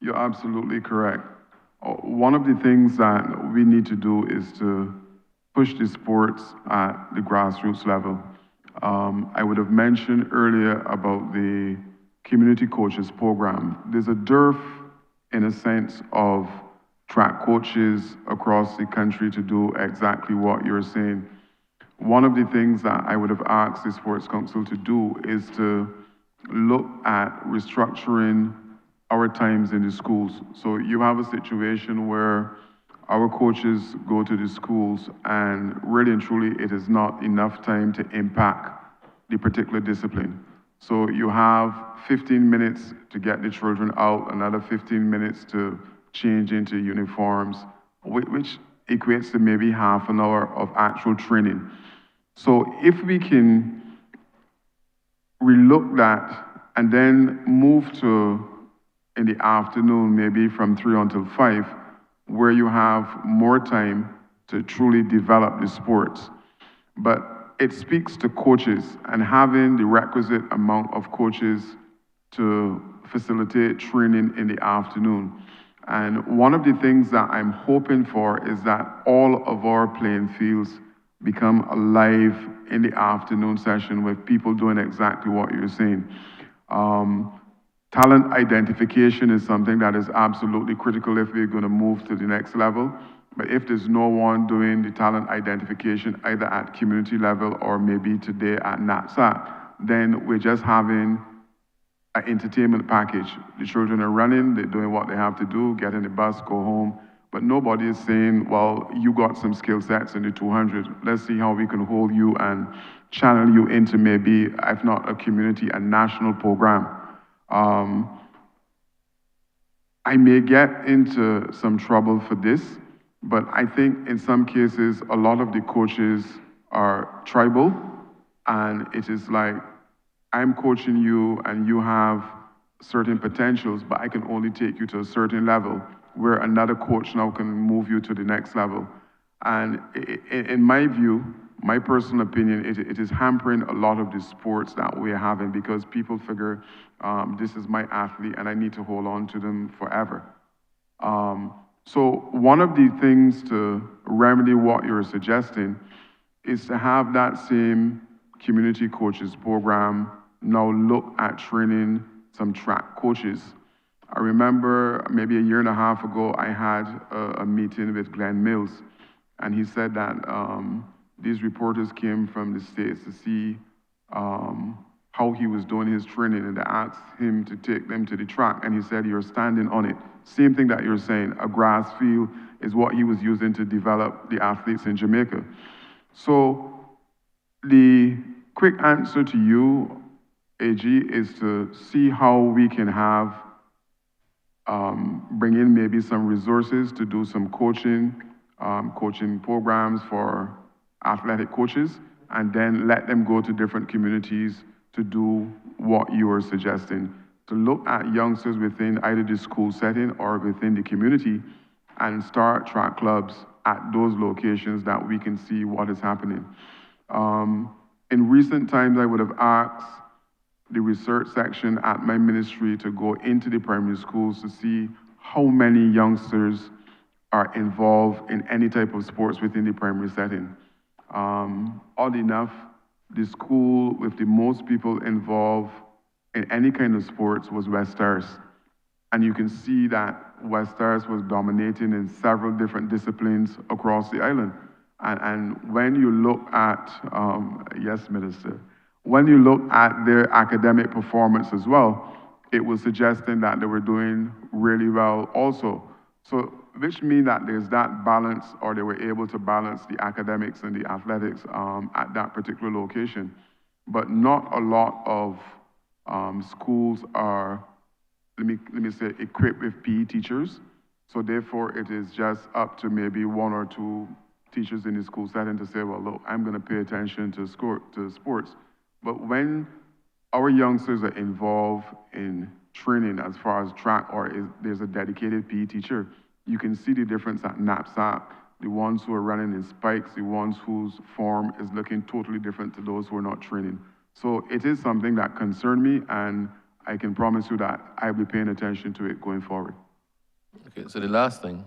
you're absolutely correct. One of the things that we need to do is to push the sports at the grassroots level. I would have mentioned earlier about the community coaches program. There's a dearth, in a sense, of track coaches across the country to do exactly what you're saying. One of the things that I would have asked the Sports Council to do is to look at restructuring our times in the schools. So you have a situation where our coaches go to the schools and really and truly it is not enough time to impact the particular discipline. So you have 15 minutes to get the children out, another 15 minutes to change into uniforms, which equates to maybe half an hour of actual training. So if we can relook that and then move to, in the afternoon, maybe from 3 until 5, where you have more time to truly develop the sports. But it speaks to coaches and having the requisite amount of coaches to facilitate training in the afternoon. And one of the things that I'm hoping for is that all of our playing fields become alive in the afternoon session with people doing exactly what you're saying. Talent identification is something that is absolutely critical if we're going to move to the next level. But if there's no one doing the talent identification either at community level or maybe today at NATSAT, then we're just having an entertainment package. The children are running, they're doing what they have to do, get in the bus, go home. But nobody is saying, well, you got some skill sets in the 200. Let's see how we can hold you and channel you into maybe, if not a community, a national program. I may get into some trouble for this, but I think in some cases, a lot of the coaches are tribal, and it is like, I'm coaching you and you have certain potentials, but I can only take you to a certain level, where another coach now can move you to the next level. And in my view, my personal opinion, it is hampering a lot of the sports that we're having because people figure, this is my athlete and I need to hold on to them forever. So one of the things to remedy what you're suggesting is to have that same community coaches program now look at training some track coaches. I remember maybe a year and a half ago, I had a meeting with Glenn Mills, and he said that these reporters came from the States to see how he was doing his training, and they asked him to take them to the track, and he said, you're standing on it. Same thing that you're saying, a grass field is what he was using to develop the athletes in Jamaica. So the quick answer to you, AG, is to see how we can have, bring in maybe some resources to do some coaching programs for athletic coaches, and then let them go to different communities to do what you are suggesting, to look at youngsters within either the school setting or within the community and start track clubs at those locations that we can see what is happening. In recent times, I would have asked the research section at my ministry to go into the primary schools to see how many youngsters are involved in any type of sports within the primary setting. Odd enough, the school with the most people involved in any kind of sports was West Stars. And you can see that West Stars was dominating in several different disciplines across the island. And when you look at, yes, Minister, when you look at their academic performance as well, it was suggesting that they were doing really well also. So, which means that there's that balance, or they were able to balance the academics and the athletics at that particular location. But not a lot of schools are, let me say, equipped with PE teachers. So therefore, it is just up to maybe one or two teachers in the school setting to say, well, look, I'm going to pay attention to sports. But when our youngsters are involved in training as far as track, or there's a dedicated PE teacher, you can see the difference at knapsack. The ones who are running in spikes, the ones whose form is looking totally different to those who are not training. So it is something that concerned me, and I can promise you that I'll be paying attention to it going forward. Okay, so the last thing,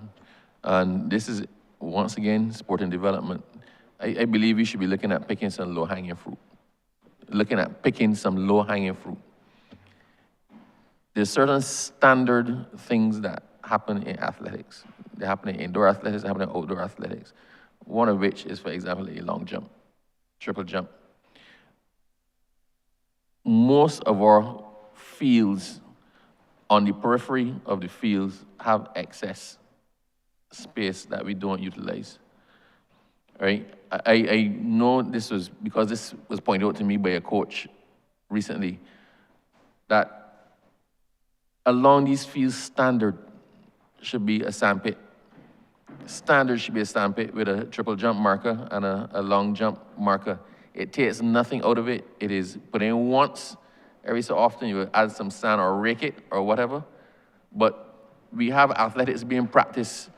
and this is, once again, sport and development. I believe we should be looking at picking some low-hanging fruit. There's certain standard things that happen in athletics. They happen in indoor athletics, they happen in outdoor athletics. One of which is, for example, a long jump, triple jump. Most of our fields on the periphery of the fields have excess space that we don't utilize. Right? I know this was, because this was pointed out to me by a coach recently, that along these fields, standard should be a sandpit. Standard should be a sandpit with a triple jump marker and a long jump marker. It takes nothing out of it. It is put in once. Every so often you add some sand or rake it or whatever. But we have athletics being practiced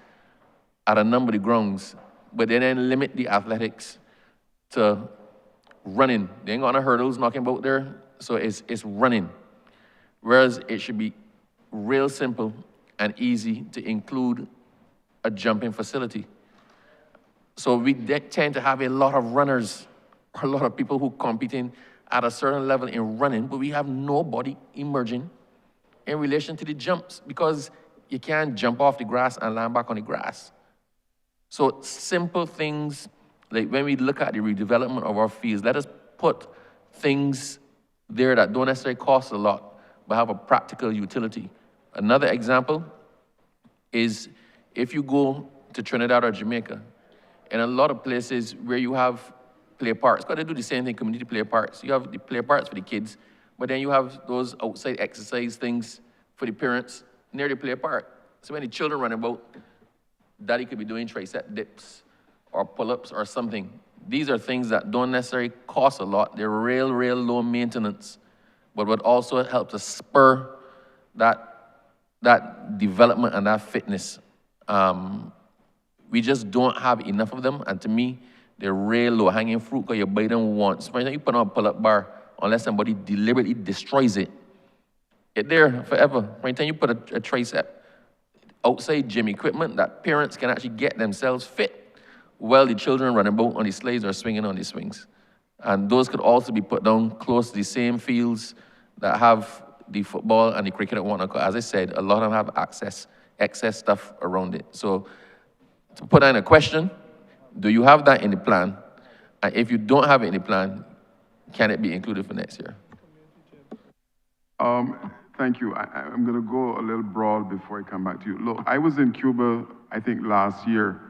at a number of the grounds, but they then limit the athletics to running. They ain't got no hurdles knocking about there, so it's running. Whereas it should be real simple and easy to include a jumping facility. So we tend to have a lot of runners, a lot of people who competing at a certain level in running, but we have nobody emerging in relation to the jumps, because you can't jump off the grass and land back on the grass. So simple things, like when we look at the redevelopment of our fields, let us put things there that don't necessarily cost a lot, but have a practical utility. Another example is if you go to Trinidad or Jamaica, in a lot of places where you have play parks, because they do the same thing, community play parks. You have the play parks for the kids, but then you have those outside exercise things for the parents near the play park. So when the children run about, daddy could be doing tricep dips or pull-ups or something. These are things that don't necessarily cost a lot. They're real low maintenance, but would also help to spur that development and that fitness. We just don't have enough of them, and to me, they're real low-hanging fruit because you buy them once. For example, you put on a pull-up bar, unless somebody deliberately destroys it, it's there forever. For example, you put a tricep, outside gym equipment that parents can actually get themselves fit while the children run about on the slides or swinging on the swings. And those could also be put down close to the same fields that have the football and the cricket and whatnot. As I said, a lot of them have excess stuff around it. So to put that in a question, do you have that in the plan? And if you don't have it in the plan, can it be included for next year? Thank you. I'm going to go a little broad before I come back to you. Look, I was in Cuba, I think, last year,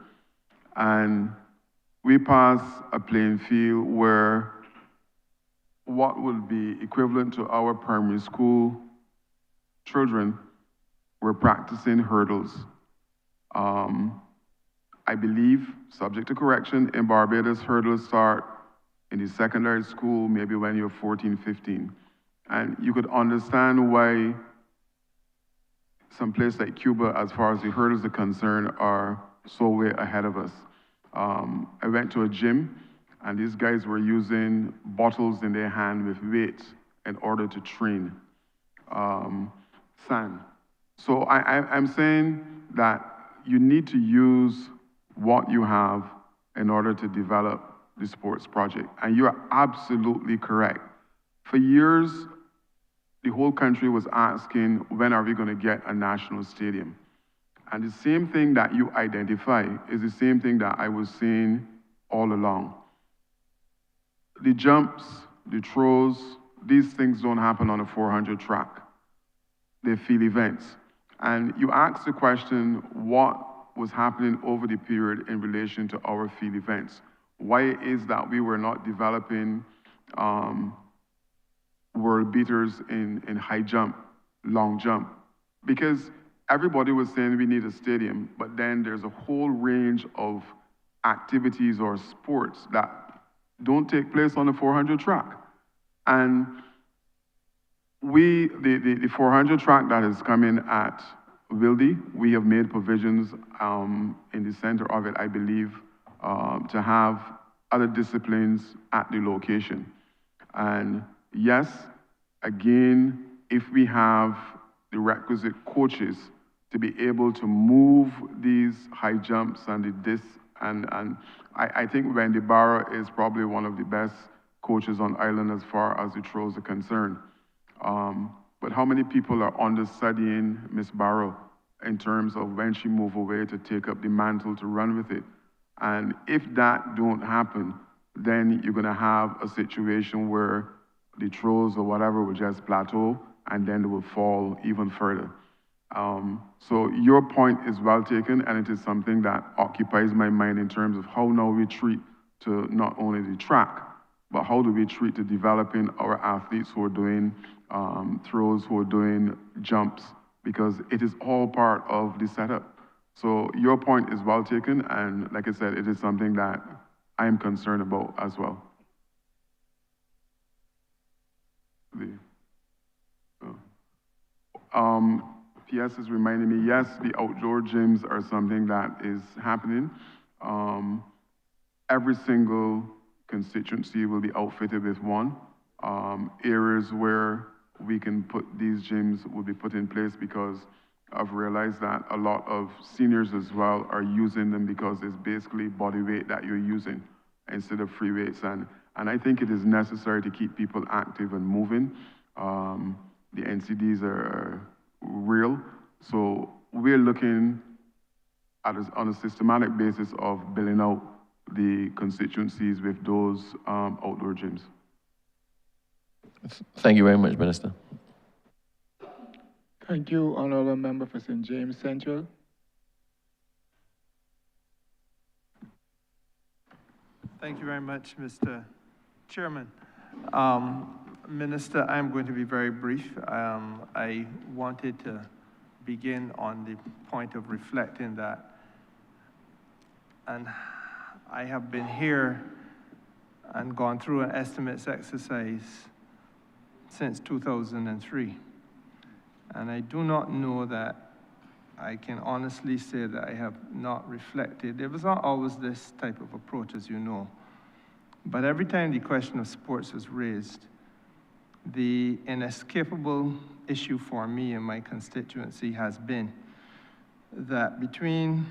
and we passed a playing field where what would be equivalent to our primary school children were practicing hurdles. I believe, subject to correction, in Barbados, hurdles start in the secondary school, maybe when you're 14, 15. And you could understand why some places like Cuba, as far as the hurdles are concerned, are so way ahead of us. I went to a gym, and these guys were using bottles in their hand with weights in order to train sand. So I'm saying that you need to use what you have in order to develop the sports project. And you are absolutely correct. For years, the whole country was asking, when are we going to get a national stadium? And the same thing that you identify is the same thing that I was saying all along. The jumps, the throws, these things don't happen on a 400 track. They're field events. And you asked the question, what was happening over the period in relation to our field events? Why is that we were not developing world beaters in high jump, long jump? Because everybody was saying we need a stadium, but then there's a whole range of activities or sports that don't take place on the 400 track. And the 400 track that is coming at Wildy, we have made provisions in the center of it, I believe, to have other disciplines at the location. And yes, again, if we have the requisite coaches to be able to move these high jumps and the disc, and I think Wendy Barra is probably one of the best coaches on island as far as the throws are concerned. But how many people are understudying Miss Barrow in terms of when she move away to take up the mantle to run with it? And if that don't happen, then you're gonna have a situation where the throws or whatever will just plateau and then they will fall even further. So your point is well taken, and it is something that occupies my mind in terms of how now we treat to not only the track, but how do we treat to developing our athletes who are doing throws, who are doing jumps, because it is all part of the setup. So your point is well taken, and like I said, it is something that I am concerned about as well. PS is reminding me, yes, the outdoor gyms are something that is happening. Every single constituency will be outfitted with one. Areas where we can put these gyms will be put in place because I've realized that a lot of seniors as well are using them because it's basically body weight that you're using instead of free weights. And I think it is necessary to keep people active and moving. The NCDs are real. So we're looking at on a systematic basis of building out the constituencies with those outdoor gyms. Thank you very much, Minister. Thank you, Honourable Member for St. James Central. Thank you very much, Mr. Chairman. Minister, I'm going to be very brief. I wanted to begin on the point of reflecting that, and I have been here and gone through an estimates exercise since 2003. And I do not know that I can honestly say that I have not reflected. There was not always this type of approach, as you know. But every time the question of sports was raised, the inescapable issue for me and my constituency has been that between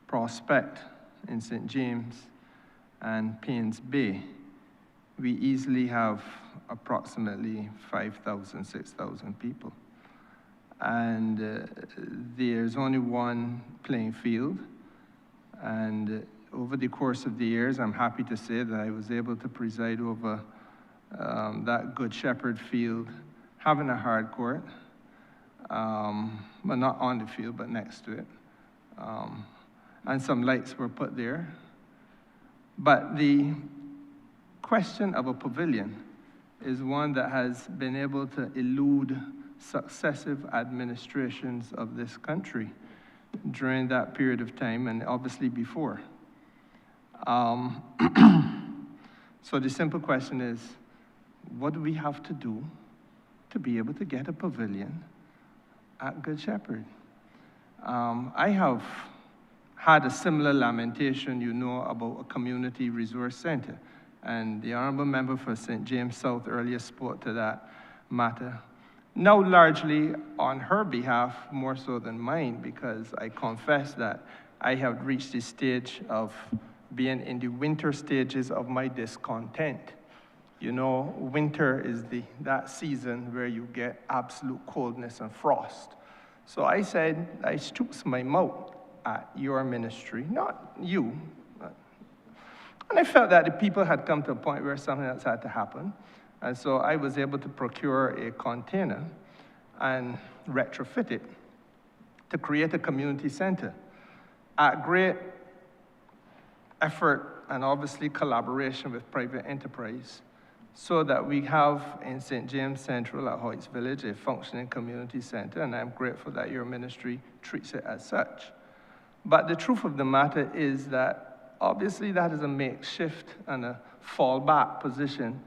Prospect in St. James and Paynes Bay, we easily have approximately 5,000, 6,000 people. And there's only one playing field. And over the course of the years, I'm happy to say that I was able to preside over that Good Shepherd field, having a hard court, but not on the field, but next to it. And some lights were put there. But the question of a pavilion is one that has been able to elude successive administrations of this country during that period of time, and obviously before. So the simple question is, what do we have to do to be able to get a pavilion at Good Shepherd? I have had a similar lamentation, you know, about a community resource center. And the Honourable Member for St. James South earlier spoke to that matter. Now largely on her behalf, more so than mine, because I confess that I have reached the stage of being in the winter stages of my discontent. You know, winter is that season where you get absolute coldness and frost. So I said, I stooped my mouth at your ministry, not you. And I felt that the people had come to a point where something else had to happen. And so I was able to procure a container and retrofit it to create a community center at great effort and obviously collaboration with private enterprise, so that we have in St. James Central at Hoyts Village a functioning community center, and I'm grateful that your ministry treats it as such. But the truth of the matter is that obviously that is a makeshift and a fallback position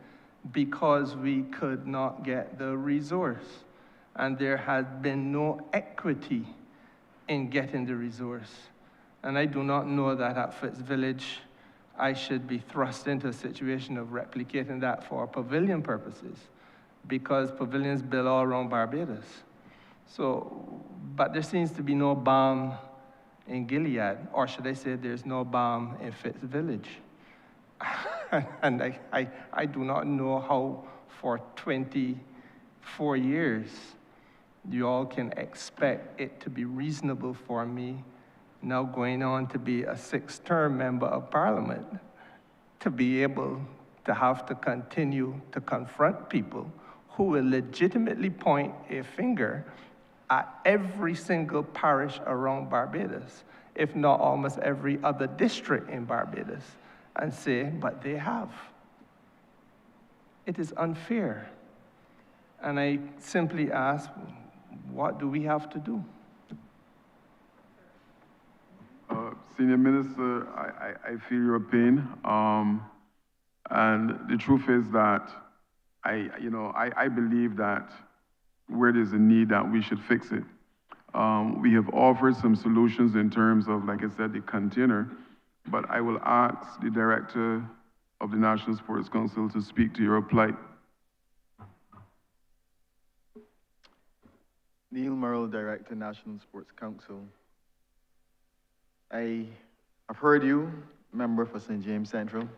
because we could not get the resource. And there has been no equity in getting the resource. And I do not know that at Fitz Village I should be thrust into a situation of replicating that for pavilion purposes, because pavilions built all around Barbados. So, but there seems to be no balm in Gilead, or should I say there's no balm in Fitz Village. And I do not know how for 24 years you all can expect it to be reasonable for me, now going on to be a 6th-term member of Parliament, to be able to have to continue to confront people who will legitimately point a finger at every single parish around Barbados, if not almost every other district in Barbados, and say, but they have. It is unfair. And I simply ask, what do we have to do? Senior Minister, I feel your pain. And the truth is that I believe that where there's a need, that we should fix it. We have offered some solutions in terms of, like I said, the container, but I will ask the Director of the National Sports Council to speak to your plight. Neil Merrill, Director, National Sports Council. I've heard you, member for St. James Central,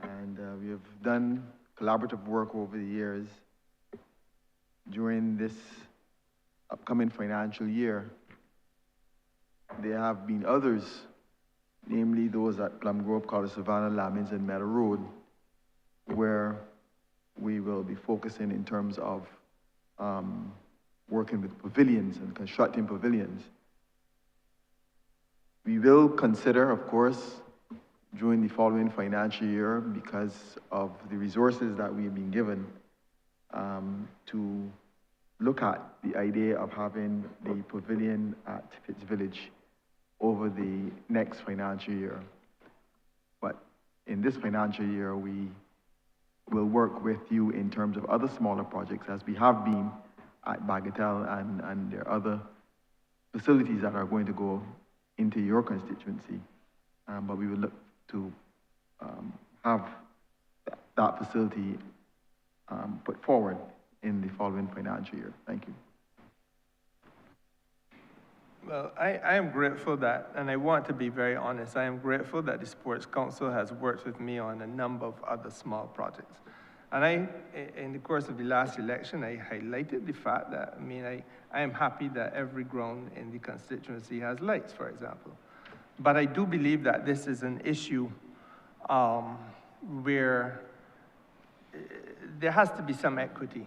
and we have done collaborative work over the years. During this upcoming financial year, there have been others, namely those at Plum Grove, College Savannah, Lamins, and Meadow Road, where we will be focusing in terms of working with pavilions and constructing pavilions. We will consider, of course, during the following financial year, because of the resources that we have been given, to look at the idea of having the pavilion at Fitz Village over the next financial year. But in this financial year, we will work with you in terms of other smaller projects, as we have been at Bagatelle, and there are other facilities that are going to go into your constituency. But we will look to have that facility put forward in the following financial year. Thank you. Well, I am grateful that, and I want to be very honest, I am grateful that the Sports Council has worked with me on a number of other small projects. And in the course of the last election, I highlighted the fact that, I am happy that every ground in the constituency has lights, for example. But I do believe that this is an issue where there has to be some equity.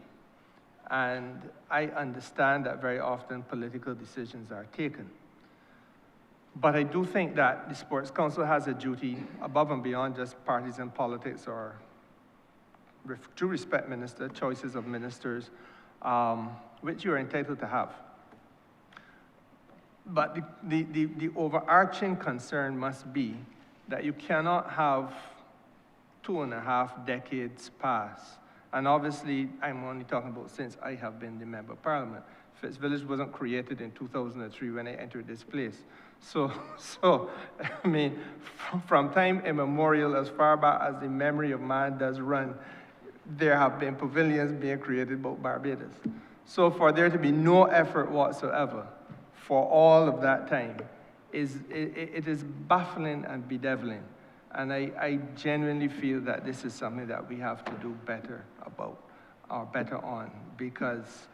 And I understand that very often political decisions are taken. But I do think that the Sports Council has a duty above and beyond just partisan politics or, with due respect, Minister, choices of ministers, which you are entitled to have. But the overarching concern must be that you cannot have 2.5 decades pass. And obviously, I'm only talking about since I have been the Member of Parliament. Fitz Village wasn't created in 2003 when I entered this place. So from time immemorial, as far back as the memory of man does run, there have been pavilions being created about Barbados. So for there to be no effort whatsoever for all of that time, it is baffling and bedeviling. And I genuinely feel that this is something that we have to do better about, or better on, because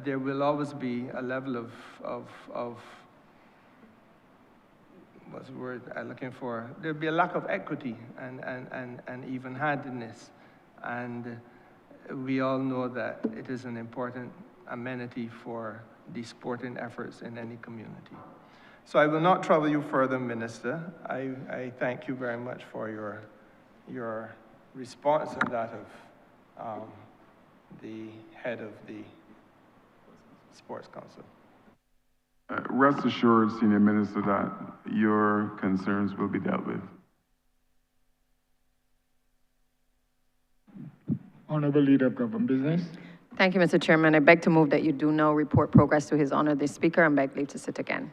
there will always be a level of what's the word I'm looking for? There'll be a lack of equity and even-handedness. And we all know that it is an important amenity for the sporting efforts in any community. So I will not trouble you further, Minister. I thank you very much for your response and that of the head of the Sports Council. Rest assured, Senior Minister, that your concerns will be dealt with. Honourable Leader of Government Business. Thank you, Mr. Chairman. I beg to move that you do now report progress to His Honor the Speaker and beg leave to sit again.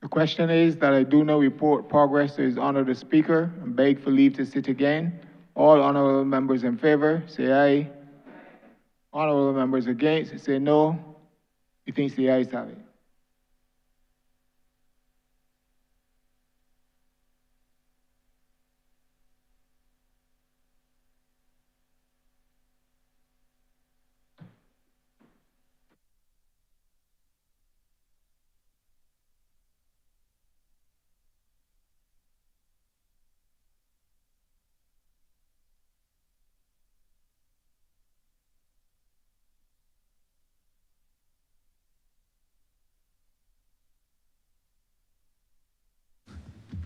The question is that I do now report progress to His Honor the Speaker and beg for leave to sit again. All honourable members in favour, say aye. Honourable members against, say no. Methinks the ayes have it.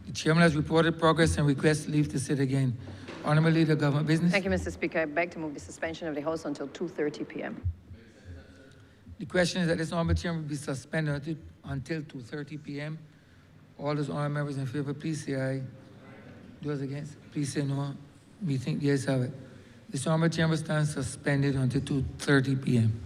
The chairman has reported progress and requests leave to sit again. Honourable Leader of Government Business. Thank you, Mr. Speaker. I beg to move the suspension of the House until 2:30 p.m. The question is that this honourable chairman be suspended until 2:30 p.m. All those honourable members in favour, please say aye. Those against, please say no. Me think the ayes have it. This honourable chamber stands suspended until 2:30 p.m.